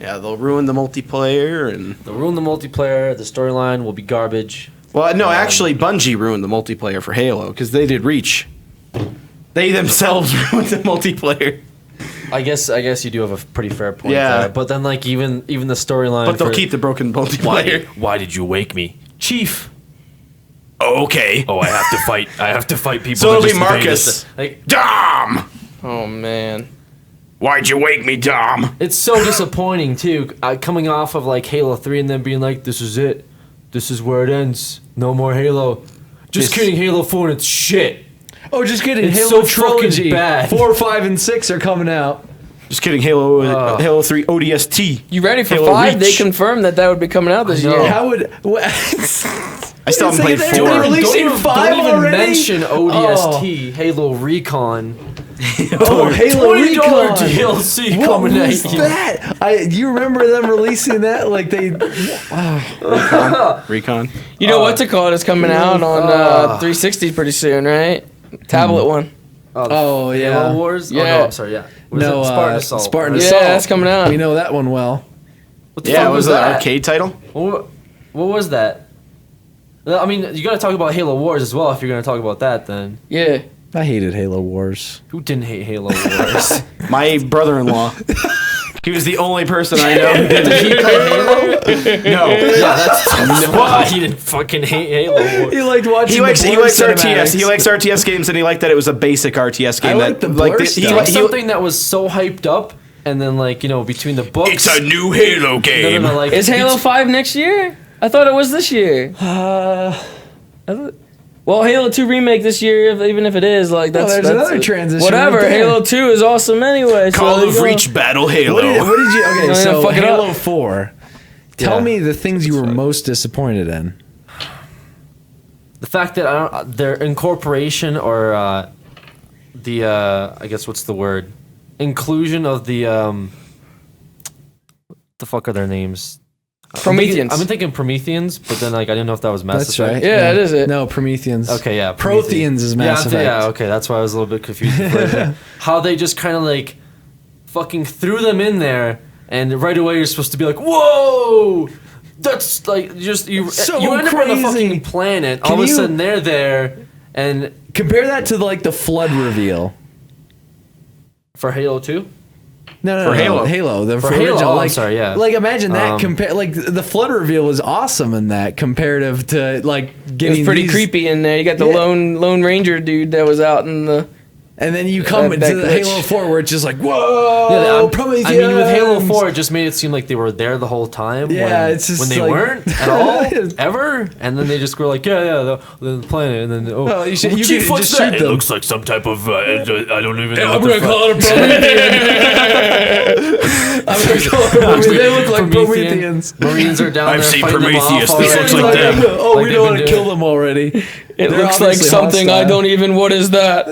Yeah, they'll ruin the multiplayer and
They'll ruin the multiplayer. The storyline will be garbage.
well, no, actually, Bungie ruined the multiplayer for Halo because they did Reach. They themselves ruined the multiplayer.
I guess you do have a pretty fair point
Yeah.
there. But then like even the storyline.
But they'll keep the broken multiplayer.
Why did you wake me, Chief?
Oh, okay.
Oh, I have to fight people.
So it'll be Marcus.
Like,
Dom!
Oh man.
Why'd you wake me, Dom?
it's so disappointing too. Coming off of like Halo 3 and then being like, this is it. This is where it ends. No more Halo. Just kidding. Halo 4 and it's shit.
Oh, just kidding.
It's
Halo
so
trilogy.
fucking bad.
4, 5, and 6 are coming out.
Just kidding. Halo 3 ODST.
You ready for
Halo
5? They
Reach.
confirmed that would be coming out this
I know.
year.
How would?
I still haven't played 4.
They're releasing 5
don't even
already?
mention ODST. Halo Recon.
Oh, Halo
$20
Recon.
DLC
What
coming
was
at you.
that? You remember them releasing that? Like they.
Recon.
You know what's it called? It's coming out on 360 pretty soon, right? Tablet one.
Oh yeah.
Halo Wars?
Yeah.
Oh, no, I'm sorry, yeah. Was
No,
it Spartan Assault?
Spartan
right?
Yeah,
Assault.
that's coming out.
We know that one well.
What the
Yeah,
fuck
was
was
it an
that?
arcade title?
What was that? I mean, you gotta talk about Halo Wars as well if you're gonna talk about that then.
Yeah.
I hated Halo Wars.
Who didn't hate Halo Wars?
My brother-in-law. He was the only person I know who didn't.
Did he play Halo?
No.
Yeah, that's why he didn't fucking hate Halo Wars.
He liked watching.
He likes
the Blur
RTS.
cinematics.
He likes RTS games, and he liked that it was a basic RTS game.
I like the Blur stuff.
It was something that was so hyped up, and then like between the books.
It's a new Halo game.
No, like
Is Halo 5 next year? I thought it was this year. Well, Halo 2 remake this year, even if it is, like that's
there's another transition
Whatever.
right there.
Halo 2 is awesome anyway. so
Call
there you
of
go.
Reach Battle Halo.
What did you? Okay,
No,
so
fuck it
Halo
up.
4. Tell
Yeah.
me the things you were most disappointed in.
The fact that their incorporation or I guess what's the word? Inclusion of the what the fuck are their names?
Prometheans.
I've been thinking Prometheans, but then like I didn't know if that was Mass
That's
Effect.
right.
Yeah, it is it.
No, Prometheans.
Okay, yeah.
Protheans is Mass Effect.
Yeah, okay, that's why I was a little bit confused. before. How they just kind of like fucking threw them in there, and right away you're supposed to be like, whoa! That's like just you
So
end up on a
crazy.
fucking planet. All
Can
of a
you-
sudden they're there, and
Compare that to like the flood reveal.
for Halo 2.
No,
For Halo.
Halo. The
For
original,
Halo, I'm
like,
sorry, yeah.
Like imagine that
Um,
compare like the flood reveal was awesome in that comparative to like
It
getting
was pretty
these-
creepy in there. You got the
Yeah.
Lone Ranger dude that was out in the.
And then you come
That
into the
glitch.
Halo 4 where it's just like, whoa,
I
Prometheans.
mean, with Halo 4, it just made it seem like they were there the whole time.
Yeah,
when,
it's just
when they
like-
weren't at all, ever. And then they just were like, the planet. And then,
Oh, you should- you
Chief,
could
what's
just
that?
shoot
It
them.
looks like some type of, I don't even know.
I'm
what
gonna
the
call it a Promethean. I'm gonna call it a Promethean. They look like Prometheans.
Marines are down
I've
there
seen
fighting them
Prometheus.
off
This looks
already.
like them.
Oh,
Like
we
they've
know how
been
to
doing.
kill them already.
It
They're
looks like
obviously
something I
hostile.
don't even. What is that?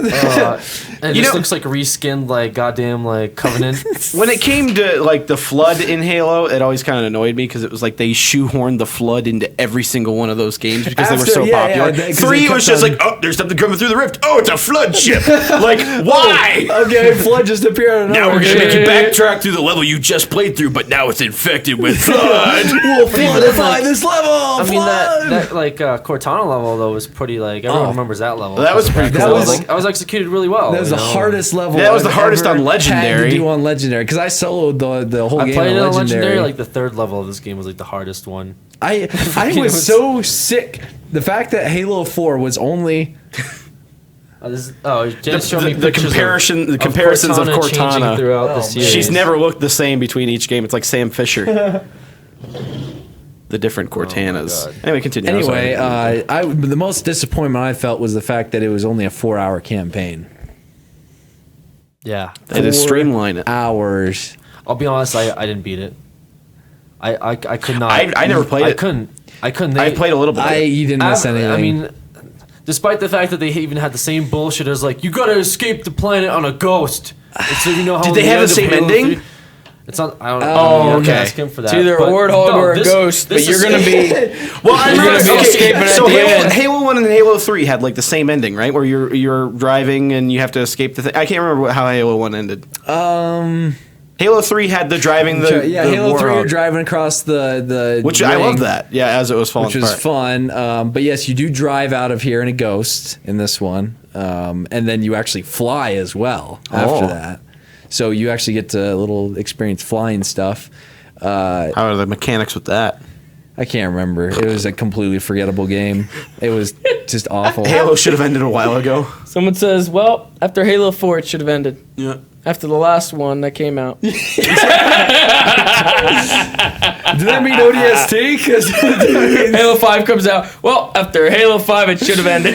And it just looks like reskinned, like goddamn, like Covenant.
When it came to like the flood in Halo, it always kind of annoyed me because it was like they shoehorned the flood into every single one of those games because they were so popular. 3 was just like, oh, there's something coming through the rift. Oh, it's a flood ship. Like, why?
Okay, flood just appeared.
Now we're gonna make you backtrack through the level you just played through, but now it's infected with flood.
We'll floodify this level.
I mean that like Cortana level though was pretty like everyone remembers that level.
That was pretty
That
cool.
was executed really well.
That was the hardest level.
That was the
I've
hardest
ever
on Legendary.
Had to do on Legendary because I soloed the whole
I
game
played it
on
on
Legendary.
Legendary. Like the third level of this game was like the hardest one.
I
It
was
was-
so sick. The fact that Halo 4 was only
Jen's showing me
The
pictures
comparisons of
changing
Cortana.
throughout the series.
She's never looked the same between each game. It's like Sam Fisher. The different Cortanas. Anyway, continue. I'm
anyway.
sorry.
The most disappointment I felt was the fact that it was only a 4-hour campaign.
Yeah.
They just streamline it.
Hours.
I'll be honest. I didn't beat it. I could not.
I never played
I
it.
couldn't.
I played a little bit.
You didn't miss anything.
I mean, despite the fact that they even had the same bullshit as like you gotta escape the planet on a ghost. And so you know how
Did they
the
have
end
the
of
same
Halo
ending?
3 It's not. I don't know.
Oh,
You have to
okay.
ask him for that.
It's either a
But
warthog
no,
or a ghost, but you're gonna be.
Well, I
You're
remember.
gonna be escaping at
so
the end.
Halo 1 and Halo 3 had like the same ending, right? Where you're driving and you have to escape the thing. I can't remember how Halo 1 ended. Halo 3 had the driving the
Halo 3
Warthog,
you're driving across the
which I
ring,
love that. Yeah, as it was falling
which was
apart.
fun. But yes, you do drive out of here in a ghost in this one, and then you actually fly as well after that. So you actually get to a little experience flying stuff.
How are the mechanics with that?
I can't remember. It was a completely forgettable game. It was just awful.
Halo should have ended a while ago.
Someone says, "Well, after Halo 4, it should have ended.
Yeah.
After the last one that came out."
Did that mean ODST? Because
Halo 5 comes out. Well, after Halo 5, it should have ended.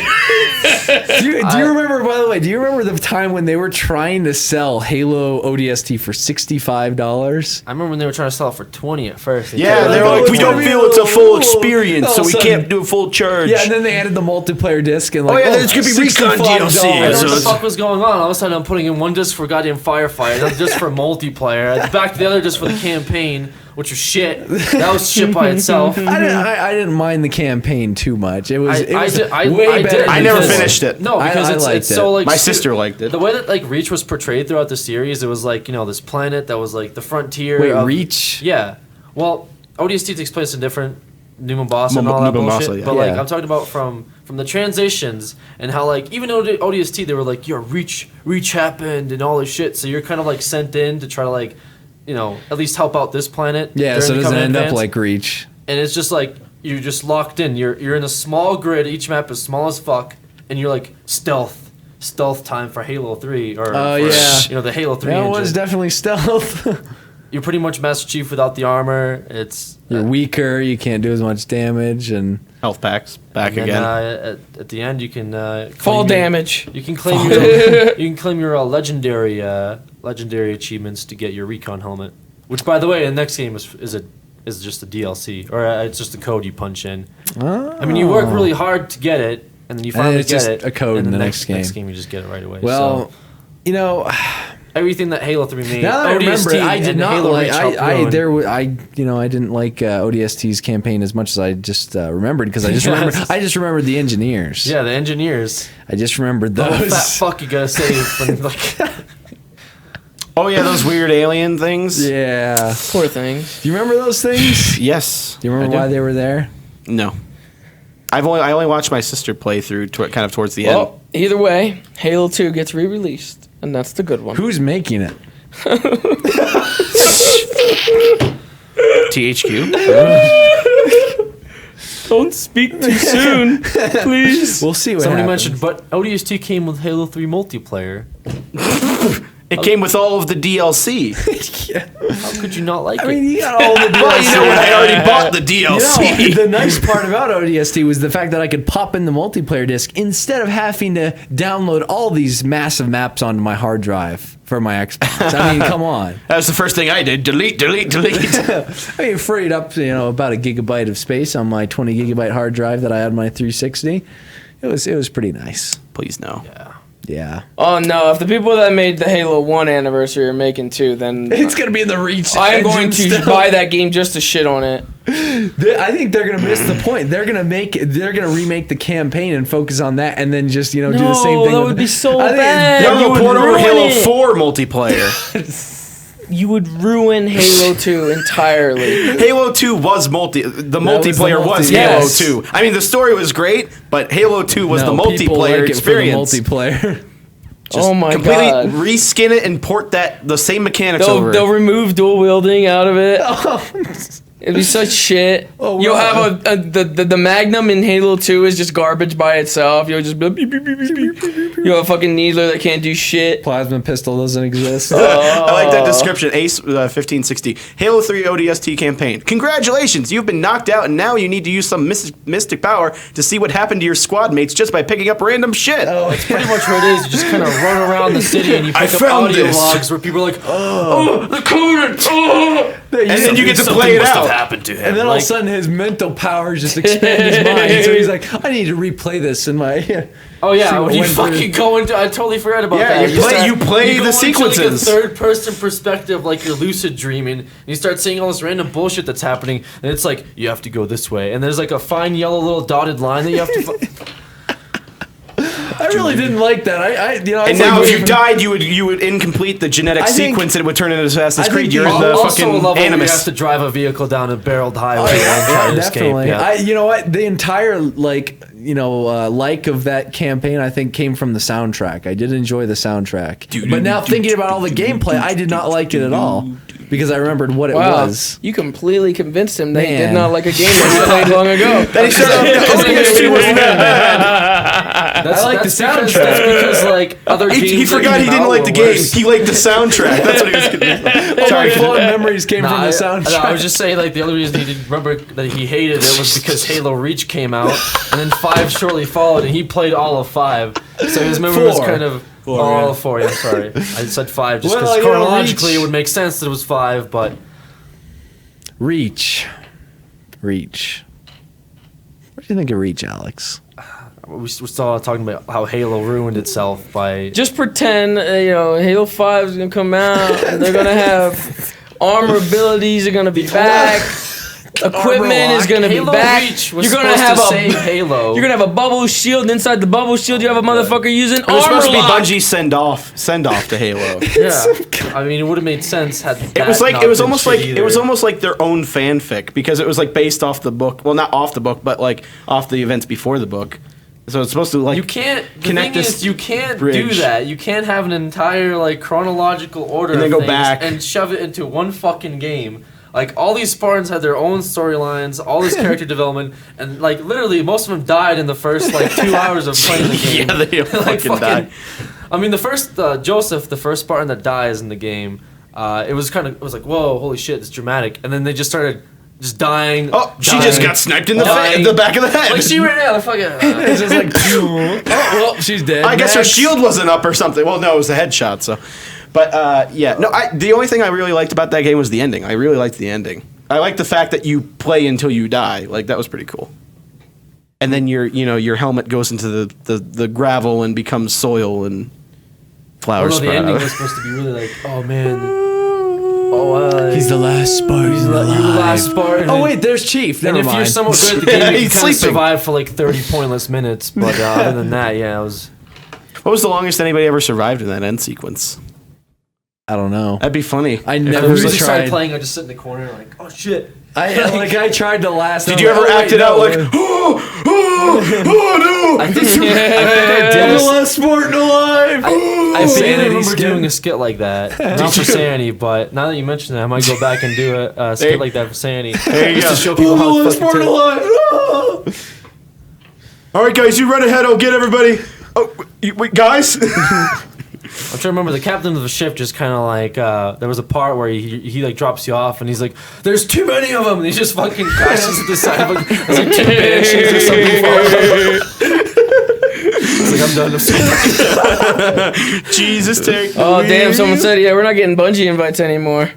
do you remember? By the way, do you remember the time when they were trying to sell Halo ODST for $65?
I remember when they were trying to sell it for 20 at first.
Yeah, they're
Oh,
like, we
it's
don't
gonna
feel
be
it's a full
a-
experience,
all
so
of a
we
sudden-
can't do a full charge.
Yeah, and then they added the multiplayer disc and
Oh,
like,
yeah, there's gonna be recon DLC.
I don't
So
know what the
it's-
fuck was going on. All of a sudden, I'm putting in one disc for goddamn Firefighter, another disc for multiplayer, back to the other disc for the campaign, which was shit. That was shit by itself.
I didn't mind the campaign too much. It was
I
way
did.
better.
I never
because-
finished it.
No, because
I
it's
liked
so
it.
like
My sister liked it.
The way that like Reach was portrayed throughout the series, it was like this planet that was like the frontier.
Wait,
of,
Reach?
Yeah. Well, ODST takes place in different New Mombasa and
Mo-
all that
New Mombasa,
bullshit.
yeah.
But like
Yeah.
I'm talking about from the transitions and how like even though ODST they were like Reach happened and all this shit. So you're kind of like sent in to try to like at least help out this planet.
Yeah,
during
so it
the
doesn't
Covenant
end up
Advance.
like Reach.
And it's just like you're just locked in. You're in a small grid. Each map is small as fuck, and you're like stealth time for Halo 3 or
Oh,
for,
yeah.
the Halo 3
That
engine.
was definitely stealth.
You're pretty much Master Chief without the armor. It's
You're weaker. You can't do as much damage, and
Health packs back
and then,
again.
at the end you can
Fall
claim your-
damage.
You can claim your legendary achievements to get your recon helmet. Which, by the way, the next game is just a DLC or it's just a code you punch in. I mean, you work really hard to get it, and then you finally
it's
get
just
it.
a code
and
in the
next
next
game you just get it right away.
well,
so, everything that Halo 3 made.
now that I remember,
ODST
it, I did
and
not
Halo
like.
Reach helped
I
ruin.
didn't like ODST's campaign as much as I just remembered because I just remembered the engineers.
Yeah, the engineers.
I just remembered
The whole
those.
fat fuck you gotta save when like.
Oh yeah, those weird alien things.
Yeah.
Poor things.
Do you remember those things?
Yes.
Do you remember
I
why they were there?
No. I only watched my sister play through kind of towards the end.
Well, either way, Halo 2 gets re-released, and that's the good one.
Who's making it?
THQ.
Don't speak too soon, please.
We'll see what
Somebody
happens.
mentioned, but ODST came with Halo 3 multiplayer.
It came with all of the DLC.
How could you not like
I
it?
mean, you got all the
Well, you know what? I already bought the
You know,
DLC.
the nice part about ODST was the fact that I could pop in the multiplayer disc instead of having to download all these massive maps onto my hard drive for my Xbox. I mean, come on.
That was the first thing I did. Delete.
I mean, freed up, about a gigabyte of space on my 20 gigabyte hard drive that I had on my 360. It was pretty nice.
Please no.
Yeah.
Oh no! If the people that made the Halo 1 anniversary are making 2, then
It's gonna be in the Reach.
I'm going
engine
to
still.
buy that game just to shit on it.
I think they're gonna miss the point. They're gonna remake the campaign and focus on that, and then just do the same thing.
that would be so
I think-
bad.
No,
You would
port over
ruin
Halo
it.
4 multiplayer.
You would ruin Halo 2 entirely.
Halo 2 was the multiplayer was
Yes.
Halo 2. I mean, the story was great, but Halo 2 was the
people
multiplayer
like it for the
experience.
multiplayer.
Oh my
completely
god!
reskin it and port the same mechanics over.
They'll remove dual wielding out of it. It'd be such shit. You'll have the Magnum in Halo 2 is just garbage by itself. You'll just beep, beep, beep, beep, beep. You have a fucking needler that can't do shit.
Plasma pistol doesn't exist.
I like that description. Ace 1560. Halo 3 ODST campaign. Congratulations, you've been knocked out, and now you need to use some mystic power to see what happened to your squad mates just by picking up random shit.
That's pretty much what it is. You just kind of run around the city and you
I
pick up
found
audio
this.
logs where people are like, oh, the Conan, oh.
And then you get to play it out.
Happened to him.
And then all of a sudden his mental powers just expand his mind. So he's like, I need to replay this in my.
Oh yeah,
See
when
what
you
went
fucking go into, I totally forgot about
Yeah,
that.
you play
go
the
into,
sequences.
like a third-person perspective, like you're lucid dreaming, and you start seeing all this random bullshit that's happening, and it's like you have to go this way, and there's like a fine yellow little dotted line that you have to.
I really didn't like that.
And now, if you died, you would incomplete the genetic
I think-
sequence, and it would turn into Assassin's
I think
Creed. You're
the-
in the
Also a
fucking
level where you have
Animus.
to drive a vehicle down a barreled highway and
Yeah,
try to escape.
definitely.
Yeah.
You know what? The entire like of that campaign, I think, came from the soundtrack. I did enjoy the soundtrack, but now thinking about all the gameplay, I did not like it at all because I remembered what it was.
You completely convinced him that he did
Man.
not like a game that he played long ago.
ODST wasn't that bad.
I like the soundtrack.
That's because like other games.
He forgot he didn't like the game. He liked the soundtrack. That's what he was getting.
All my fond memories came from the soundtrack.
I was just saying, like, the only reason he didn't remember that he hated it was because Halo Reach came out, and then 5 shortly followed, and he played all of 5. So his memory was
4.
kind of... all of 4, yeah, sorry. I said 5 just because
Well,
chronologically
Reach-
it would make sense that it was 5, but...
Reach. What do you think of Reach, Alex?
We saw talking about how Halo ruined itself by...
Just pretend, Halo 5 is gonna come out, and they're gonna have armor abilities are gonna be back. Equipment is gonna be
Halo
back.
Reach was
You're gonna
supposed
have
to
a
save Halo.
You're gonna have a bubble shield. And inside the bubble shield, you have a motherfucker using
It was
armor
supposed to be
lock.
Bungie send off to Halo.
Yeah, I mean, it would have made sense had
It was like
not
it was
been
almost
shit
like
either.
it was almost like their own fanfic because it was like based off the book. Well, not off the book, but like off the events before the book. So it's supposed to like
You can't. The
connect
thing
this
is, you can't
bridge.
do that. You can't have an entire like chronological order
And then
of
go
things
back.
and shove it into one fucking game. Like all these Spartans had their own storylines, all this character development, and like literally most of them died in the first like 2 hours of playing the game.
Yeah, they fucking died.
I mean, the first Joseph, the first Spartan that dies in the game, it was like, whoa, holy shit, it's dramatic, and then they just started just dying.
Oh, she just got sniped in the
dying.
the back of the head.
Like she ran out of fucking.
It's just like, oh, well, she's dead.
I guess her
Next.
shield wasn't up or something. Well, no, it was a headshot. So, but yeah, no. The only thing I really liked about that game was the ending. I really liked the ending. I liked the fact that you play until you die. Like that was pretty cool. And then your helmet goes into the gravel and becomes soil and flowers.
The
sprout
ending
out.
was supposed to be really like, oh man.
He's the last Spartan.
You're the last Spartan.
Oh wait, there's Chief.
And
Never
if
mind.
you're somewhat good at the game, you
He's
can
sleeping.
survive for like 30 pointless minutes. But other than that, yeah, it was.
What was the longest anybody ever survived in that end sequence?
I don't know.
That'd be funny.
I
If the
never
music started
tried.
playing, I just sit in the corner like, oh shit.
I tried to last.
Did you ever act it out like, oh no?
I think I
I'm
did.
the last Spartan alive?
I
Sanity
vaguely remember
skin.
doing a skit like that. Not for Sanity, but now that you mention it, I might go back and do a skit like that for Sanity.
There you
Just
go.
to show people
I'm the
how
last
fucking
Spartan alive. Oh.
All right, guys, you run ahead. I'll get everybody. Oh, wait, guys.
I'm trying to remember the captain of the ship just kind of like there was a part where he like drops you off and he's like, "There's too many of them," and he just fucking crashes at the side of like there's like 2 banshees or something. He's like, I'm done.
Jesus, take.
Oh damn! Someone said, "Yeah, we're not getting Bungie invites anymore."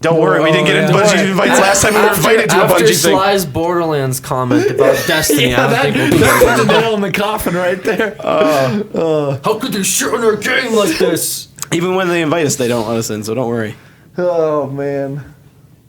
Don't worry, we didn't get in Bungie invites last time we were invited to a
After
Bungie thing.
Sly's Borderlands comment about Destiny, I think we'll be
That's the nail in the coffin right there.
how could they shit on our game like this?
Even when they invite us, they don't let us in, so don't worry.
Oh man.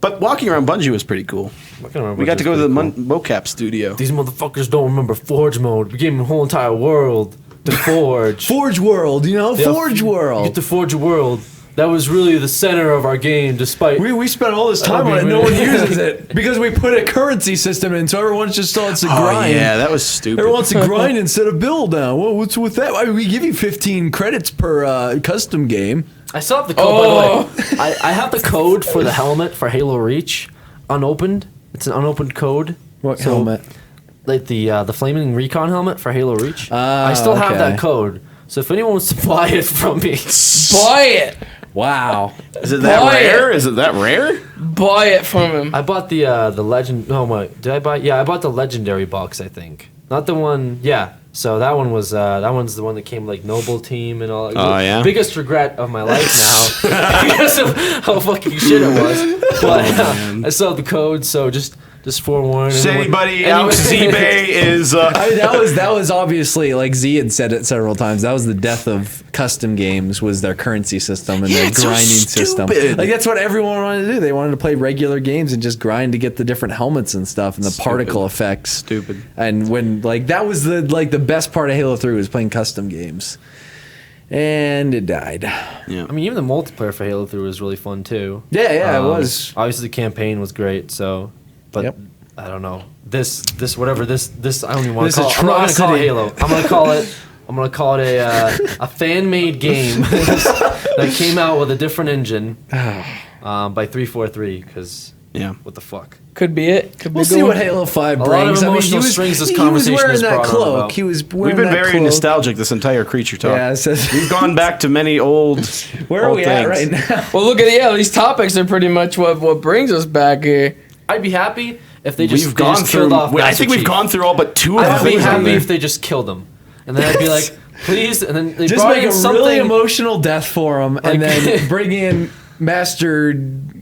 But walking around Bungie was pretty cool. We got to go to the mocap studio.
These motherfuckers don't remember Forge mode. We gave them a whole entire world to Forge.
Forge World, you know,
Yeah,
Forge
You
World.
get to Forge a world. That was really the center of our game, despite...
We spent all this time on it. No one uses it because we put a currency system in, so everyone just wants to grind.
Oh, yeah, that was stupid.
Everyone wants to grind instead of build now. Well, what's with that? I mean, we give you 15 credits per custom game.
I still have the code, by the way. I have the code for the helmet for Halo Reach unopened. It's an unopened code.
What helmet?
Like the Flaming Recon helmet for Halo Reach. I still have
okay.
that code. So if anyone wants to buy it from me...
Buy it.
Wow.
Is it that
Buy
rare? Is it that rare?
Buy it from him.
I bought the legend... Oh, my... Did I buy... Yeah, I bought the legendary box, I think. Not the one... Yeah. So that one was... that one's the one that came like Noble Team and all that.
Oh, yeah?
Biggest regret of my life now. Because of how fucking shit it was. But I still have the code, so just forewarn.
Does anybody else eBay is...
I mean, that was obviously, like Z had said it several times, that was the death of custom games, was their currency system and their
it's so
grinding system.
stupid.
Like, that's what everyone wanted to do. They wanted to play regular games and just grind to get the different helmets and stuff and the particle effects.
Stupid.
And when, like, that was the best part of Halo 3 was playing custom games. And it died.
Yeah.
I mean, even the multiplayer for Halo 3 was really fun, too.
Yeah, it was.
Obviously, the campaign was great, so... But
Yep.
I don't know. This whatever this I don't even want
This
to call it. I'm not gonna call it
atrocity.
Halo. I'm gonna call it a fan-made game that came out with a different engine by 343. Because
Yeah.
what the fuck?
Could be it. Could be
We'll
a
see
good
what
one.
Halo 5
A
brings.
lot of
I mean,
emotional strings this
he was
conversation
wearing
has
that
brought on
cloak.
about.
He was wearing
We've been
that
very
cloak.
nostalgic this entire creature talk.
Yeah, it says,
We've gone back to many old.
where are
old
we at
things.
right now?
Well, look at these topics are pretty much what brings us back here.
I'd be happy if they just
We've gone through.
killed off
I
Master
think we've
Chief.
gone through all but two of
I'd
the
be
things on
happy
there.
if they just killed him, and then I'd be like, please, and then they
Just
brought
make
in
a
something.
really emotional death for him,
Like-
and then bring in Master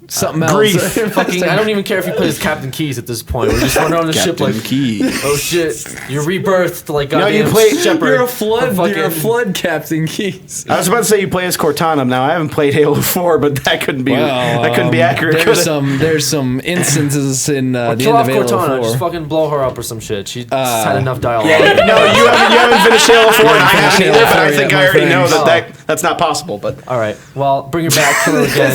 something else.
Grief.
Fucking, I don't even care if he plays Captain Keys at this point. We're just running around the ship like,
Key.
oh shit, you're rebirthed like
No, you
goddamn
play-
Shepherd.
You're a flood.
from
You're a
fucking-
flood, Captain Keys.
I was about to say you play as Cortana. Now I haven't played Halo 4, but that couldn't be accurate. could
There's
it?
there's some instances in the end
Kill
of
off
Halo
Cortana,
4.
just fucking blow her up or some shit. She just had enough dialogue.
No, you haven't finished Halo 4, and I haven't
finished
either.
Halo
But I
4
think
yet,
I already
my
know
friends.
that's not possible. But
All right, well, bring her back, kill her again.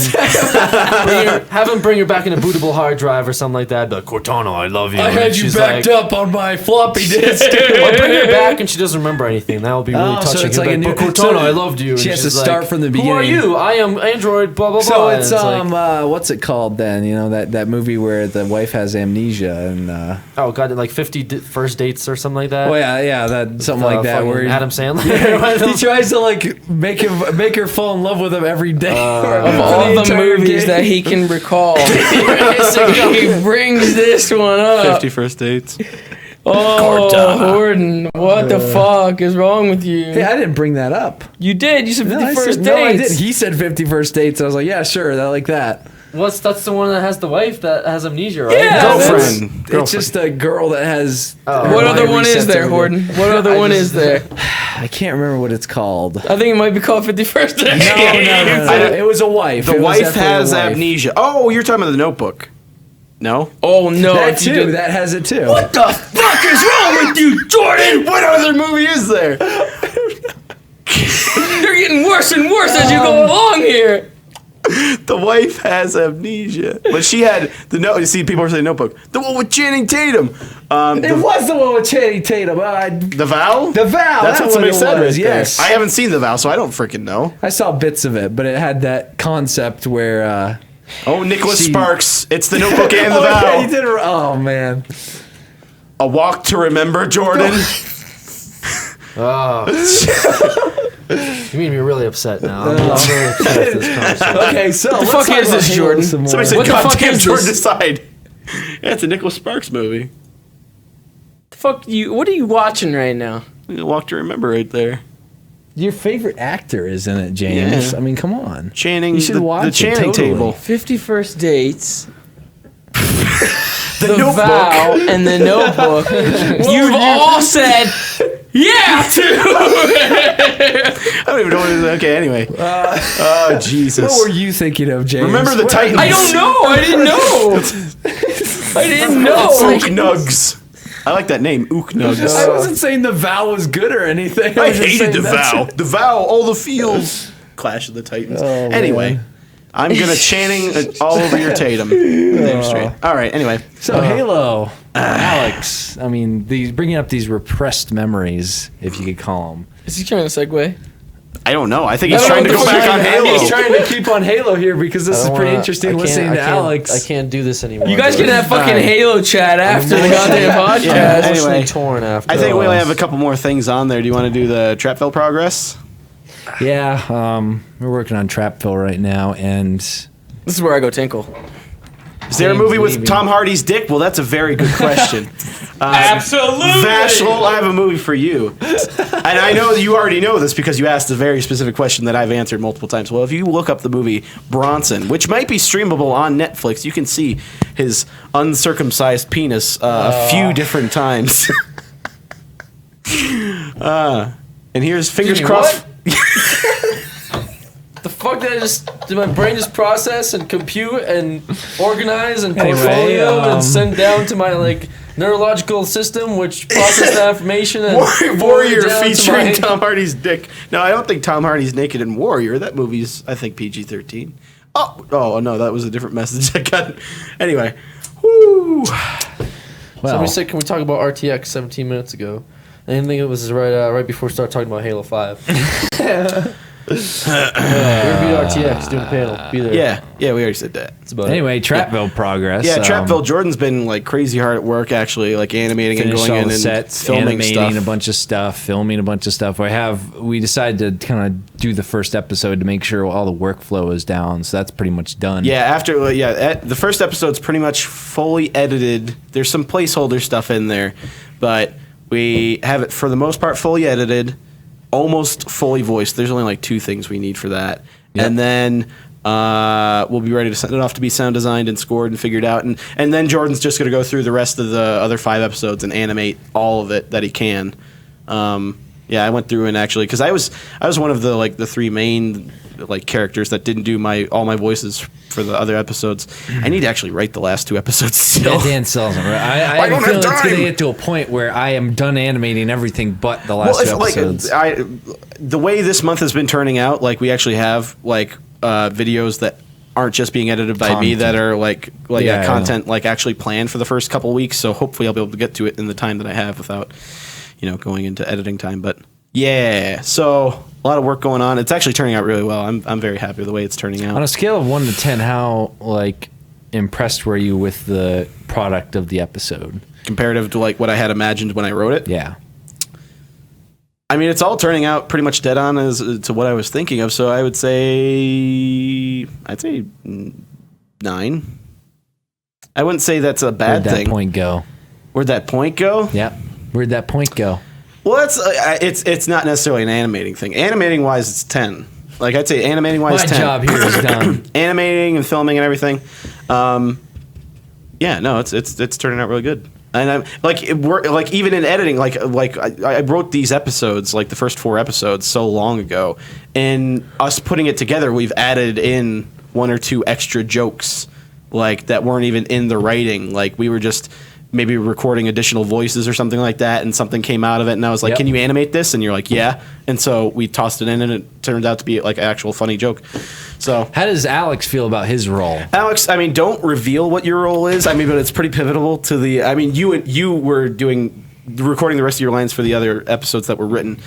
Have him bring her back in a bootable hard drive or something like that. Be like, Cortana, I love you.
I
And
had you
she's
backed
like,
up on my floppy disk.
Well, bring her back and she doesn't remember anything. That would be really
Oh, so
touching.
it's
You'd
like
be
a
like,
new-
but Cortana,
so
I loved you.
she
And
has to
she's
start
like,
from the
Who are
beginning.
you? I am Android, blah, blah, blah.
So
And
it's
like,
what's it called then? You know that movie where the wife has amnesia and
oh, God, like 50 first dates or something like that.
oh yeah, that something like that
Fucking
where
Adam Sandler.
he tries to like make her fall in love with him every day.
Of all the movies that he can recall, he brings this one up.
50 First Dates.
Oh, Gordon, what the fuck is wrong with you?
Hey, I didn't bring that up.
You did. You said 50
I
first
said,
dates.
no, I did. He said 50 first dates. I was like, yeah, sure, I like that.
That's the one that has the wife that has amnesia, right?
Yeah.
Girlfriend.
It's just a girl that has. her
What other
mind
one is
resets
there,
every
Gordon?
day.
What other one is there?
I can't remember what it's called.
I think it might be called 51st Dates.
No. It was a wife.
The
It was
wife
definitely a
has
wife.
amnesia. Oh, you're talking about the Notebook. No.
Oh no!
That
if you
too.
did-
That has it too.
What the fuck is wrong with you, Jordan?
What other movie is there?
You're getting worse and worse as you go along here.
The wife has amnesia, but she had the note. You see, people are saying Notebook. The one with Channing Tatum.
It was the one with Channing Tatum.
The Vow.
The Vow.
That's what somebody said right
Yes.
there. I haven't seen The Vow, so I don't freaking know.
I saw bits of it, but it had that concept where.
Oh, Nicholas
She-
Sparks. It's the Notebook and The
Oh,
Vow.
yeah, he did. Oh man.
A Walk to Remember, Jordan.
You made me really upset now. I'm really upset with this conversation.
Okay, so
the
let's
fuck
talk
is
about
this,
Halo
Jordan?
some more.
Somebody said,
What the
God
fuck
damn,
is
Jordan
this?
aside. Yeah, it's a Nicholas Sparks movie.
The fuck you? What are you watching right now?
A Walk to Remember right there.
Your favorite actor is in it, James.
Yeah.
I mean, come on.
Channing,
You should watch
the
it,
Channing
totally.
table.
50 First Dates,
The
The
Notebook.
Vow, and The Notebook. You've all said, yeah, to.
I don't even know what it is. Okay, anyway. Oh, Jesus.
What were you thinking of, James?
Remember the Titans?
I don't know. I didn't know. I didn't know.
Ook Nugs. I like that name, Ook Nugs.
I wasn't saying the vow was good or anything.
I
was just
hated
saying
the
that's-
Vow. The Vow, all the feels. Clash of the Titans. Anyway, I'm going to Channing all over your Tatum. Damn straight. All right, anyway.
So Halo, Alex. I mean, bringing up these repressed memories, if you could call them.
Is he trying to segue?
I don't know. I think he's trying to go back on Halo.
He's trying to keep on Halo here because this is pretty interesting listening to Alex.
I can't do this anymore.
You guys can have fucking Halo chat after the goddamn podcast.
Yeah,
emotionally
anyway.
torn after.
I think we only have a couple more things on there. Do you want to do the Trapville progress?
Yeah, we're working on Trapville right now, and
This is where I go tinkle.
Is there a movie with
Maybe.
Tom Hardy's dick? Well, that's a very good question.
Absolutely.
Vashel, I have a movie for you. And I know that you already know this because you asked a very specific question that I've answered multiple times. Well, if you look up the movie Bronson, which might be streamable on Netflix, you can see his uncircumcised penis a few different times. And here's fingers
Excuse me,
crossed.
The fuck did my brain just process and compute and organize and
Anyway,
portfolio and send down to my like neurological system, which processed that information and
Warrior
forwarded down to
featuring
my-
Tom Hardy's dick. No, I don't think Tom Hardy's naked in Warrior. That movie's, I think, PG-13. Oh no, that was a different message I got. Anyway, whoo.
Somebody said, "Can we talk about RTX 17 minutes ago?" I didn't think it was right before we started talking about Halo 5. We're gonna be RTX doing a panel. Be there.
Yeah, we already said that.
That's about
anyway, Trapville progress.
Yeah, Trapville. Jordan's been like crazy hard at work, actually, like animating and
Finished
going
all
in
the
and
sets,
filming
animating
stuff.
a bunch of stuff, filming a bunch of stuff. We decided to kind of do the first episode to make sure all the workflow is down. So that's pretty much done.
Yeah, the first episode's pretty much fully edited. There's some placeholder stuff in there, but we have it for the most part fully edited, almost fully voiced. There's only like 2 things we need for that, and then we'll be ready to send it off to be sound designed and scored and figured out, and then Jordan's just going to go through the rest of the other 5 episodes and animate all of it that he can. I went through and actually, because I was one of the 3 main like characters that didn't do all my voices for the other episodes. I need to actually write the last 2 episodes still.
Yeah, Dan still hasn't. I
I don't
feel
have
it's going to
time.
get to a point where I am done animating everything but the last 2 episodes.
The way this month has been turning out, like we actually have like videos that aren't just being edited by me, that are like content like actually planned for the first couple weeks. So hopefully I'll be able to get to it in the time that I have without going into editing time. But yeah, so a lot of work going on. It's actually turning out really well. I'm very happy with the way it's turning out.
On a scale of 1 to 10, how like impressed were you with the product of the episode?
Comparative to like what I had imagined when I wrote it.
Yeah.
I mean, it's all turning out pretty much dead on as to what I was thinking of. So I'd say 9. I wouldn't say that's a bad
Where'd that
thing.
point go?
Where'd that point go?
Yeah. Where'd that point go?
Well, it's not necessarily an animating thing. Animating wise, it's 10. Like I'd say, animating wise,
My
10.
job here is done.
Animating and filming and everything. It's turning out really good. And I'm like even in editing, I wrote these episodes, like the first 4 episodes, so long ago, and us putting it together, we've added in 1 or 2 extra jokes, like that weren't even in the writing. Like we were just maybe recording additional voices or something like that, and something came out of it, and I was like,
Yep.
"Can you animate this?" And you're like, "Yeah." And so we tossed it in, and it turned out to be like an actual funny joke. So.
How does Alex feel about his role?
Alex, I mean, don't reveal what your role is. I mean, but it's pretty pivotal to the. I mean, you were recording the rest of your lines for the other episodes that were written.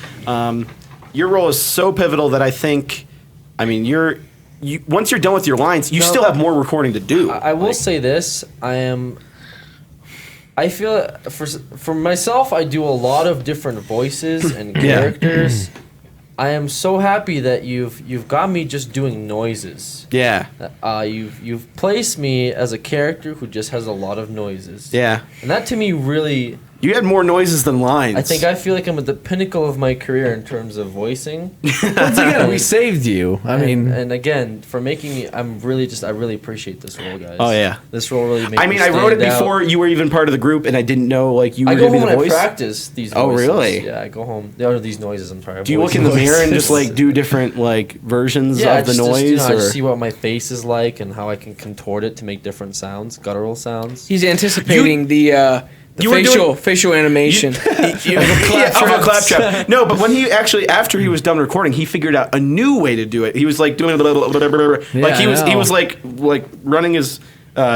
Your role is so pivotal that I think. I mean, once you're done with your lines, you still have more recording to do.
I will say this: I feel for myself, I do a lot of different voices and characters. I am so happy that you've got me just doing noises.
Yeah.
You've placed me as a character who just has a lot of noises.
Yeah.
And that to me really
You had more noises than lines.
I feel like I'm at the pinnacle of my career in terms of voicing.
Once again, we saved you. I mean,
and again, for making me, I really appreciate this role, guys.
Oh, yeah.
This role really makes
I mean, I wrote it before you were even part of the group, and I didn't know like you were
I go
going to be
home
the
and I
voice.
practice these voices.
Oh, really?
Yeah, I go home. These noises, I'm sorry.
Do you look in the mirror and just like do different like versions
I
of the
just,
noise?
I
or?
just see what my face is like and how I can contort it to make different sounds, guttural sounds.
He's anticipating the
you were
facial animation.
Of a claptrap. No, but when he actually, after he was done recording, he figured out a new way to do it. He was like doing he was like running his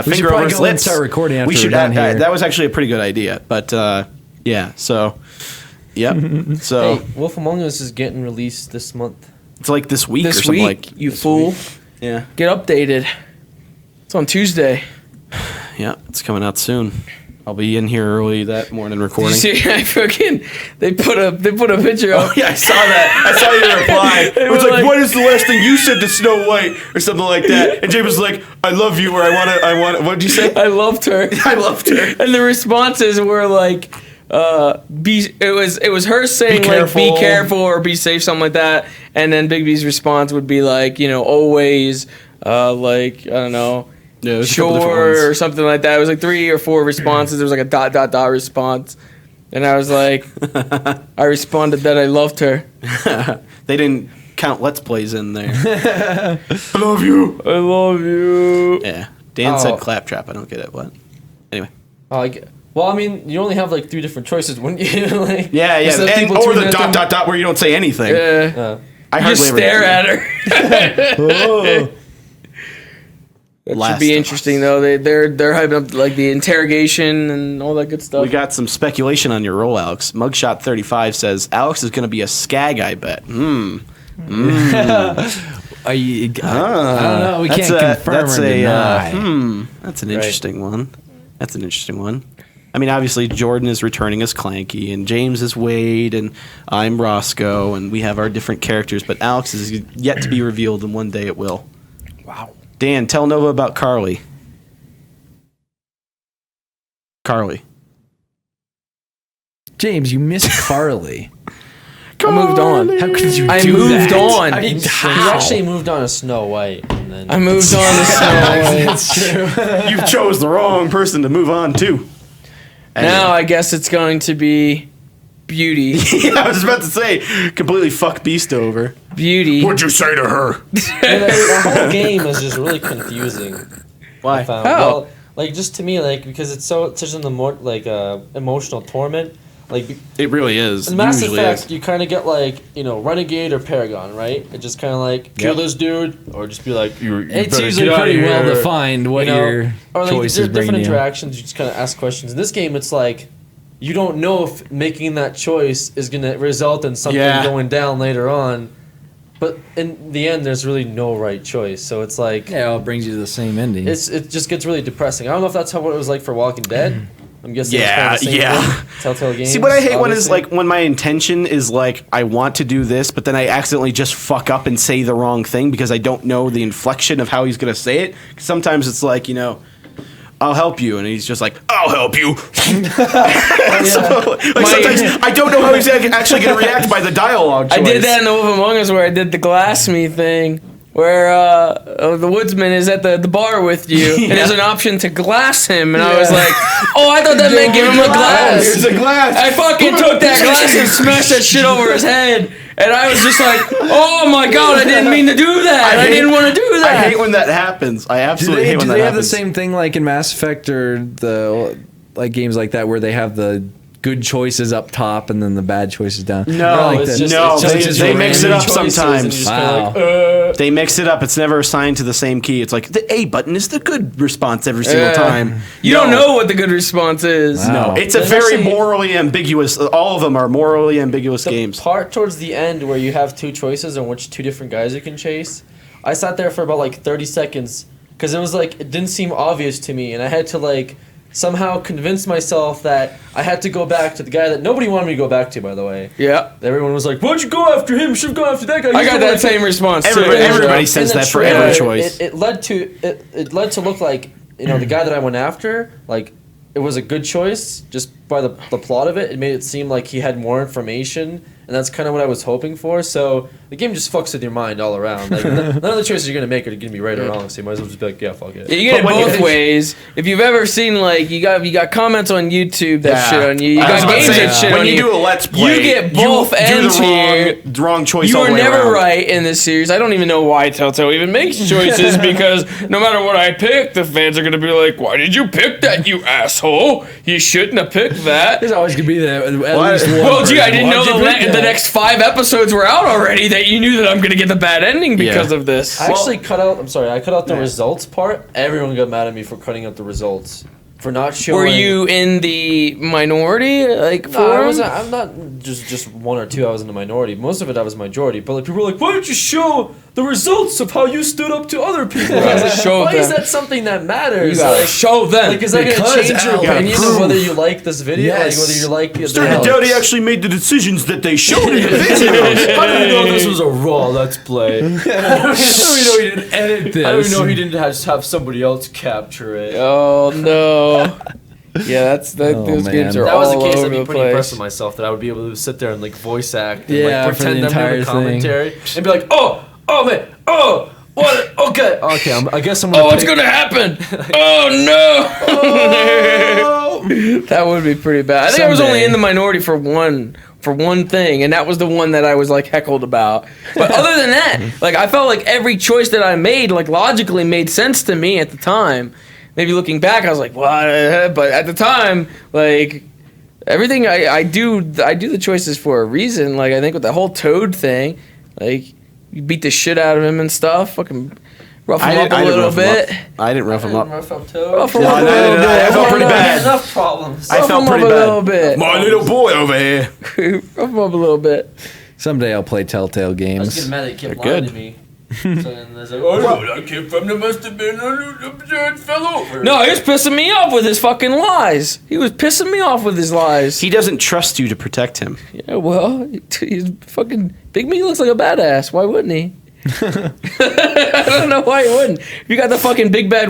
finger over his lips.
Start recording after
we should
we're done here.
that was actually a pretty good idea. But yeah, so yep. So
Hey, Wolf Among Us is getting released this month.
it's like this week or
This
something
week,
like
you fool.
yeah.
Get updated. It's on Tuesday.
Yeah, it's coming out soon. I'll be in here early that morning recording.
You see, they put a picture up.
Oh, yeah, I saw that. I saw your reply. It was like, what is the last thing you said to Snow White? Or something like that. And James was like, I love you, or I want what did you say?
I loved her.
I loved her.
And the responses were like, it was her saying like, be careful or be safe, something like that. And then Big B's response would be like, always, like, I don't know.
Yeah, there's a couple different
Sure,
ones.
or something like that. It was like 3 or 4 responses. There was like a ... response. And I was like, I responded that I loved her.
They didn't count Let's Plays in there. I love you.
I love you.
Yeah. Dan said claptrap. I don't get it. What? Anyway.
Well, I mean, you only have like 3 different choices, wouldn't you? Like,
Yeah.
instead of
And,
people
or
tuning
the
in
dot where you don't say anything.
Yeah.
I
You
hardly
just
ever
stare
do.
at her. That
Last
should be
of
interesting
Us.
though. They're hyping up like the interrogation and all that good stuff.
We got some speculation on your role, Alex. Mugshot 35 says Alex is going to be a skag, I bet.
I don't know. We can't confirm or deny.
That's an interesting one. That's an interesting one. I mean, obviously, Jordan is returning as Clanky, and James is Wade, and I'm Roscoe, and we have our different characters, but Alex is yet to be revealed, and one day it will.
Wow.
Dan, tell Nova about Carly. Carly.
James, you missed Carly.
I moved on.
How could you
I
do
moved
that?
on.
I mean,
He
how?
actually moved on to Snow White, and then
I moved on to Snow
That's true.
You chose the wrong person to move on to.
Now I guess it's going to be Beauty.
Yeah, I was about to say, completely fuck Beast over.
Beauty.
What'd you say to her?
the whole game is just really confusing.
Why?
I found.
How?
Well, like just to me, like because it's such an emotional torment. Like
It really is.
in Mass
Usually
Effect,
is.
you kind of get like Renegade or Paragon, right? It just kind of like kill this dude, or just be like
It's usually pretty well defined what your
or like
choices
there's
bring
different
you.
interactions. You just kind of ask questions. In this game, it's like you don't know if making that choice is going to result in something going down later on. But in the end, there's really no right choice. So it's like
Yeah, well, it brings you to the same ending.
it just gets really depressing. I don't know if that's how what it was like for Walking Dead. I'm guessing it's kind of the same thing. Telltale games.
See, what I hate when is
obviously.
like when my intention is like I want to do this, but then I accidentally just fuck up and say the wrong thing because I don't know the inflection of how he's gonna say it. Sometimes it's like I'll help you, and he's just like I'll help you. Sometimes I don't know how he's actually gonna react by the dialogue choice.
I did that in the Wolf Among Us where I did the glass me thing, where the woodsman is at the bar with you, and there's an option to glass him, and I was like, oh, I thought that meant give him a glass.
Here's a glass.
I fucking took that glass and smashed that shit over his head, and I was just like, oh my god, I didn't mean to do that. I didn't want to do that.
I hate when that happens. I absolutely hate when
do
that
they have the
happens.
same thing like in Mass Effect or the like games like that where they have the good choices up top and then the bad choices down?
No,
Like
it's
that.
just
they mix it
random
up
choices, and
sometimes.
you're just
Wow.
kinda like,
They mix it up. It's never assigned to the same key. It's like the A button is the good response every single time.
You don't know what the good response is.
Wow.
No, it's a
There's
very
actually-
morally ambiguous. All of them are morally ambiguous games.
part towards the end where you have 2 choices on which 2 different guys you can chase. I sat there for about like 30 seconds because it was like it didn't seem obvious to me, and I had to like somehow convince myself that I had to go back to the guy that nobody wanted me to go back to. By the way,
Yeah.
everyone was like, "Why'd you go after him? Should have gone after that guy."
I got that same response too.
Everybody
In
says
the
that for
trailer,
every choice.
It led to look like the guy that I went after, like it was a good choice just by the plot of it. It made it seem like he had more information, and that's kind of what I was hoping for. So the game just fucks with your mind all around. Like none of the choices you're gonna make are gonna be right or wrong. So you might as well just be like, yeah, fuck it.
Yeah, you get it both ways. If you've ever seen like you got comments on YouTube that shit on you. You got games that shit on you.
When you do a let's play,
you get both ends here.
The wrong choice.
You
all
are
the way
never
around.
right in this series. I don't even know why Telltale even makes choices because no matter what I pick, the fans are gonna be like, "Why did you pick that, you asshole? You shouldn't have picked that."
There's always gonna be at least one.
Well, gee, I didn't know
Why'd you pick
the
that?
next 5 episodes were out already. That you knew that I'm gonna get the bad ending because of this.
I actually cut out the results part. Everyone got mad at me for cutting out the results. For not showing.
Were you in the minority? Like,
No, I wasn't. I'm not just one or two. I was in the minority. Most of it, I was majority. But like people were like, "Why don't you show the results of how you stood up to other people?" I was like,
Show
why is
them.
that something that matters?
You gotta
Like,
show them.
like, is that going to
Because
change your
Al,
opinion
prove.
of whether you like this video?
Yes.
Like whether you like the
Starting to doubt he actually made the decisions that they showed in the videos.
I don't even know if this was a raw let's play.
I don't even know he didn't edit this.
I don't even know he didn't have somebody else capture it.
Oh no. Yeah, those
man.
games are
If that was the
all
case,
over
I'd be
the
pretty impressed
place.
with myself that I would be able to sit there and like voice act and
Yeah,
like
for
pretend
the
I'm doing
entire
the
thing.
commentary and be like, oh man, oh, what? Okay, I guess I'm gonna.
Oh, what's
pick-
gonna happen? Oh no! That would be pretty bad. I think I was only
Someday.
in the minority for one thing, and that was the one that I was like heckled about. But other than that, like I felt like every choice that I made, like logically made sense to me at the time. Maybe looking back, I was like, what? But at the time, like everything I do the choices for a reason. Like I think with the whole Toad thing, like you beat the shit out of him and stuff, fucking rough him up a little bit.
I didn't rough him up.
Rough up Toad.
Rough him
No,
up a
no,
little
no, I
bit.
felt pretty
I had
bad.
enough problems.
I felt
Rough him
pretty
up
bad.
a little bit.
My little boy over here.
Rough him up a little bit.
Someday I'll play Telltale
I was
games.
getting mad that he kept
They're
lying
good.
to me. So then there's like, oh, no, that came from the must have been it fell over.
No, he was pissing me off with his fucking lies. He was pissing me off with his lies.
He doesn't trust you to protect him.
Yeah, well, he's fucking Big Me looks like a badass. Why wouldn't he? I don't know why he wouldn't. If you got the fucking big bad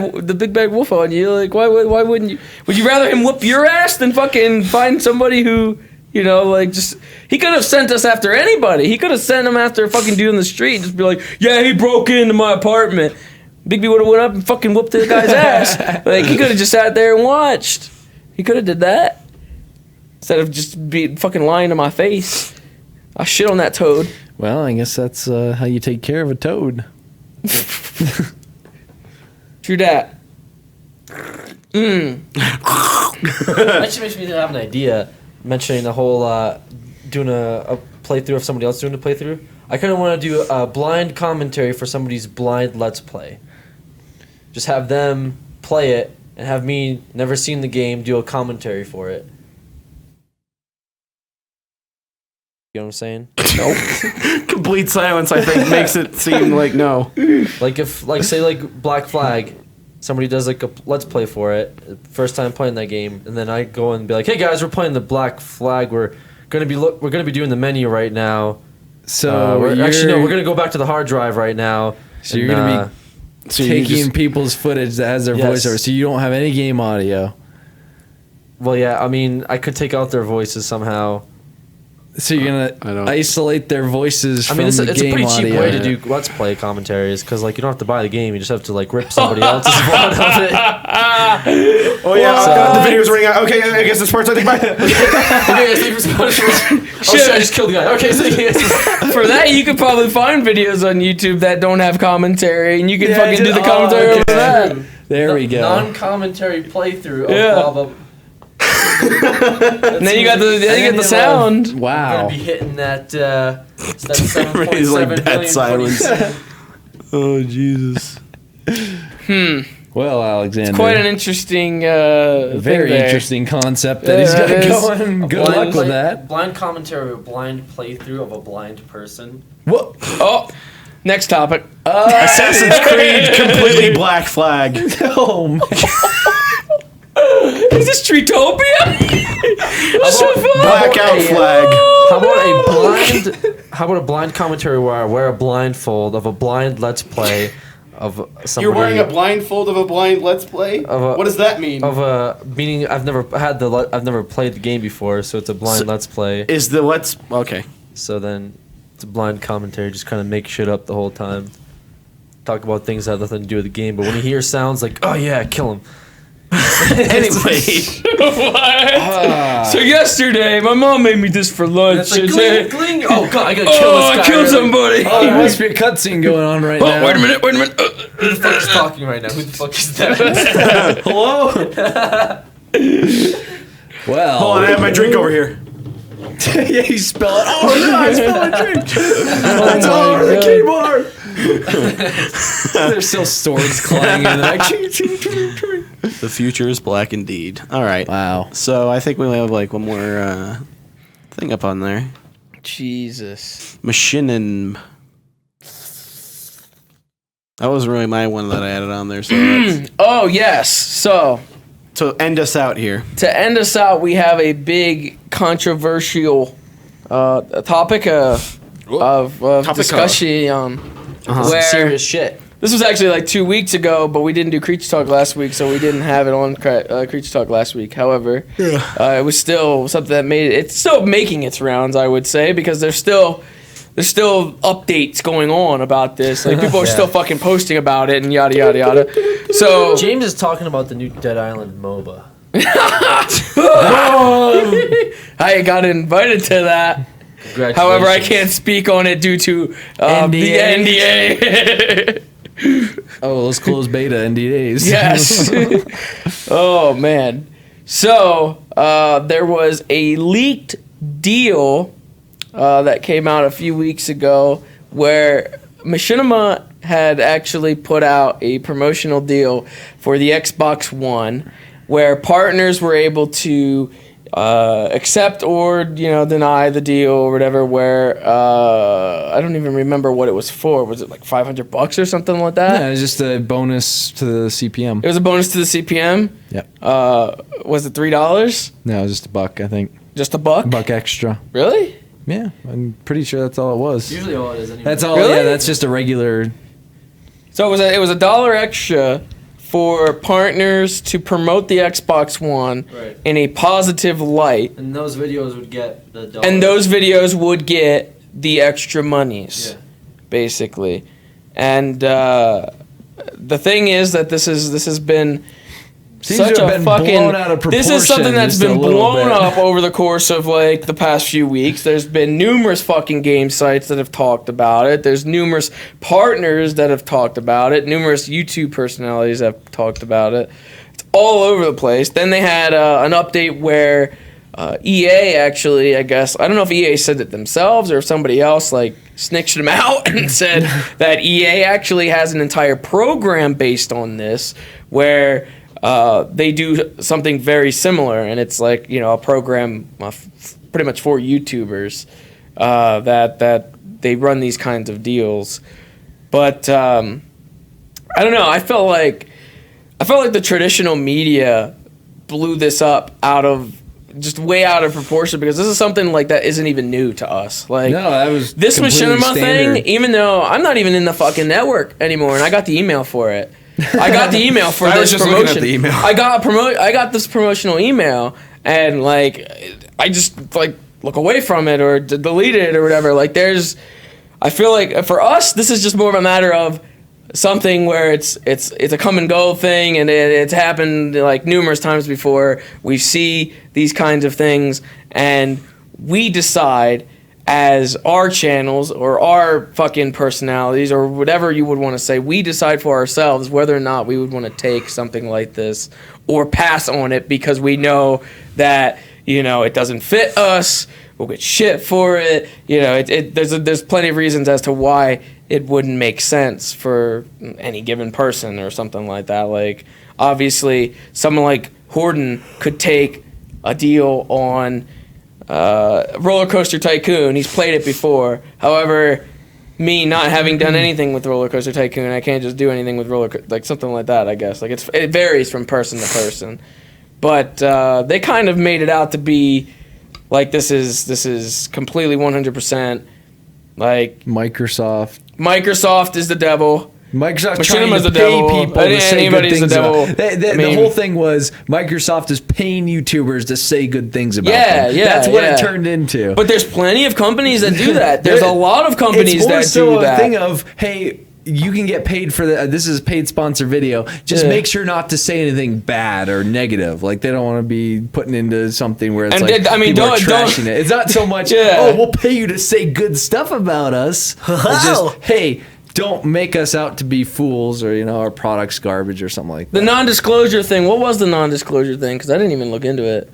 wolf on you, like why wouldn't you? Would you rather him whoop your ass than fucking find somebody who, you know, like just he could have sent us after anybody. He could have sent him after a fucking dude in the street and just be like, yeah, he broke into my apartment. Big B would have went up and fucking whooped the guy's ass. Like he could have just sat there and watched. He could have did that instead of just fucking lying to my face. I shit on that Toad.
Well, I guess that's how you take care of a toad.
True that.
Actually makes me have an idea. Mentioning the whole doing a playthrough of somebody else doing a playthrough. I kind of want to do a blind commentary for somebody's blind let's play. Just have them play it and have me, never seen the game, do a commentary for it. You know what I'm saying?
Nope. Complete silence, I think, makes it seem like no.
Like if, like say like Black Flag, somebody does like a let's play for it, first time playing that game, and then I go and be like, hey guys, we're playing the Black Flag. We're gonna be doing the menu right now.
So
we're gonna go back to the hard drive right now.
So you're gonna be
So you
taking
just-
people's footage that has their
Yes.
voiceover, so you don't have any game audio.
Well, yeah, I mean, I could take out their voices somehow.
So you're
I
gonna
don't-
isolate their voices
I
from
mean, it's
the
a
game
pretty cheap
audio.
way to do let's play commentaries because like you don't have to buy the game, you just have to like rip somebody else's VOD of it.
Oh yeah, the video's running out. Okay, I guess this part's I think bye.
Okay, so shit, I just killed the guy. Okay, so
For that, you could probably find videos on YouTube that don't have commentary, and you can fucking do the commentary over that.
There we go.
Non-commentary playthrough of
Yeah.
blah blah.
And then you got the sound.
I'm
Wow.
gonna be hitting that 7.7
Everybody's like
billion
dead
pretty
silence.
soon.
Oh Jesus.
Well, Alexander,
Quite an interesting,
very interesting concept that he's
Yeah,
got
it is.
going. Good luck with that.
Blind commentary of a blind playthrough of a blind person.
What?
Oh, next topic.
Assassin's Creed completely Black Flag.
Oh man.
Is this Treetopia? What's so fun?
Blackout flag.
How about a blind commentary where I wear a blindfold of a blind let's play of somebody.
You're wearing a blindfold of a blind Let's Play? What does that mean?
Meaning I've never played the game before, so it's a blind Let's Play.
Is the Let's... Okay.
So then it's a blind commentary, just kind of make shit up the whole time. Talk about things that have nothing to do with the game, but when you hear sounds like, oh yeah, kill him.
Anyway.
What? So yesterday, my mom made me this for lunch.
It's like, gling. Oh god, I gotta kill this guy.
I killed somebody.
Oh, there must be a cutscene going on right now.
Wait a minute.
Who the fuck is talking right now? Who the fuck is that?
Hello?
Well,
Hold on, I have my drink over here.
Yeah, you spell it. Oh no, I spelled a drink.
That's all over the keyboard.
There's still swords clanging in the back.
The future is black indeed. All right.
Wow.
So I think we have like one more thing up on there.
Jesus.
Machinima. That wasn't really my one that I added on there. So that's,
Oh, yes. So,
to end us out here.
to end us out, we have a big controversial topic of discussion. Where
Serious shit.
this was actually like 2 weeks ago, but we didn't do Creature Talk last week, so we didn't have it on Creature Talk last week. However, it was still something that made it. It's still making its rounds, I would say, because there's still updates going on about this. Like people are still fucking posting about it and yada yada yada. So
James is talking about the new Dead Island MOBA.
I got invited to that. However, I can't speak on it due to the NDA.
Oh, let's close beta NDAs.
Yes. Oh man. So there was a leaked deal that came out a few weeks ago where Machinima had actually put out a promotional deal for the Xbox One where partners were able to accept or deny the deal or whatever, where I don't even remember what it was for. Was it like $500 or something like that?
Yeah, it's just a bonus to the CPM.
It was a bonus to the CPM.
Yep.
Was it $3?
No, it was just $1, I think.
Just $1?
$1 extra.
Really?
Yeah, I'm pretty sure that's all it was.
Usually all it is anyway.
That's all.
Really?
Yeah, that's just a regular.
So it was $1 extra for partners to promote the Xbox One
Right.
in a positive light,
And those videos would get the dollar.
and those videos would get the extra monies,
Yeah.
basically. And the thing is that this has been
Seems
such
to have
a
been
fucking.
blown out of
This is something
proportion
that's
just a
been
little
blown
bit.
up over the course of like the past few weeks. There's been numerous fucking game sites that have talked about it. There's numerous partners that have talked about it. Numerous YouTube personalities have talked about it. It's all over the place. Then they had an update where EA actually, I guess, I don't know if EA said it themselves or if somebody else like snitched them out and said that EA actually has an entire program based on this where they do something very similar, and it's like a program pretty much for YouTubers that they run these kinds of deals. But I don't know. I felt like the traditional media blew this up way out of proportion, because this is something like that isn't even new to us. Like
No, that was
this
completely
Machinima
standard.
thing, even though I'm not even in the fucking network anymore, and I got the email for it. I got the email for
I was
this
just looking
promotion.
at the email.
I got this promotional email, and like I just like look away from it or delete it or whatever. Like I feel like for us this is just more of a matter of something where it's a come and go thing, and it's happened like numerous times before. We see these kinds of things, and we decide as our channels or our fucking personalities or whatever you would want to say, we decide for ourselves whether or not we would want to take something like this or pass on it, because we know that it doesn't fit us. We'll get shit for it. There's plenty of reasons as to why it wouldn't make sense for any given person or something like that. Like obviously someone like Horden could take a deal on Roller Coaster Tycoon. He's played it before. However, me not having done anything with Roller Coaster Tycoon, I can't just do anything with like something like that, I guess. Like it varies from person to person. But they kind of made it out to be like this is completely 100% like
Microsoft.
Microsoft is the devil.
Microsoft trying
Machinima's
to
the
pay
devil.
people to say good
Anybody's the
things
devil.
about. The
I mean-
whole thing was Microsoft is paying YouTubers to say good things about
Yeah,
them.
yeah,
That's what
yeah.
it turned into.
But there's plenty of companies that do that. There's a lot of companies
it's more
that
so
do
a
that.
thing of, hey, you can get paid for this is a paid sponsor video. Just make sure not to say anything bad or negative. Like they don't want to be putting into something where it's
And
like
I mean,
people are
don't-
trashing it. It's not so much,
Yeah.
oh, we'll pay you to say good stuff about us. It's just, hey, don't make us out to be fools or our product's garbage or something like that.
The non-disclosure thing. What was the non-disclosure thing? Because I didn't even look into it.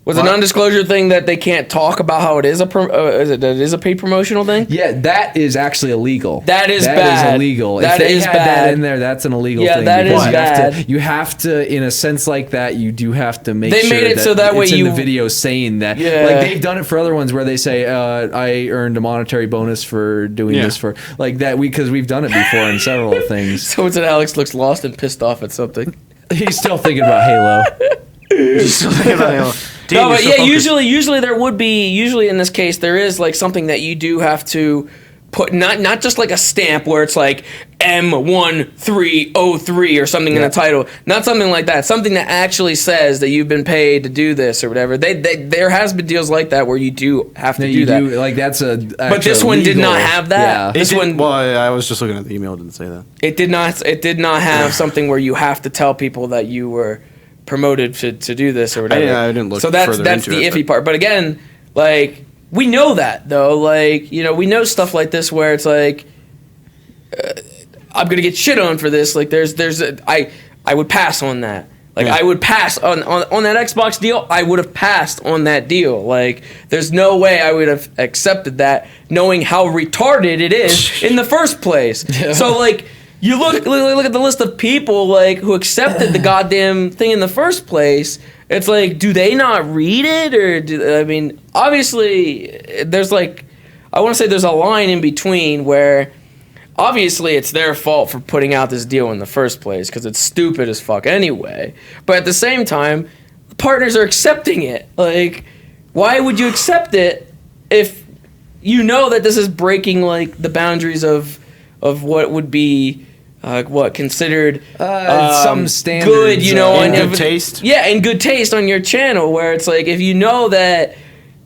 Was the non-disclosure thing that they can't talk about how it is that it is a paid promotional thing?
Yeah, that is actually illegal.
That is
That
bad.
is illegal.
That
if they
is
had
bad.
that in there, that's an illegal
Yeah,
thing.
that
because
is bad.
You have to, in a sense like that, you do have to make
They
sure
made it so that
it's
way
in
you-
the video saying that.
Yeah.
Like they've done it for other ones where they say, I earned a monetary bonus for doing this for like that. Because we've done it before in several things.
So it's that Alex looks lost and pissed off at something.
He's still thinking about Halo.
No, but yeah, usually there would be, in this case, there is like something that you do have to put, not just like a stamp where it's like M1303 or something in the title, not something like that, something that actually says that you've been paid to do this or whatever. There has been deals like that where you do have to do that.
Like that's a.
But this one did not have that.
Yeah.
This one,
Well, I was just looking at the email. It didn't say that.
it did not have something where you have to tell people that you were promoted to do this or whatever.
I didn't look
so that's
further
that's
into
the
it,
iffy
but-
part. But again, like we know that though. Like we know stuff like this where it's like I'm gonna get shit on for this. Like I would pass on that. Like I would pass on that Xbox deal. I would have passed on that deal. Like there's no way I would have accepted that, knowing how retarded it is in the first place. So like. You look at the list of people like who accepted the goddamn thing in the first place. It's like, do they not read it, or obviously there's like, I want to say there's a line in between where obviously it's their fault for putting out this deal in the first place because it's stupid as fuck anyway. But at the same time, the partners are accepting it. Like, why would you accept it if you know that this is breaking like the boundaries of what would be considered
some standards,
good,
in
on
good taste?
Yeah, in good taste on your channel, where it's like if you know that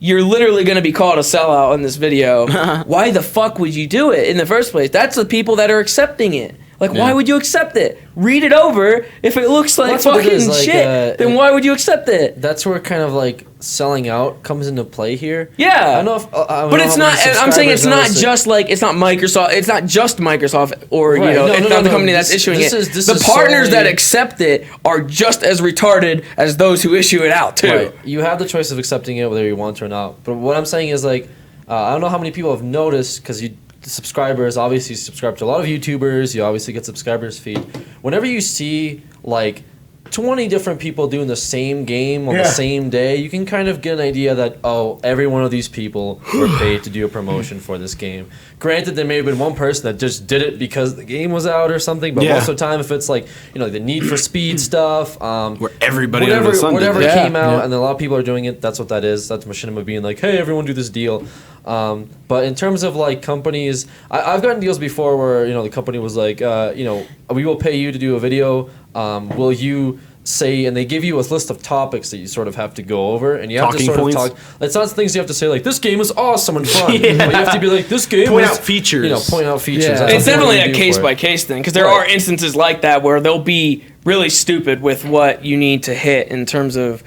you're literally going to be called a sellout in this video, why the fuck would you do it in the first place? That's the people that are accepting it. Like, why would you accept it? Read it over. If it looks like
That's what it
fucking
is, like,
shit, then why would you accept it?
That's where kind of like selling out comes into play here.
Yeah,
I don't know if,
but it's not. I'm saying it's not just like it's not Microsoft. It's not just Microsoft, or
Right.
It's not the company that's issuing it. The partners that accept it are just as retarded as those who issue it out too.
Right. You have the choice of accepting it whether you want to or not. But what I'm saying is like, I don't know how many people have noticed because the subscribers obviously subscribe to a lot of YouTubers. You obviously get subscribers feed. Whenever you see like 20 different people doing the same game on the same day, you can kind of get an idea that, oh, every one of these people were paid to do a promotion for this game. Granted, there may have been one person that just did it because the game was out or something, but most of the time, if it's like, the Need for Speed stuff,
Where everybody under the sun did
whatever
that.
came out, and a lot of people are doing it, that's what that is. That's Machinima being like, hey, everyone do this deal. But in terms of like companies, I've gotten deals before where, the company was like, we will pay you to do a video. Will you say, and they give you a list of topics that you sort of have to go over, and you have
Talking
to sort
points?
of talk. It's not things you have to say like, this game is awesome and fun. But you have to be like, this game
Point
is,
out features.
point out features.
Yeah.
That's
It's
what
definitely
you
a
do
case
for
by
it.
case thing because there
Right.
are instances like that where they'll be really stupid with what you need to hit in terms of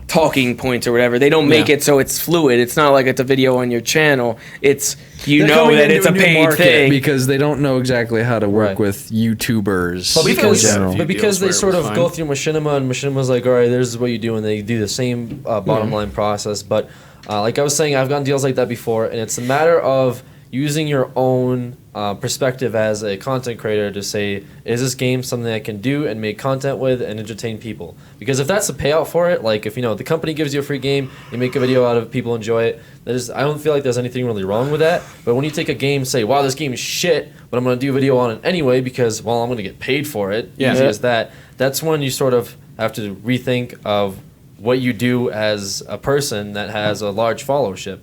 talking points or whatever. They don't make it so it's fluid. It's not like it's a video on your channel. It's
They're
know
coming
that
into
it's a
new
paid
market
thing.
because they don't know exactly how to work
Right.
with YouTubers
But because,
in general.
but because they
deals
sort
where
of
it was
go
fine.
through Machinima, and Machinima's like, all right, this is what you do, and they do the same bottom line process. But like I was saying, I've gotten deals like that before, and it's a matter of using your own perspective as a content creator to say, is this game something I can do and make content with and entertain people? Because if that's the payout for it, like if the company gives you a free game, you make a video out of it, people enjoy it, I don't feel like there's anything really wrong with that. But when you take a game, say, wow, this game is shit, but I'm going to do a video on it anyway because, well, I'm going to get paid for it, easy as that, that's when you sort of have to rethink of what you do as a person that has a large followership.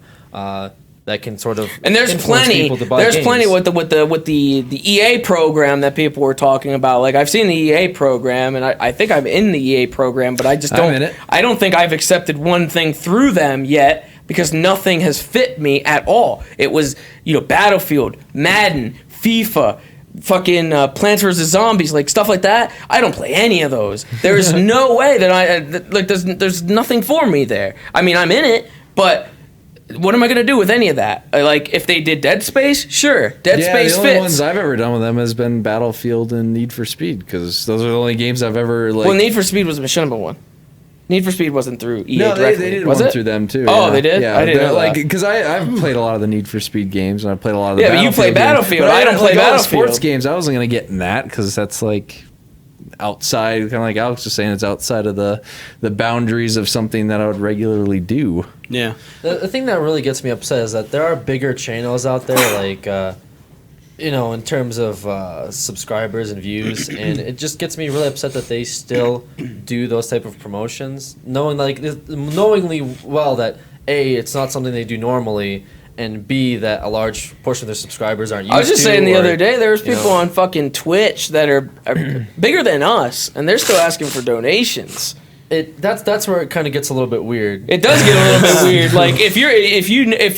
that can sort of
And there's
influence
plenty.
people to buy
There's
games.
plenty with the EA program that people were talking about. Like I've seen the EA program, and I think I'm in the EA program, but I just don't.
I'm in it.
I don't think I've accepted one thing through them yet because nothing has fit me at all. It was Battlefield, Madden, FIFA. Fucking Plants vs Zombies, like stuff like that. I don't play any of those. There's no way that there's nothing for me there. I mean, I'm in it, but what am I gonna do with any of that? Like, if they did Dead Space, sure, Dead Space
the only
fits.
ones I've ever done with them has been Battlefield and Need for Speed because those are the only games I've ever like.
Well, Need for Speed was a Machinima one. Need for Speed wasn't through EA
No,
directly.
they did
was
one
it?
through them too.
Oh, they did?
Yeah,
I didn't know
like
that.
because I've played a lot of the Need for Speed games and I played a lot of the
Yeah, but you play
Battlefield
Battlefield.
games.
I don't play
all the
Battlefield.
sports games. I wasn't gonna get in that because that's like outside, kind of like Alex was saying, it's outside of the boundaries of something that I would regularly do.
Yeah.
The thing that really gets me upset is that there are bigger channels out there, like, in terms of subscribers and views, and it just gets me really upset that they still do those type of promotions, knowingly well that A, it's not something they do normally, and B, that a large portion of their subscribers aren't used to.
I was just saying the
or,
other day, there was
you
people
know.
on fucking Twitch that are bigger than us, and they're still asking for donations.
That's where it kind of gets a little bit weird.
It does get a little bit weird. Like if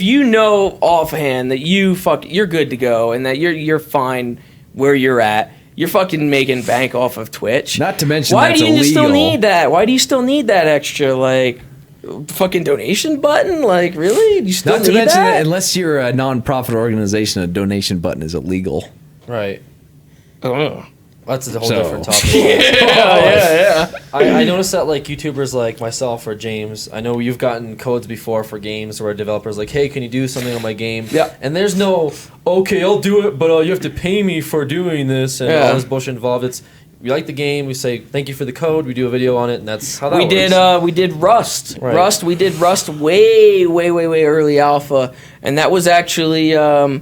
you know offhand that you're good to go and that you're fine where you're at, you're fucking making bank off of Twitch.
Not to mention
why
that's
do you still
illegal.
need that? Why do you still need that extra like fucking donation button? Like really? You still
Not to
need
mention
that?
that unless you're a non-profit organization, a donation button is illegal.
Right.
Oh.
That's a whole
So-
different topic.
yeah.
I noticed that like YouTubers like myself or James, I know you've gotten codes before for games where developers like, hey, can you do something on my game?
Yeah.
And there's no, okay, I'll do it, but you have to pay me for doing this and
Yeah.
all this bullshit involved. It's we like the game, we say thank you for the code, we do a video on it, and that's how that
We
works.
did Rust.
Right.
We did Rust way early alpha, and that was actually
was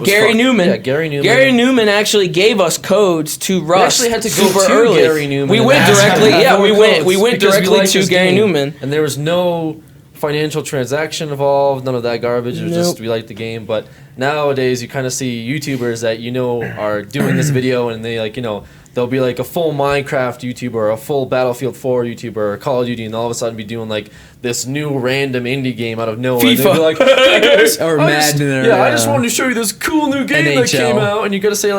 Gary
fuck.
Newman.
Yeah, Gary Newman.
Gary Newman actually gave us codes to Rust.
actually had to go
super
to
early.
Gary Newman
We
and
went
ask him
directly.
for
Yeah,
more
we went
codes because we
directly
like
to
this
Gary
game.
Newman.
And there was no financial transaction involved, none of that garbage. It was just
Nope.
we like the game. But nowadays you kind of see YouTubers that are doing this video and they they'll be like a full Minecraft YouTuber or a full Battlefield 4 YouTuber or Call of Duty, and all of a sudden be doing like this new random indie game out of nowhere. And they'll
FIFA.
be like, hey guys,
Or
I just-
Madden or,
yeah, I just wanted to show you this cool new game that
NHL.
came out, and you got to say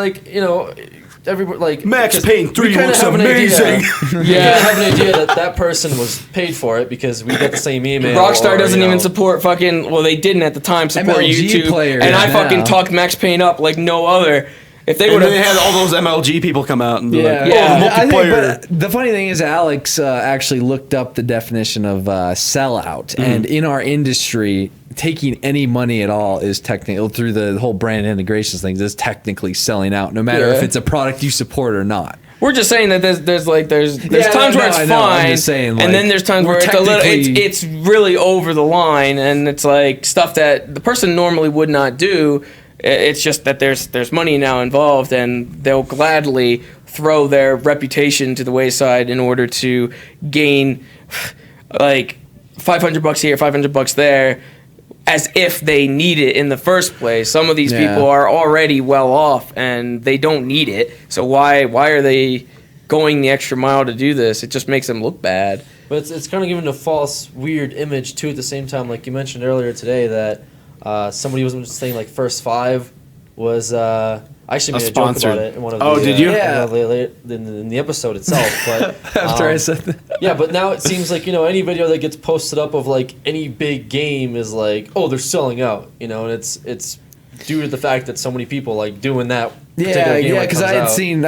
everybody like
Max
'cause
Payne 3
we kinda
looks
have an idea-
amazing.
We kind of have an idea that person was paid for it because we got the same email.
Rockstar
or,
doesn't
you
even
know.
support fucking. Well, they didn't at the time support
MLG
YouTube,
players
and I fucking
now.
talked Max Payne up like no other. If they would
And then they
have.
had all those MLG people come out and be
Yeah,
like,
Yeah.
oh, the
I think,
multiplayer.
but the funny thing is, Alex actually looked up the definition of sellout, and in our industry, taking any money at all is technically through the whole brand integrations things is technically selling out, no matter
Yeah.
if it's a product you support or not.
We're just saying that there's
Yeah,
times where
no,
it's
I know. I'm
fine,
just saying,
and
like,
then there's times
we're
where it's a little
technically-
it's really over the line, and it's like stuff that the person normally would not do. It's just that there's money now involved, and they'll gladly throw their reputation to the wayside in order to gain like $500 here, $500 there, as if they need it in the first place. Some of these
Yeah.
people are already well off and they don't need it. So why are they going the extra mile to do this? It just makes them look bad.
But it's kind of giving a false, weird image too. At the same time, like you mentioned earlier today, that somebody was saying like First Five was I actually made a joke
sponsor.
about it in one of
Oh,
the,
did you?
in the episode itself. But
After I said that.
yeah, but now it seems like any video that gets posted up of like any big game is like, oh, they're selling out, and it's due to the fact that so many people like doing that. particular game when it
because
comes
I had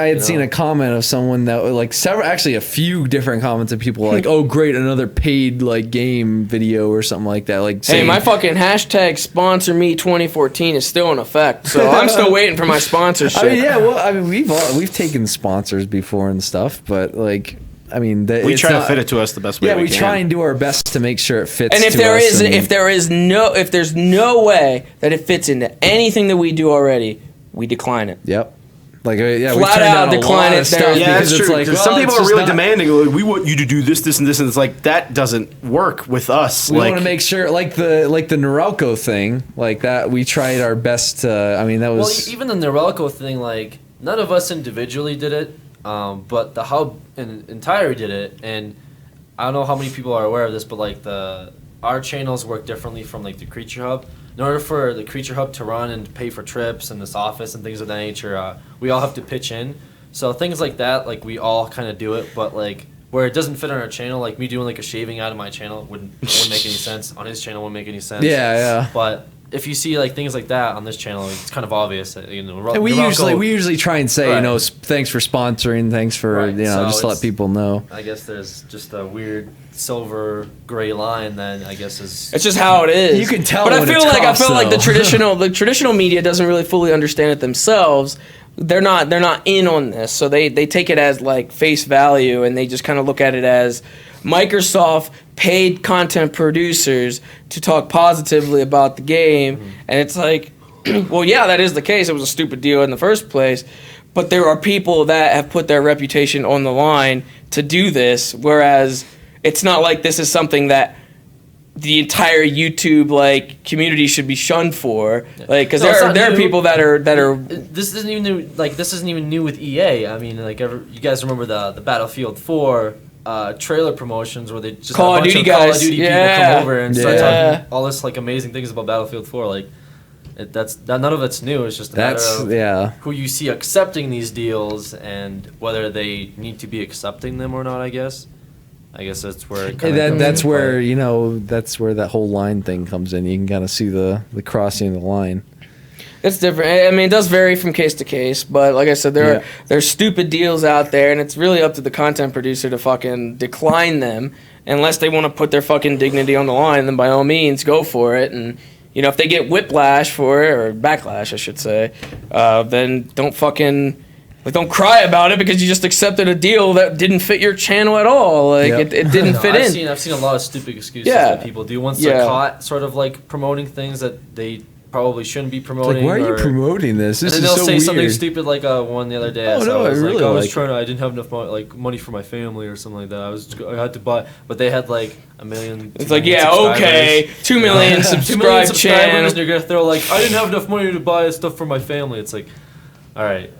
out,
seen a comment of someone that like actually a few different comments of people like, oh great, another paid like game video or something like that. Like,
Hey,
saying,
my fucking hashtag sponsor me 2014 is still in effect, so I'm still waiting for my sponsorship.
I mean, yeah, well, I mean, we've taken sponsors before and stuff, but like, I mean,
We
it's
try to
not-
fit it to us the best way
Yeah,
we
we
can.
try and do our best to make sure it fits.
And if
to
there
us
is
and-
if there's no way that it fits into anything that we do already, we decline it.
yep. Like, yeah, we
Flat
turned
out
down a
decline
lot
it
of
there.
stuff
Yeah,
because
that's
it's
true.
like,
'Cause
well,
some people
it's
are
just
really
not-
demanding. Like, we want you to do this, this, and this, and it's like that doesn't work with us.
We
like,
want to make sure, like the Norelco thing, like that. We tried our best to. I mean, that
Well,
was.
even the Norelco thing, like none of us individually did it, but the hub in entirety did it, and I don't know how many people are aware of this, but like our channels work differently from like the Creature Hub. In order for the Creature Hub to run and pay for trips and this office and things of that nature, we all have to pitch in. So things like that, like we all kind of do it, but like where it doesn't fit on our channel, like me doing like a shaving ad on my channel wouldn't make any sense. On his channel wouldn't make any sense.
Yeah.
But if you see like things like that on this channel, it's kind of obvious that, you know.
And we
Norelco-
usually try and say,
Right.
you know, thanks for sponsoring, thanks for
Right, so
just to let
it's-
people know.
I guess there's just a weird silver gray line that I guess is.
It's just how it is.
You can tell
But
when
I feel
it's
like
crossed,
the traditional media doesn't really fully understand it themselves. They're not in on this, so they take it as like face value, and they just kind of look at it as Microsoft paid content producers to talk positively about the game, and it's like, well, yeah, that is the case. It was a stupid deal in the first place, but there are people that have put their reputation on the line to do this, whereas it's not like this is something that the entire YouTube like community should be shunned for, like, because
No, it's
there
not
are
new.
people that are
This isn't even new. Like this isn't even new with EA. I mean, like you guys remember the Battlefield 4 trailer promotions where they just
Call
had a
of
bunch
Duty
of Call of
guys.
Duty
Yeah.
people come over and start
Yeah.
talking all this like amazing things about Battlefield 4. Like none of it's new. It's just a matter
That's
of who you see accepting these deals and whether they need to be accepting them or not. I guess that's where it kind of
That's where that's where that whole line thing comes in. You can kind of see the crossing of the line.
It's different. I mean, it does vary from case to case, but like I said, there's stupid deals out there, and it's really up to the content producer to fucking decline them, unless they want to put their fucking dignity on the line. Then by all means, go for it. And if they get whiplash for it, or backlash, I should say, then don't fucking. Like, don't cry about it because you just accepted a deal that didn't fit your channel at all. Like, it didn't fit in.
I've seen a lot of stupid excuses
Yeah.
that people do once they're caught sort of like promoting things that they probably shouldn't be
It's
promoting.
like, why are you promoting this? This
And then
is
they'll
so
say something
weird.
stupid like one the other day.
Oh,
I saw.
no,
I was
I really
I was
like-
trying to. I didn't have enough money for my family or something like that. I had to buy, but they had like a million.
It's like, yeah, okay, 2 million
2 million
subscribe
subscribers,
channel.
and you're gonna throw like, I didn't have enough money to buy stuff for my family. It's like, all right,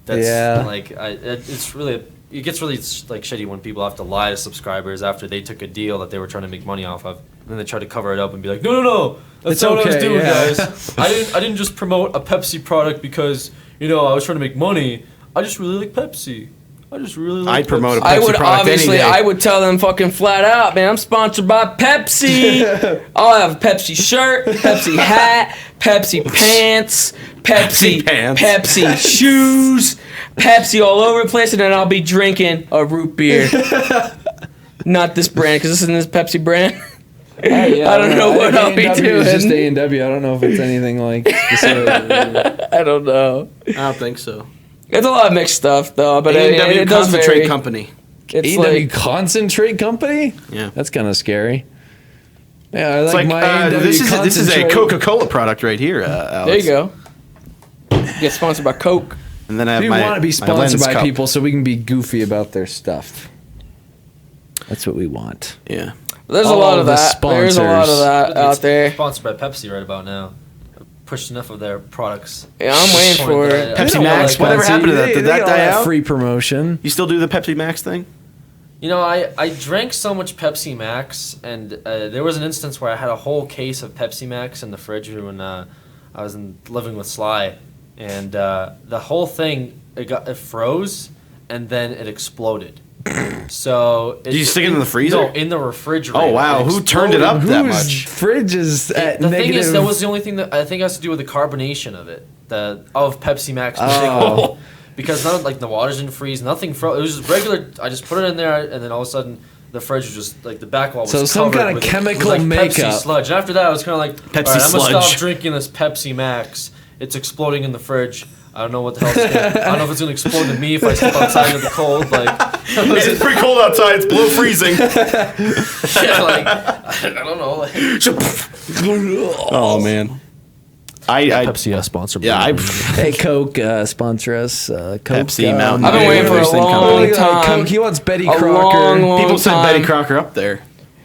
that's like, it's really. It gets really like shitty when people have to lie to subscribers after they took a deal that they were trying to make money off of, and then they try to cover it up and be like, no, that's
It's
not what I was
okay,
doing,
yeah.
guys. I didn't just promote a Pepsi product because I was trying to make money. I just really like Pepsi. I just really like
I'd promote a
Pepsi.
I
Pepsi
would
product any
obviously,
day.
I would tell them fucking flat out, man, I'm sponsored by Pepsi. I'll have a Pepsi shirt, Pepsi hat, Pepsi pants, Pepsi
pants.
Pepsi shoes, Pepsi all over the place, and then I'll be drinking a root beer. Not this brand, because this isn't this Pepsi brand. I don't know what I'll be doing.
It's just A&W. I don't know if it's anything like.
I don't know.
I don't think so.
It's a lot of mixed stuff, though, but
A&W
it does
Concentrate
vary.
Company.
It's
A&W
like,
Concentrate Company?
Yeah.
That's kind of scary. Yeah, I
It's
like,
like
my A&W
this is a
Concentrate.
Coca-Cola product right here, Alex.
there you go. Get sponsored by Coke.
And then I have
We
my
want to be
my
sponsored
lens
by
cup.
people so we can be goofy about their stuff. That's what we want.
Yeah.
There's a
All
lot of
the
that. There's a lot of that out there.
Sponsored by Pepsi right about now. Pushed enough of their products.
Yeah, I'm waiting for it.
Pepsi
They don't
Max,
like
whatever
Pepsi.
happened to that?
They
Did
get
that
all
die out?
Free promotion.
You still do the Pepsi Max thing?
I drank so much Pepsi Max, and there was an instance where I had a whole case of Pepsi Max in the fridge when I was living with Sly, and the whole thing it froze, and then it exploded. So
Did you stick it in the freezer?
No, in the refrigerator.
Oh wow,
It
who turned it up
exploded.
that
Whose
much?
fridge is at
The
negative?
thing is, that was the only thing that I think has to do with the carbonation of it, of Pepsi Max.
Oh.
Because none, like the water didn't freeze, nothing froze. It was just regular. I just put it in there, and then all of a sudden, the fridge was just like the back wall was
So some
covered
kind of
with,
chemical
with, like,
makeup.
Pepsi sludge. And after that, I was kind of like,
Pepsi
all right, I'm gonna
sludge.
stop drinking this Pepsi Max. It's exploding in the fridge. I don't know what the hell. I don't know if it's gonna explode to me if I step outside in the cold. Like,
It's pretty cold outside. It's below freezing.
yeah, like I don't know. Like,
Oh man.
Pepsi sponsor.
Yeah,
Hey, Coke, sponsor us. Coke,
Pepsi, Mountain
I've been
Dew,
waiting for a
everything
long
company.
time.
Coke, he wants Betty
A
Crocker.
long
People said
time.
Betty Crocker up there.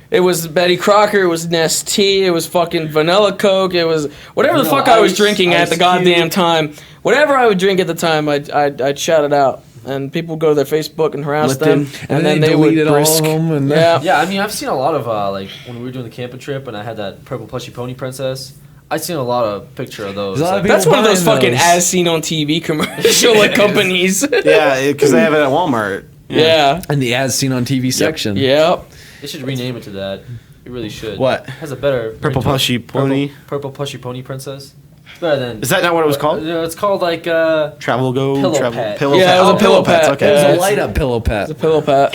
It was Betty Crocker. It was Nestea. It was fucking vanilla Coke. It was whatever the
Vanilla
fuck I was
Ice,
drinking at the
Ice
goddamn
Cube.
time. Whatever I would drink at the time, I'd shout it out, and people would go to their Facebook and harass
Lipton.
them,
and
then
they
they would
deleted all
brisk.
of them. And
Yeah.
Yeah, I mean, I've seen a lot of like when we were doing the camping trip, and I had that purple plushy pony princess. I've seen a lot of picture of those.
There's a lot of
Like,
people
That's one of those
buying
fucking
those.
as seen on TV commercial like companies.
Yeah, because they have it at Walmart.
Yeah.
And the as seen on TV section.
Yep.
they should rename it to that. You really should.
What?
It has a better
Purple plushy pony?
Purple plushy pony princess. It's better than.
Is that not what it was called?
No, it's called like
Travel Go?
Pillow
Travel,
Pet.
Pillow
Yeah,
Pet.
it was a
Oh,
Pillow
Pets,
Pet.
okay.
It was
Yeah,
a light up pillow pet.
The pillow pat.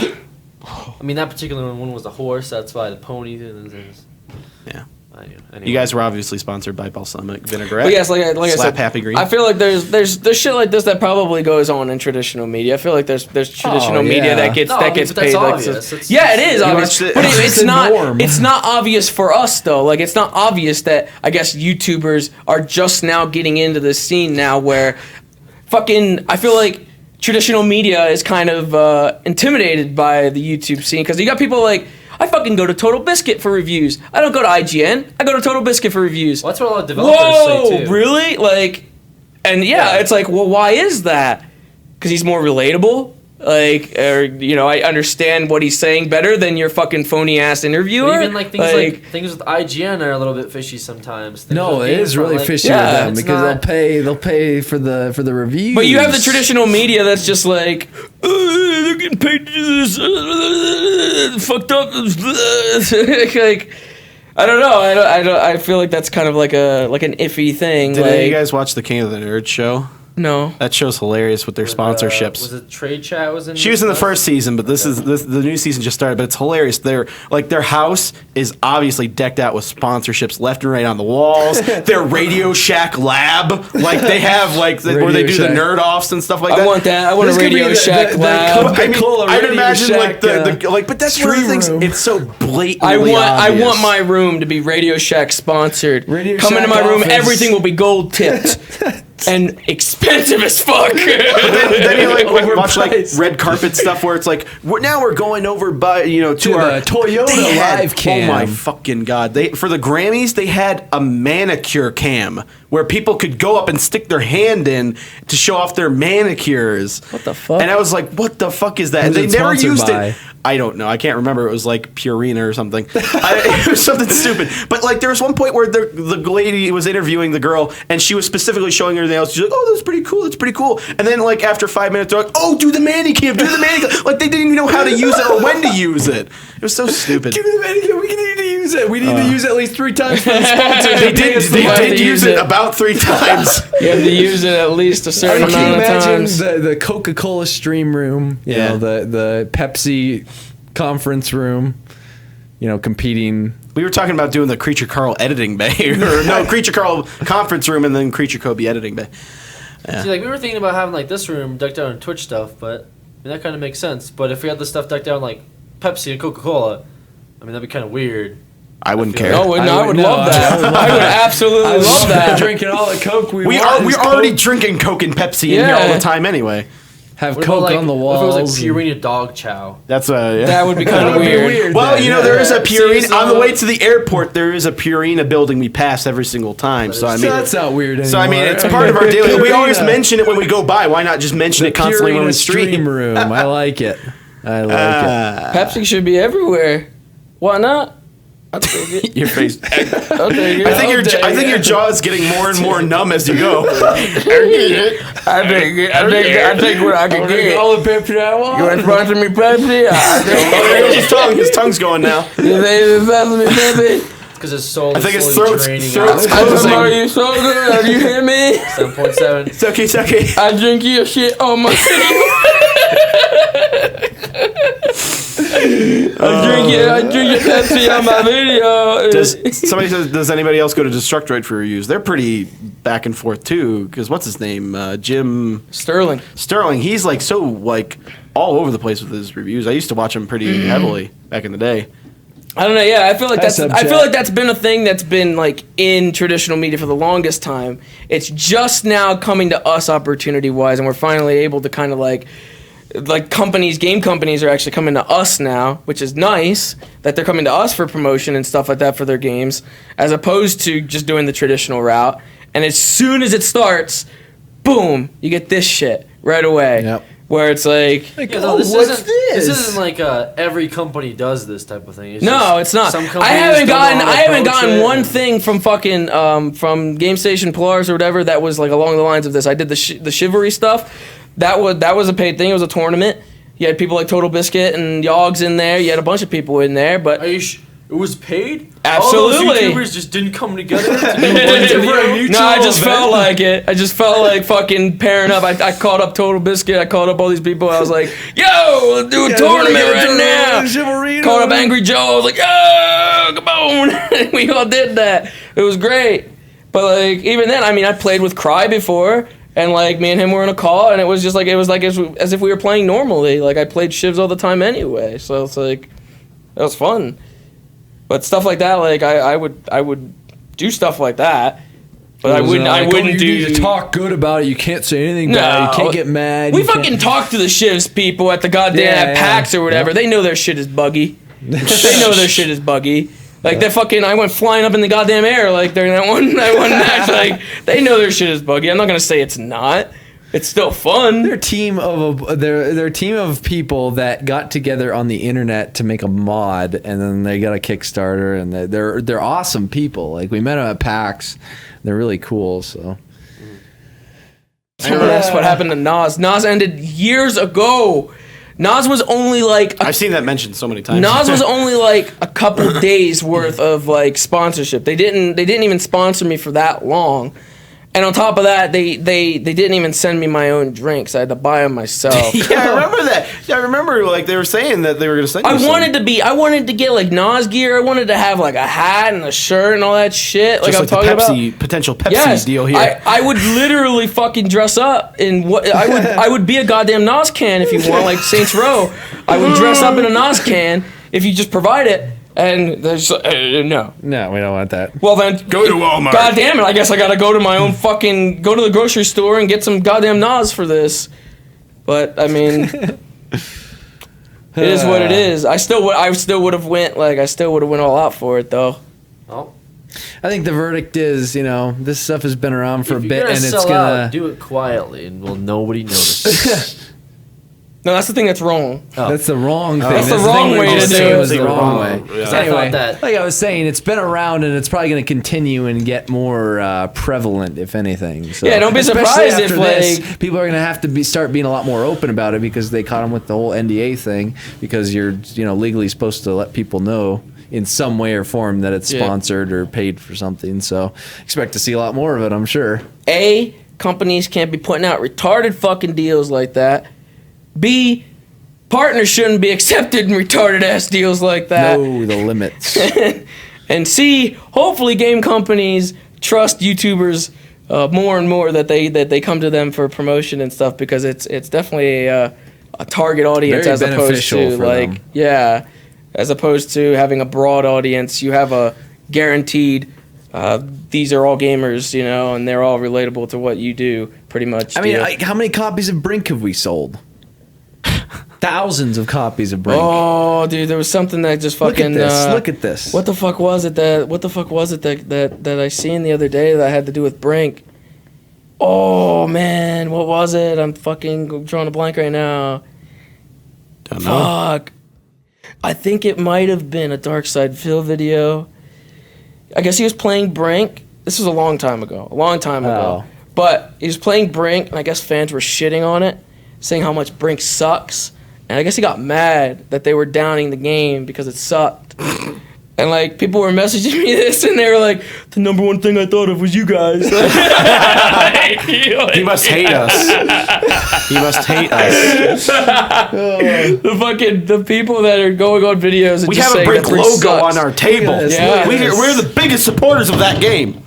I mean, that particular one was the horse. That's why the pony. And then there's.
Yeah.
Anyway.
You guys were obviously sponsored by balsamic vinaigrette.
But yes, like I
Slap
said,
Happy Green.
I feel like there's shit like this that probably goes on in traditional media. I feel like there's traditional media
yeah.
that gets
No, I
that
mean,
gets
but that's
paid. Like,
obvious.
so-
It's-
yeah, it is obvious,
watched it?
but
It's
it's
the
not.
norm.
It's not obvious for us though. Like it's not obvious that I guess YouTubers are just now getting into this scene now where fucking I feel like traditional media is kind of intimidated by the YouTube scene because you got people like. I fucking go to Total Biscuit for reviews. I don't go to IGN. I go to Total Biscuit for reviews.
Well, that's what a lot of developers
Whoa,
say too.
really? Like, and yeah, it's like, well, why is that? Because he's more relatable. Like, or you know, I understand what he's saying better than your fucking phony ass interviewer.
But even like things with IGN are a little bit fishy sometimes. Things
No,
with
it is
GameSpot,
really
like,
fishy
Yeah,
with them
it's
because
not-
they'll pay for the reviews.
But you have the traditional media that's just like, they're getting paid to do this, fucked up. Like, I don't know. I feel like that's kind of like an iffy thing.
Did
like,
any of you guys watch the King of the Nerd show?
no.
That show's hilarious with their sponsorships.
Was it Trade Chat? Was in?
She was in the
this?
first season, but the new season just started. But it's hilarious. Their house is obviously decked out with sponsorships left and right on the walls. Their Radio Shack lab, like they have where they
Radio
do
Shack.
the nerd offs and stuff like that.
I want that. I want
This
a
could be
Radio
the-
Shack
the
lab.
Coca-Cola
I'd
Radio
imagine
Shack,
but that's one of the
stream
things.
room.
It's so blatantly
I
obvious.
want my room to be Radio Shack sponsored.
Radio
Come into
Shack
my room,
office.
everything will be gold tipped and expensive as fuck.
then you watch like
Overpriced.
red carpet stuff where it's like we're going over by to
To
our
the Toyota
they had-
live cam.
Oh my fucking god! For the Grammys they had a manicure cam where people could go up and stick their hand in to show off their manicures.
What the fuck?
And I was like, what the fuck is that? And
Who's
they
it
never
sponsored
used
by?
it. I don't know. I can't remember. It was like Purina or something. It was something stupid. But like there was one point where the lady was interviewing the girl and she was specifically showing her nails. She's like, "Oh, that's pretty cool. That's pretty cool." And then like after 5 minutes, they're like, "Oh, do the manicure. Do the manicure." Like they didn't even know how to use it or when to use it. It was so stupid.
Give me the manicure. We need to use it. We need to use it at least 3 times for the sponsor.
They did. They
have
did
to
use
use
it
it.
about 3 times.
You have to use it at least a certain
Can you
amount of
imagine
times.
the Coca-Cola stream room? You
Yeah.
know, the Pepsi conference room. You know, competing.
We were talking about doing the Creature Carl editing bay, or no, Creature Carl conference room, and then Creature Kobe editing bay.
See, like we were thinking about having like this room decked out in Twitch stuff, but I mean, that kind of makes sense. But if we had this stuff decked out in, like Pepsi and Coca-Cola, I mean that'd be kind of weird.
I wouldn't care.
No, I would
no,
love that. I would absolutely love that.
Drinking all the Coke
We're
want.
already drinking Coke and Pepsi in here
Yeah.
all the time anyway.
Have
What
Coke
about, like,
on the
what if it
walls.
was like Purina dog chow?
That's
That would be kind of
That would be
weird.
weird.
Well,
then,
you know,
yeah.
there is a Purina
See,
on the
so-
way to the airport. There is a Purina building we pass every single time. So I
So
mean,
that's not weird anymore.
so I mean, it's part of our daily. We always mention it when we go by. Why not just mention it constantly when we
Purina
stream?
room. I like it. I like
Pepsi should be everywhere. Why not? I'll take it.
Your face.
I'll take it.
I think your jaw is getting more and more numb as you go.
I take it. I take what I can
it.
get.
All the Pepsi I want.
You want to sponsor me Pepsi? I take
Oh, there's his tongue. His tongue's going now.
it. You think sponsor me Pepsi?
Because his soul.
I think his
is slowly
throat's
draining
closing.
Are you so good? You hear me?
7.7.
It's okay. It's okay.
I drink your shit on my I drink your Pepsi on my video.
Somebody says, does anybody else go to Destructoid for reviews? They're pretty back and forth too. Because what's his name? Jim
Sterling.
Sterling. He's like so like all over the place with his reviews. I used to watch him pretty heavily back in the day.
I don't know. Yeah, I feel like
Hi,
that's been a thing that's been like in traditional media for the longest time. It's just now coming to us opportunity wise, and we're finally able to kind of like game companies are actually coming to us now, which is nice that they're coming to us for promotion and stuff like that for their games, as opposed to just doing the traditional route. And as soon as it starts, boom, you get this shit right away.
Yep.
Where it's like,
this isn't like every company does this type of thing.
it's not.
Some
I haven't gotten
approach
one
it.
thing from fucking from GameStation Plus or whatever that was like along the lines of this. I did the chivalry stuff. That was a paid thing. It was a tournament. You had people like Total Biscuit and Yogs in there. You had a bunch of people in there, but
it was paid?
Absolutely.
All those YouTubers just didn't come together to do a mutual
No, I just
event?
felt like it. I just felt like fucking pairing up. I called up Total Biscuit. I called up all these people. I was like, yo, let's do a tournament right now. Called up Angry Joe. I was like, yo, come on. We all did that. It was great. But like even then, I mean, I played with Cry before. And like me and him were in a call, and it was like as if we were playing normally. Like I played shivs all the time anyway, so it's like it was fun. But stuff like that, like I would do stuff like that, but I wouldn't do.
You need to talk good about it. You can't say anything bad. You can't get mad.
We fucking talk to the shivs people at the goddamn PAX or whatever.
Yep.
They know their shit is buggy. They know their shit is buggy. Like I went flying up in the goddamn air like during that one match. Like they know their shit is buggy. I'm not gonna say it's not. It's still fun.
They're a team of people that got together on the internet to make a mod, and then they got a Kickstarter, and they're awesome people. Like we met them at PAX. They're really cool. So
that's what happened to Nas. Nas ended years ago. Nas was only like
I've seen that mentioned so many times.
Nas was only like a couple days worth of like sponsorship. They didn't even sponsor me for that long. And on top of that, they didn't even send me my own drinks. I had to buy them myself.
Yeah, I remember that. Yeah, I remember like they were saying that they were going to send you
I wanted to get like Nas gear. I wanted to have like a hat and a shirt and all that shit. Like
just
I'm talking
the
about
potential Pepsi deal here.
I would literally fucking dress up in what I would be a goddamn Nas can if you want, like Saints Row. I would dress up in a Nas can if you just provide it. And there's no,
we don't want that.
Well then,
Go to Walmart.
God damn it! I guess I gotta go to my own fucking go to the grocery store and get some goddamn Nas for this. But I mean, it is what it is. I still would have went all out for it though.
Oh.
I think the verdict is, this stuff has been around for a bit, and it's
sell
gonna
out, do it quietly, and will nobody notice.
No, that's the thing that's wrong.
That's the wrong thing.
That's the wrong way to do it.
It's the wrong way.
Yeah.
I
Anyway,
thought that.
like I was saying, it's been around, and it's probably going to continue and get more prevalent, if anything. So,
Yeah, don't be
especially
surprised if,
after this,
like-
people are going to have to start being a lot more open about it because they caught them with the whole NDA thing. Because you're, legally supposed to let people know in some way or form that it's sponsored or paid for something. So expect to see a lot more of it, I'm sure.
A, companies can't be putting out retarded fucking deals like that. B, partners shouldn't be accepted in retarded ass deals like that.
Know the limits.
And C, hopefully game companies trust YouTubers more and more that they come to them for promotion and stuff, because it's definitely a target audience
Very
as opposed to
for
like
them.
as opposed to having a broad audience. You have a guaranteed these are all gamers, and they're all relatable to what you do pretty much.
I mean, how many copies of Brink have we sold? Thousands of copies of Brink.
Oh, dude, there was something that just fucking.
Look at this.
What the fuck was it that I seen the other day that had to do with Brink? Oh man, what was it? I'm fucking drawing a blank right now.
Don't know.
Fuck. I think it might have been a Darksiders video. I guess he was playing Brink. This was a long time ago.
Oh.
But he was playing Brink, and I guess fans were shitting on it, saying how much Brink sucks. And I guess he got mad that they were downing the game because it sucked. And like people were messaging me this, and they were like, "The number one thing I thought of was you guys."
He must hate us. He must hate us.
the people that are going on videos and
We
just
have a
saying
Brink
that Brink
logo
sucks.
on our table.
Yeah.
We're the biggest supporters of that game.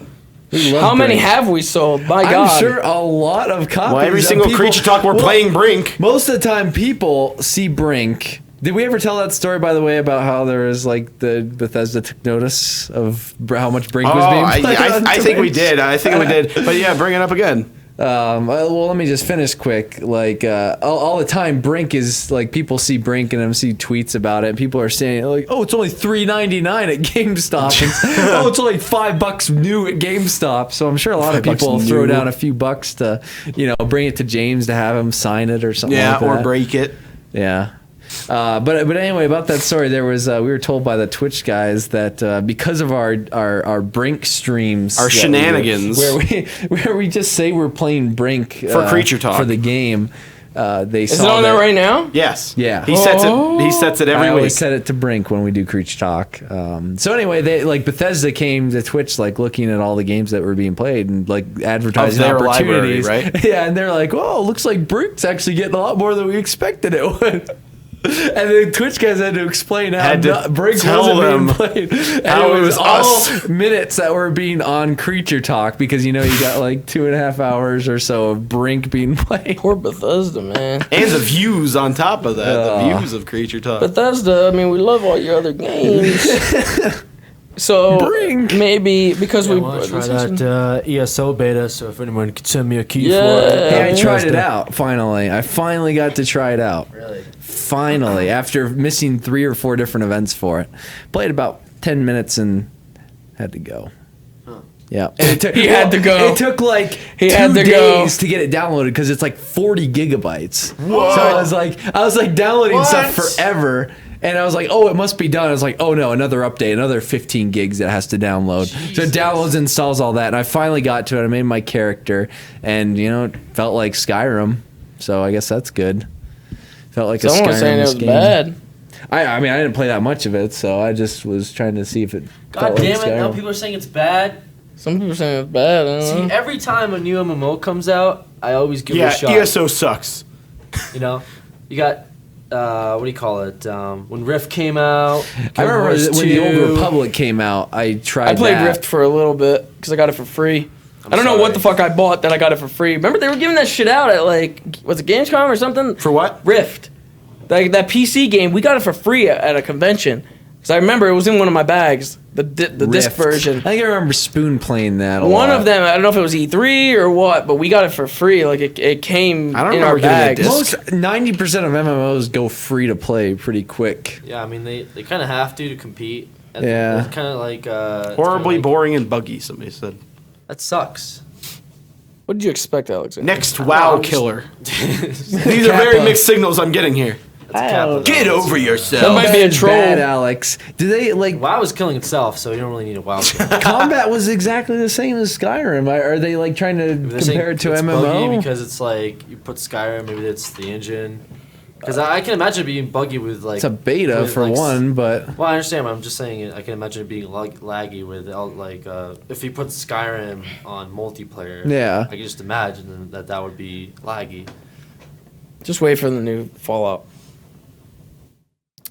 How many have we sold? My God.
I'm sure a lot of copies.
Well, every
of
single
people-
creature talk we're playing Brink.
Most of the time, people see Brink Did we ever tell that story, by the way, about how there was like the Bethesda took notice of how much Brink was being played on
I think we
Twitch?
did. I think we did. But yeah, bring it up again.
Well, let me just finish quick. Like all the time, Brink is like people see Brink and see tweets about it. And people are saying like, "Oh, it's only $3.99 at GameStop." And, "Oh, it's only $5 new at GameStop." So I'm sure a lot of people throw down a few bucks to, bring it to James to have him sign it or something.
Yeah,
like that.
or break it.
Yeah. But anyway, about that story, there was we were told by the Twitch guys that because of our Brink streams,
our shenanigans,
where we just say we're playing Brink
for Creature Talk
for the game, they
Is it on there right now?
Yes.
Yeah.
He sets it. He sets it every
I
week.
always set it to Brink when we do Creature Talk. So anyway, they Bethesda came to Twitch looking at all the games that were being played and advertising
Of their
opportunities,
library, right?
Yeah, and they're like, "Oh, looks like Brink's actually getting a lot more than we expected it would." And the Twitch guys had to explain how Brink wasn't being played. And
how
it was all
us.
minutes that were being on Creature Talk because you got like 2.5 hours or so of Brink being played.
Poor Bethesda, man.
And the views on top of that. The views of Creature Talk.
Bethesda, I mean, we love all your other games. So
Brink.
maybe because
I
we
want to try that ESO beta, so if anyone could send me a key for
Yeah.
it.
Hey, I tried it out finally. I finally got to try it out.
Really?
Finally, after missing 3 or 4 different events for it. Played about 10 minutes and had to go. Yeah. And it took,
He had to go.
It took like
He
2
had to go.
days to get it downloaded because it's like 40 gigabytes. Whoa. So I was like downloading stuff forever. And I was like, oh, it must be done. I was like, oh no, another update, another 15 gigs it has to download. Jesus. So it downloads, installs all that. And I finally got to it. I made my character. And, it felt like Skyrim. So I guess that's good. Felt like
Someone
a Skyrim
was saying it was
game.
bad.
I mean, I didn't play that much of it. So I just was trying to see if it
God
felt
damn
like
it! Now
Skyrim.
people are saying it's bad.
Some people are saying it's bad. I don't
See,
know.
every time a new MMO comes out, I always give it
yeah,
a shot.
ESO sucks.
You got what do you call it? When Rift came out,
I remember
Wars
when the
2.
Old Republic came out, I tried
I played
that.
Rift for a little bit because I got it for free. I don't know what the fuck I bought that I got it for free. Remember they were giving that shit out at was it Gamescom or something?
For what?
Rift. That PC game, we got it for free at a convention. Because I remember it was in one of my bags, the disc
Rift.
version.
I think I remember Spoon playing that a
One
lot.
of them, I don't know if it was E3 or what, but we got it for free. Like it came
I don't
in
remember
our
getting a
bag.
disc.
Most 90% of MMOs go free to play pretty quick.
Yeah, I mean they kind of have to compete. And
Yeah.
It's kind of like
Horribly
kinda like,
boring and buggy, somebody said.
That sucks.
What did you expect, Alexander?
Next WoW
I'm just-
killer. These are very mixed signals I'm getting here.
That's Kappa,
Get
though.
over
That
yourself.
might be a troll.
Bad, Alex. Do they
WoW is killing itself, so you don't really need a WoW killer.
combat was exactly the same as Skyrim? Are they trying to
They're saying
compare it to
it's
MMO?
buggy because it's like you put Skyrim, maybe it's the engine. Because I can imagine it being buggy with like
It's a beta
with,
for
like,
one, but
Well, I understand. But I'm just saying I can imagine it being laggy with if you put Skyrim on multiplayer.
Yeah.
I can just imagine that would be laggy.
Just wait for the new Fallout.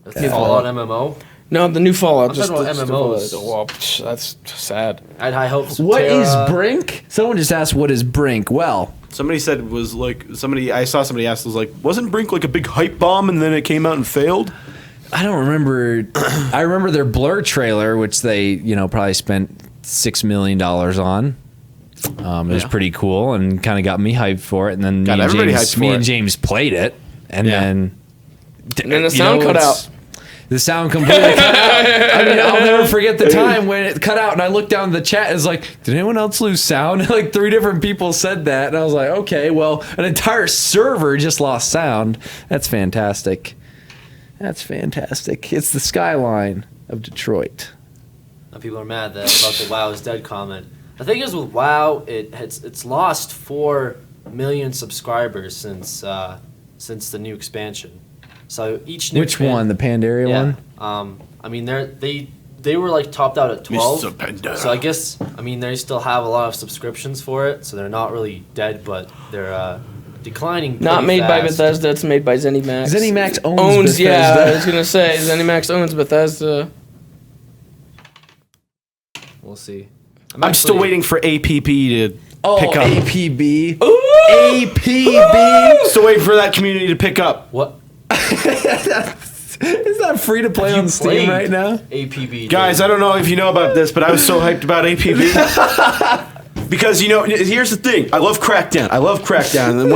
That's Fallout MMO.
No, the new Fallout.
I'm
Just
talking about
the
MMOs.
Well, that's sad.
I had high hopes.
what is
Terra.
Brink? Someone just asked, what is Brink? Well,
Somebody said it was I saw somebody ask, was like, wasn't Brink like a big hype bomb and then it came out and failed?
I don't remember. I remember their Blur trailer, which they, probably spent $6 million on. It was pretty cool and kind of got me hyped for it. And then
Got everybody hyped for
me
it.
and James played it. And then
the sound cut out.
The sound completely cut out. I mean, I'll never forget the time when it cut out and I looked down the chat and it's like, did anyone else lose sound? Like 3 different people said that. And I was like, okay, well, an entire server just lost sound. That's fantastic. That's fantastic. It's the skyline of Detroit.
Now people are mad about the WoW is dead comment. The thing is with WoW, it's lost 4 million subscribers since the new expansion. So each new
Which one? The Pandaria one?
I mean they were like topped out at 12.
Mr. Pandora.
So I guess they still have a lot of subscriptions for it. So they're not really dead, but they're declining.
Not
pretty
made by
fast.
Bethesda. It's made by ZeniMax.
ZeniMax owns Bethesda.
Yeah, I was gonna say ZeniMax owns Bethesda.
We'll see.
I'm still waiting for APP to pick up.
APB.
Ooh!
APB.
Still waiting for that community to pick up.
What?
Is that free to play on Steam right now?
APB.
Guys, I don't know if you know about this, but I was so hyped about APB. Because here's the thing. I love Crackdown. And then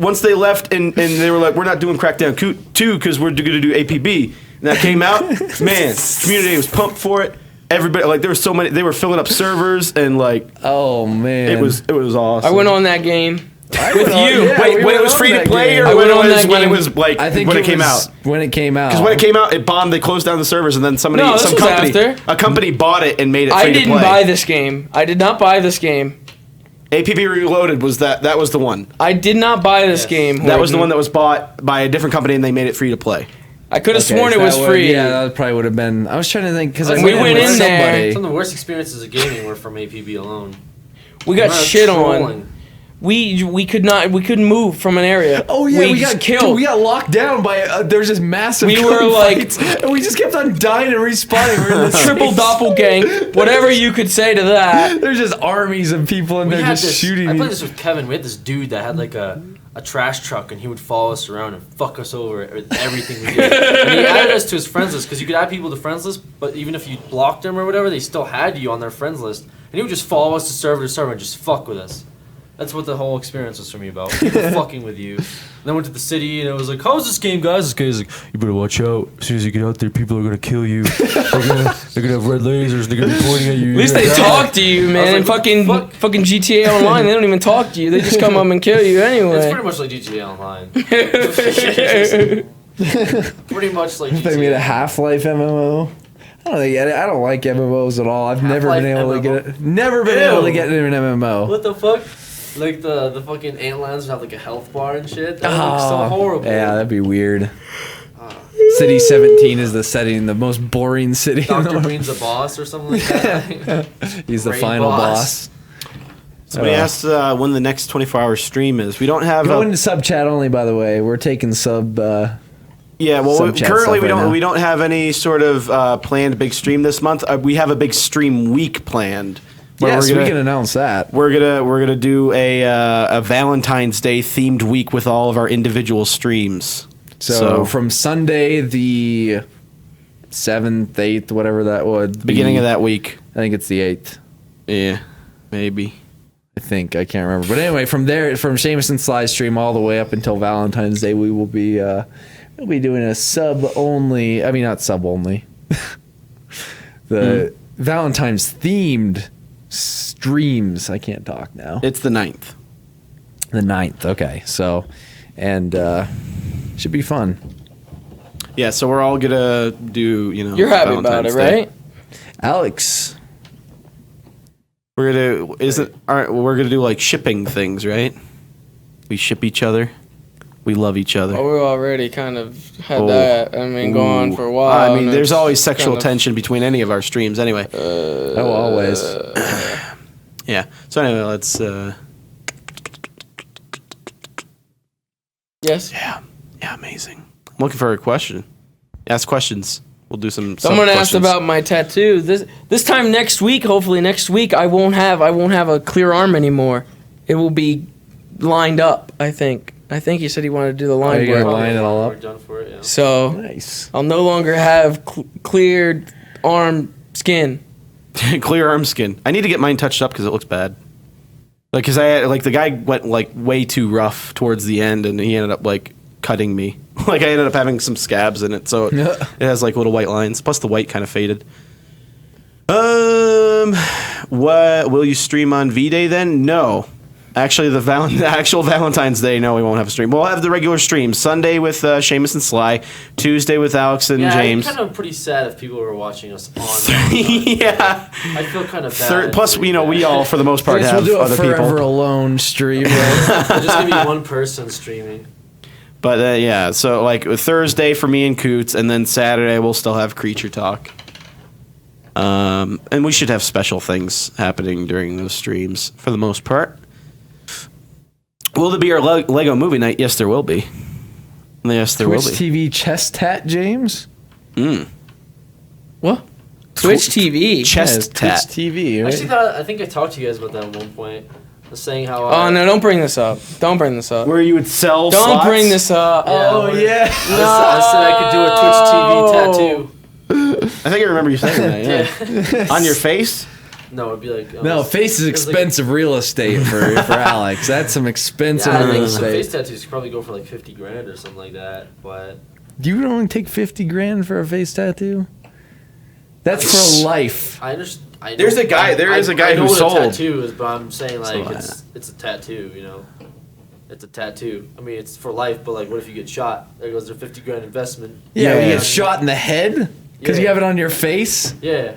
once they left and they were like, we're not doing Crackdown 2 because we're going to do APB. And that came out, man. Community was pumped for it. Everybody there were so many. They were filling up servers and
oh man,
it was awesome.
I went on that game. With you.
Yeah,
Wait, when it was free to play or when it was like when it came out?
When it came out.
Because when it came out, it bombed. They closed down the servers, and then a company bought it and made it free to play.
I didn't buy this game. I did not buy this game.
APB Reloaded was that was the one.
I did not buy this game.
That was the one that was bought by a different company, and they made it free to play.
I could have sworn it was free.
Yeah, that probably would have been. I was trying to think because
we went in there.
Some of the worst experiences of gaming were from APB alone.
We got shit on. We couldn't move from an area.
Oh yeah, we got
killed.
Dude, we got locked down by there was this massive.
We were like,
and we just kept on dying and respawning. We were in the
triple doppelgang, whatever you could say to that.
There's just armies of people and they're just shooting.
I played this with Kevin. We had this dude that had like a trash truck, and he would follow us around and fuck us over with everything we did. And he added us to his friends list because you could add people to friends list, but even if you blocked them or whatever, they still had you on their friends list. And he would just follow us to server and just fuck with us. That's what the whole experience was for me about. People fucking with you. And then went to the city and it was like, how's this game, guys? This guy's like, you better watch out. As soon as you get out there, people are gonna kill you. They're gonna have red lasers. They're gonna be pointing at you.
At least they talk to you, man. And fucking GTA Online, they don't even talk to you. They just come up and kill you anyway.
It's pretty much like GTA Online. Pretty much like GTA.
They made a Half-Life MMO. I don't like MMOs at all. I've never been able to get it. Never been able to get into an MMO.
What the fuck? Like the fucking antlands have like a health bar and shit. That looks so horrible.
Yeah, that'd be weird. City 17 is the setting, the most boring city.
Dr. Green's a boss or something like that.
He's the final boss.
Somebody asked when the next 24-hour stream is. We don't have.
Go into sub chat only, by the way. We're taking sub.
Yeah, well, currently we
right
don't have any sort of planned big stream this month. We have a big stream week planned.
Yes, we can announce that.
We're gonna do a Valentine's Day themed week with all of our individual streams.
So from Sunday the 7th, 8th, whatever that would.
Beginning of that week.
I think it's the 8th.
Yeah, maybe.
I think I can't remember. But anyway, from there, from Seamus and Sly's stream all the way up until Valentine's Day, we will be we'll be doing a sub only. I mean, not sub only. The Valentine's themed streams. I can't talk now.
It's the 9th.
The 9th. Okay. So, and should be fun.
Yeah. So we're all gonna do.
You're happy
Valentine's
about it, right?
Alex.
We're gonna do like shipping things, right? We ship each other. We love each other.
Oh, we already kind of had that. I mean, going on for a while.
I mean, there's always sexual tension between any of our streams anyway.
Always.
Yeah. So anyway, let's...
Yes?
Yeah, amazing. I'm looking for a question. Ask questions. We'll do some
Someone asked
questions.
about my tattoo. This time next week, hopefully next week, I won't have a clear arm anymore. It will be lined up, I think. I think he said he wanted to do the line
you're
work.
gonna line it all up?
We're done for it, yeah.
So
Nice.
I'll no longer have cleared arm skin.
Clear arm skin. I need to get mine touched up because it looks bad. Like, cause the guy went like way too rough towards the end, and he ended up like cutting me. Like I ended up having some scabs in it, so it has like little white lines. Plus the white kind of faded. What will you stream on V-Day then? No. Actually, the actual Valentine's Day, no, we won't have a stream. We'll have the regular stream. Sunday with Seamus and Sly. Tuesday with Alex and James.
Yeah, I'm kind of pretty sad if people were watching us on.
Yeah.
I feel kind of bad.
Plus, we all, for the most part, have
we'll do a
other
forever
people.
alone stream.
It'll just be one person streaming.
But, yeah, so, like, Thursday for me and Coots, and then Saturday we'll still have Creature Talk. And we should have special things happening during those streams, for the most part. Will there be our Lego movie night? Yes, there will be. Yes, there
Twitch
will be.
TV chest tat, James?
What? Twitch TV.
Chest tat.
Twitch TV, right?
Actually, I think I talked to you guys about that at one point. saying how.
Oh no! Don't bring this up. Don't bring this up.
Where you would sell
Don't
slots?
bring this up.
yeah.
I said I could do a Twitch TV tattoo.
I think I remember you saying that, yeah. On your face?
No, it'd be like
No, face is expensive real estate for Alex. That's some expensive
I
real
think some
estate.
face tattoos could probably go for like 50 grand or something like that. But
You would only take 50 grand for a face tattoo? That's for life.
I understand.
There's a guy- there is a guy who sold-
I know what a tattoo is, but I'm saying like
So,
it's a tattoo. You know, it's a tattoo. I mean, it's for life. But like, what if you get shot? There goes their 50 grand investment.
Yeah,
Yeah.
you get shot in the head because you
Yeah.
have it on your face.
Yeah,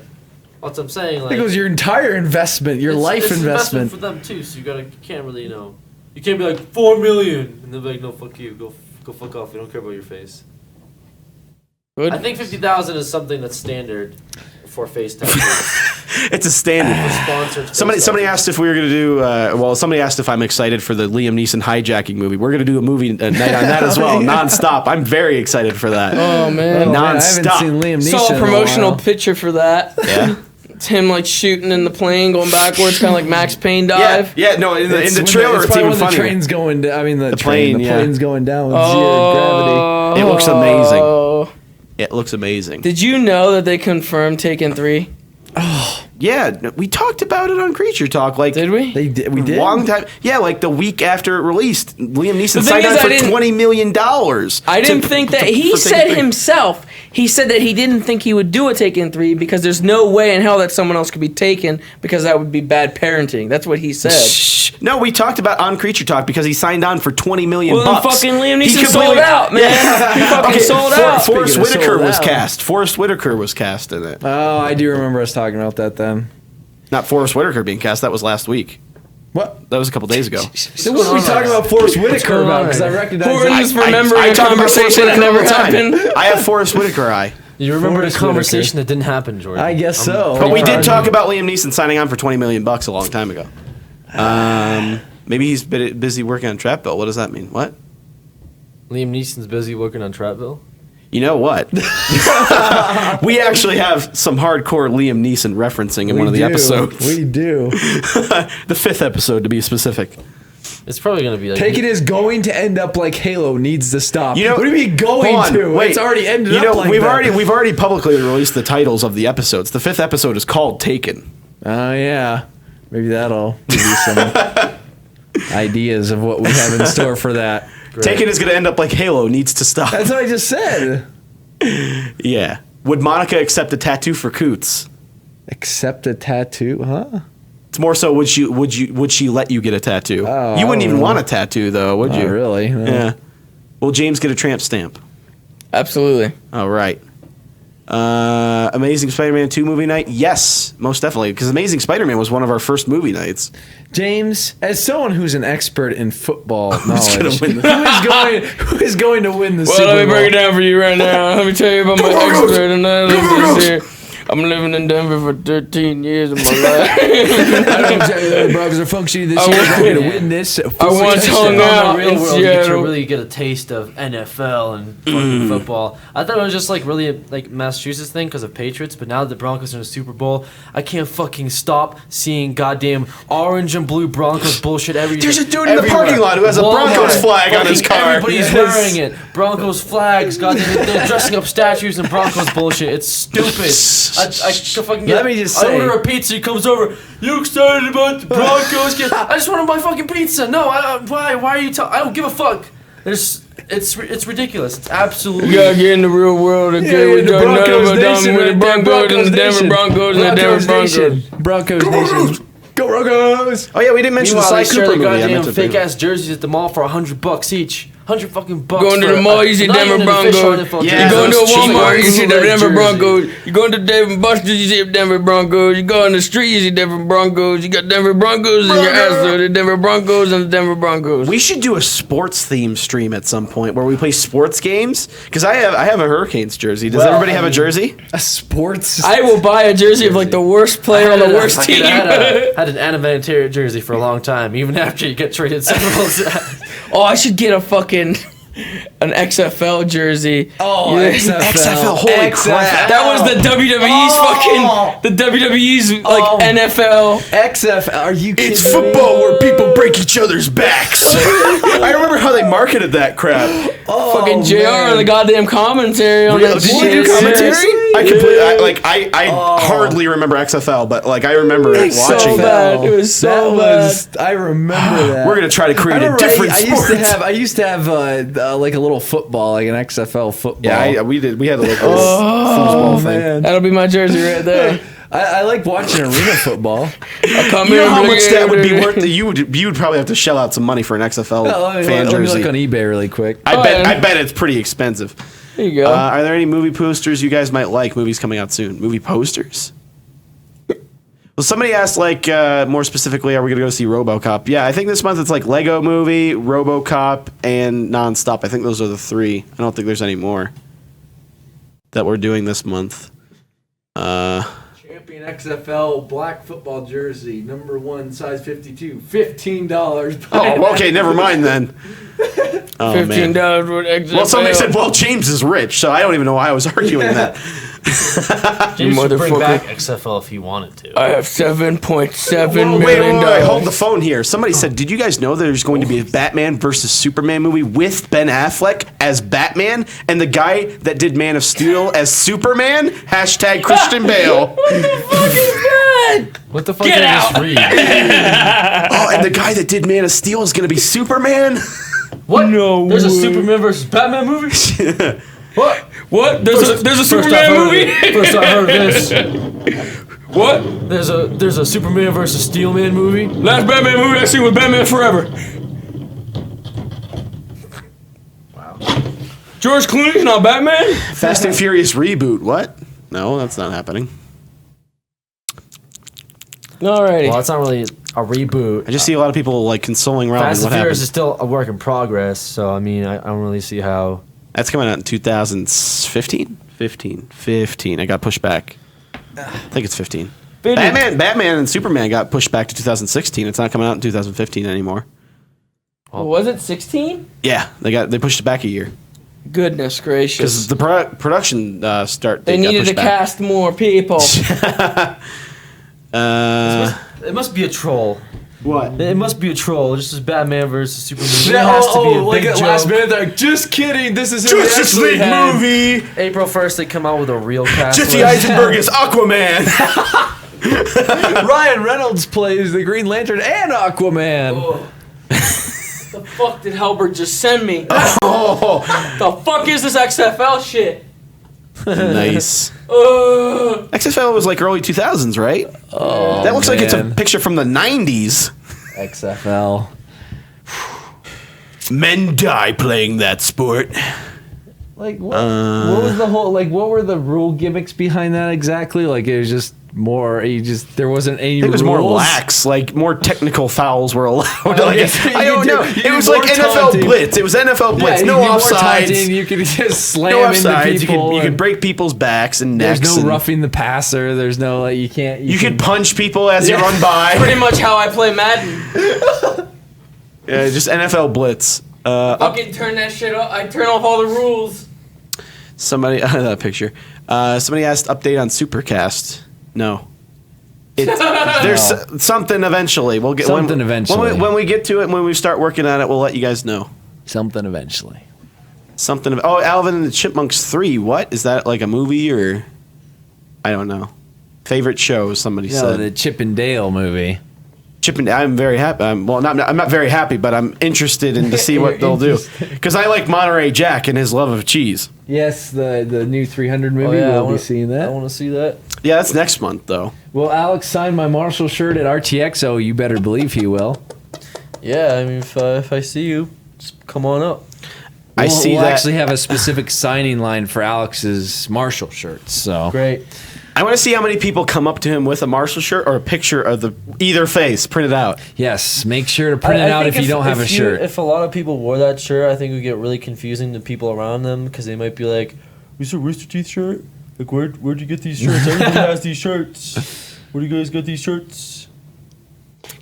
that's what I'm saying. Like,
There goes your entire investment, your life
it's
investment.
for them too. So you can't really you can't be like 4 million and they'll be like, no, fuck you, go fuck off. We don't care about your face.
Good.
I think 50,000 is something that's standard for face tattoos.
It's a standard.
Sponsored. face
Somebody
tattoos.
asked if we were going to do, somebody asked if I'm excited for the Liam Neeson hijacking movie. We're going to do a movie night on that as well, nonstop. I'm very excited for that.
Oh man.
Oh, man, I haven't
Non-stop.
seen Liam Neeson
Saw a
in
promotional
while.
picture for that.
Yeah.
It's him like shooting in the plane, going backwards, kind of like Max Payne dive.
Yeah, no, in
It's
the
when
trailer it's
probably
even
when the
funnier.
train's going down. I mean, the
plane, yeah.
plane's going down with zero gravity.
It looks amazing.
Oh.
It looks amazing.
Did you know that they confirmed Taken 3?
Yeah, we talked about it on Creature Talk. Like,
Did we?
We did.
long time. Yeah, like the week after it released, Liam Neeson
The thing
signed
is,
on
I
for
didn't-
$20 million.
I didn't think that he
for
said
Taken 3.
himself. He said that he didn't think he would do a Taken 3 because there's no way in hell that someone else could be taken because that would be bad parenting. That's what he said.
Shh. No, we talked about on Creature Talk because he signed on for $20 million.
Well, then
bucks.
fucking Liam
He
Neeson
completely-
sold out, man. He fucking sold out.
Forrest
Speaking of
Whitaker
sold
was
out.
cast. Forrest Whitaker was cast in it.
Oh, I do remember us talking about that then.
Not Forrest Whitaker being cast. That was last week.
What?
That was a couple days ago.
So what are we talking about Forrest Whitaker
going
about?
on
Because I
right
recognize
Horton's
that.
just remembering a
talk about Forrest
conversation that
Whitaker all
never
the time.
happened.
I have Forrest Whitaker eye.
You remember
Forrest
the conversation that didn't happen, Jordan?
I guess so.
But we did talk about Liam Neeson signing on for $20 million a long time ago. Maybe he's busy working on Trapville. What does that mean? What?
Liam Neeson's busy working on Trapville.
You know what? We actually have some hardcore Liam Neeson referencing in one of the episodes.
We do.
The 5th episode, to be specific.
It's probably gonna be like
Taken is going to end up like Halo needs to stop.
You know,
what do you mean going
hold on,
to?
wait.
It's already ended
You know,
up like
we've
that.
we've already publicly released the titles of the episodes. The 5th episode is called Taken.
Oh yeah, maybe that'll give you some ideas of what we have in store for that.
Taken is going to end up like Halo needs to stop.
That's what I just said.
Yeah. Would Monica accept a tattoo for Coots?
Accept a tattoo, huh?
It's more so would she let you get a tattoo?
Oh,
You wouldn't
I
even
don't
want
know.
a tattoo though, would you?
Oh, really? No.
Yeah. Will James get a tramp stamp?
Absolutely.
All right. Amazing Spider-Man 2 movie night? Yes, most definitely. Because Amazing Spider-Man was one of our first movie nights.
James, as someone who's an expert in football knowledge,
gonna win
who is going to win the Super
Well, let me
Bowl?
break it down for you right now. Let me tell you about my expert analysis here. I'm living in Denver for 13 years of my life.
I don't tell you that the Broncos are functioning this year. They're going to win this.
I once hung
in
out
the real
in
world, you get to
Seattle.
really get a taste of NFL and fucking football. I thought it was just like really a, like Massachusetts thing because of Patriots, but now that the Broncos are in the Super Bowl, I can't fucking stop seeing goddamn orange and blue Broncos bullshit every.
There's a dude in the
everywhere.
parking lot who has a Broncos
Walmart,
flag on his
fucking
car.
Everybody's wearing it. Broncos flags. Goddamn, they're dressing up statues in Broncos bullshit. It's stupid. I fucking get.
Let me just
I
say-
order a pizza. He comes over. You excited about the Broncos? I just want to buy fucking pizza. No, why? Why are you? I don't give a fuck. It's ridiculous. It's absolutely.
You gotta get in the real world, okay?
Yeah,
We're
the
talking
Broncos
about
nation
with the
right there,
Broncos and the Denver
nation.
Broncos and the Denver Broncos.
Nation. Broncos Nation. Go Broncos!
Oh yeah, we didn't mention the
Meanwhile, they
Sly
sell
Cooper
their
movie. I meant
goddamn
to bring
fake
it up.
ass jerseys at the mall for $100 each. $100 bucks.
Going to
for
the mall, you see
not
Denver
even an official
Broncos.
NFL
Yeah,
You
jersey.
going to a
those cheap
Walmart, you see the
Bootleg
Denver
jersey.
Broncos. You going to Dave and Buster's, you see Denver Broncos. You go on the street, you see Denver Broncos. You got Denver Broncos in your ass, so the Denver Broncos and the Denver Broncos.
We should do a sports theme stream at some point where we play sports games. Because I have a Hurricanes jersey. Does everybody have a jersey?
A sports.
I will buy a jersey of like the worst player on the worst
Fucking
team.
had an animated jersey for a long time, even after you get traded several times.
Oh, I should get a fucking an XFL jersey.
Oh,
Yeah.
XFL, holy crap.
That was the WWE's fucking the WWE's NFL.
XFL. Are you kidding
It's
me?
football where people break each other's backs. I remember how they marketed that crap.
Fucking JR on the goddamn commentary on that
Did you
shit.
do commentary?
Seriously?
I completely, I hardly remember XFL, but like I remember watching
so
that.
bad. It was so bad.
I remember that.
We're gonna try to create a
remember
different
I
sport.
used to have like a little football, like an XFL football.
Yeah, we did. We had a little foosball thing.
man.
That'll be my jersey right there.
I like watching arena football.
I'll come
You know
in
how
and be
much
like,
that would be worth? You would probably have to shell out some money for an XFL
Let me
fan jersey.
look on eBay really quick.
I bet it's pretty expensive.
There you go.
Are there any movie posters you guys might like? Movies coming out soon. Movie posters? Well, somebody asked, like, more specifically, are we going to go see RoboCop? Yeah, I think this month it's like Lego Movie, RoboCop, and Nonstop. I think those are the three. I don't think there's any more that we're doing this month.
Champion XFL black football jersey, number 1, size 52, $15.
Oh, okay, never mind then. Oh, man.
$15 for XFL.
Well, somebody said, well, James is rich, so I don't even know why I was arguing that.
James should bring
motherfucker.
back XFL if he wanted to.
I have $7.7
Wait,
million.
hold the phone here. Somebody said, did you guys know there's going to be a Batman versus Superman movie with Ben Affleck as Batman and the guy that did Man of Steel as Superman? Hashtag Christian Bale.
What the fuck
Get
did I
out.
just read?
Oh, and the guy that did Man of Steel is going to be Superman?
What?
No
There's a
way.
Superman versus Batman movie? What?
What? There's a
First
Superman
I've heard
movie?
of it. First I heard of this.
What?
There's a Superman versus Steelman movie.
Last Batman movie I seen was Batman Forever. Wow. George Clooney's not Batman?
Fast and Furious reboot. What? No, that's not happening.
Alrighty.
Well, it's not really a reboot.
I just see a lot of people like consoling Robin.
Fast
What
and Furious
happened?
is still a work in progress, so I mean, I don't really see how.
That's coming out in 2015? 15. I got pushed back. I think it's 15. Batman and Superman got pushed back to 2016. It's not coming out in 2015 anymore.
Was it 16?
Yeah, they pushed it back a year
Goodness gracious.
because the production start.
They
got
needed
pushed
to
back.
cast more people.
It must be a troll.
What?
It must be a troll. Just as Batman versus Superman.
Yeah,
It has to be a
like
big
at
joke.
last minute, they're like, just kidding. This is who we
Justice
actually
League
had.
movie.
April 1st, they come out with a real cast.
Jesse
list.
Eisenberg is Aquaman.
Ryan Reynolds plays the Green Lantern and Aquaman.
The fuck did Halbert just send me? The fuck is this XFL shit?
Nice.
Ugh.
XFL was like early 2000s, right? Oh, that looks like it's a
man.
picture from the 90s.
XFL.
Men die playing that sport.
Like what was the whole what were the rule gimmicks behind that exactly? Like it was just more there wasn't any
I think it was
rules.
more lax, like more technical fouls were allowed.
yes,
I
you
don't
do-
know.
you
It was
do
like
more
NFL
taunting.
blitz. It was NFL blitz.
Yeah,
No
you could do more
offsides.
taunting, you could just slam
No
into
offsides.
people.
You could
and
break people's backs and
there's
necks.
no
and
roughing the passer. There's no like you can't.
You could punch people as you run by.
Pretty much how I play Madden.
Yeah, just NFL blitz.
Fucking turn that shit off. I turn off all the rules.
Somebody that picture. Somebody asked update on Supercast. No. There's something eventually. We'll get
Something eventually.
When we get to it, when we start working on it, we'll let you guys know.
something eventually.
Something. Oh, Alvin and the Chipmunks 3. What is that? Like a movie or? I don't know. Favorite show? Somebody
No,
said.
the Chip and Dale movie.
Chip and I'm very happy. I'm not very happy, but I'm interested in to see what they'll do because I like Monterey Jack and his love of cheese.
Yes, the new 300 movie.
Oh, yeah,
we'll be seeing
I
that.
want to see that.
Yeah, that's next month though.
Will Alex sign my Marshall shirt at RTXO? You better believe he will.
Yeah, I mean, if I see you, just come on up.
I see
we'll
that.
actually have a specific signing line for Alex's Marshall shirts. So
Great.
I want to see how many people come up to him with a Marshall shirt or a picture of either face printed out.
yes, make sure to print it out if you don't have a shirt.
If a lot of people wore that shirt, I think it would get really confusing to people around them because they might be like, "Is a Rooster Teeth shirt? Like, where'd you get these shirts? Everybody has these shirts. Where do you guys get these shirts?"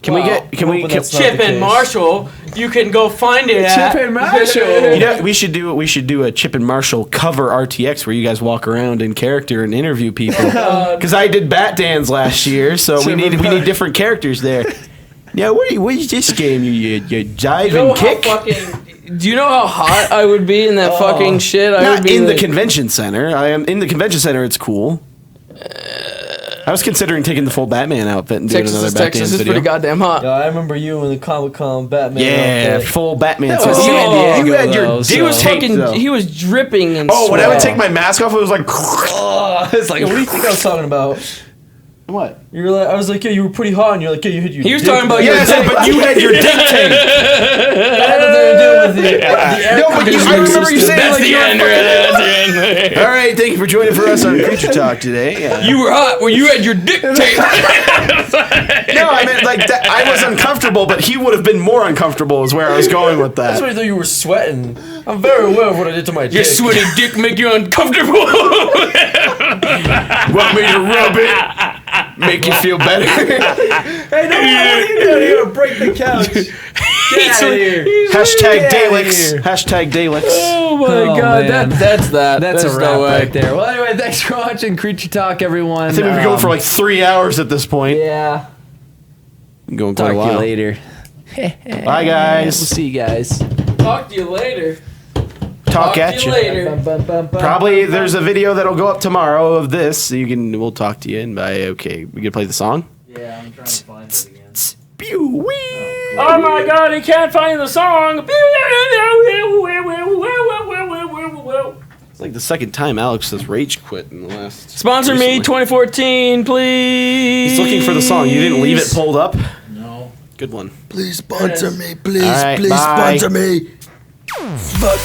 Can we get? Can we?
Chip and Marshall? You can go find it at
Chip and Marshall.
You know, we should do a Chip and Marshall cover RTX where you guys walk around in character and interview people. Because I did Bat Dance last year, so we need different characters there. Yeah, what is this game? You dive and kick?
Do you know how hot I would be in that fucking shit? I would
Not
be
in
like,
the convention center. I am in the convention center. It's cool. I was considering taking the full Batman outfit and doing another Batman
Texas
video.
is pretty goddamn hot.
Yeah, I remember you in the Comic-Con Batman.
Yeah,
outfit.
full Batman.
was
So
San Diego,
you had your
though,
He was
tape,
fucking.
though.
He was dripping and.
Oh, when I would
sweat.
take my mask off, it was like.
It's like,
What do you think I was talking about?
What?
You were like, I was like, yeah, you were pretty hot, and you're like, yeah, you had your.
He was
dick.
talking about
Yes, but you had your dick tape.
That had nothing to do with the air
No, but I remember you saying
That's
like
the
you were
end. That's the end.
All right, thank you for joining for us on Creature Talk today.
You were hot. Well, you had your dick tape.
No, I meant like that. I was uncomfortable, but he would have been more uncomfortable. Is where I was going with
That's
that.
why I thought you were sweating. I'm very aware of what I did to my dick.
Your sweaty dick make you uncomfortable.
Want me to rub it? Make you feel better?
Hey, no, what are you doing? You're gonna break the couch. Get out of here.
Hashtag
Get outta
Daleks.
here.
Hashtag Daleks.
Oh my
Oh,
god,
man.
that's that.
That's
There's
a
no
wrap
way.
right there. Well, anyway, thanks for watching Creature Talk, everyone.
I think we've been going for like 3 hours at this point.
Yeah.
Going
Talk
quite a
to you
while.
later.
Bye, guys.
We'll see you guys.
Talk to you later.
Talk at
to
you.
later.
Probably there's a video that'll go up tomorrow of this. So we'll talk to you and bye. Okay, we gonna play the song.
Yeah, I'm trying to find it again.
Pew, wee.
Oh my god, he can't find the song.
It's like the second time Alex has rage quit in the last.
Sponsor me
recently.
2014, please.
He's looking for the song. You didn't leave it pulled up.
No.
Good one.
Please sponsor me, please,
All right,
please
bye.
sponsor me. Fuck.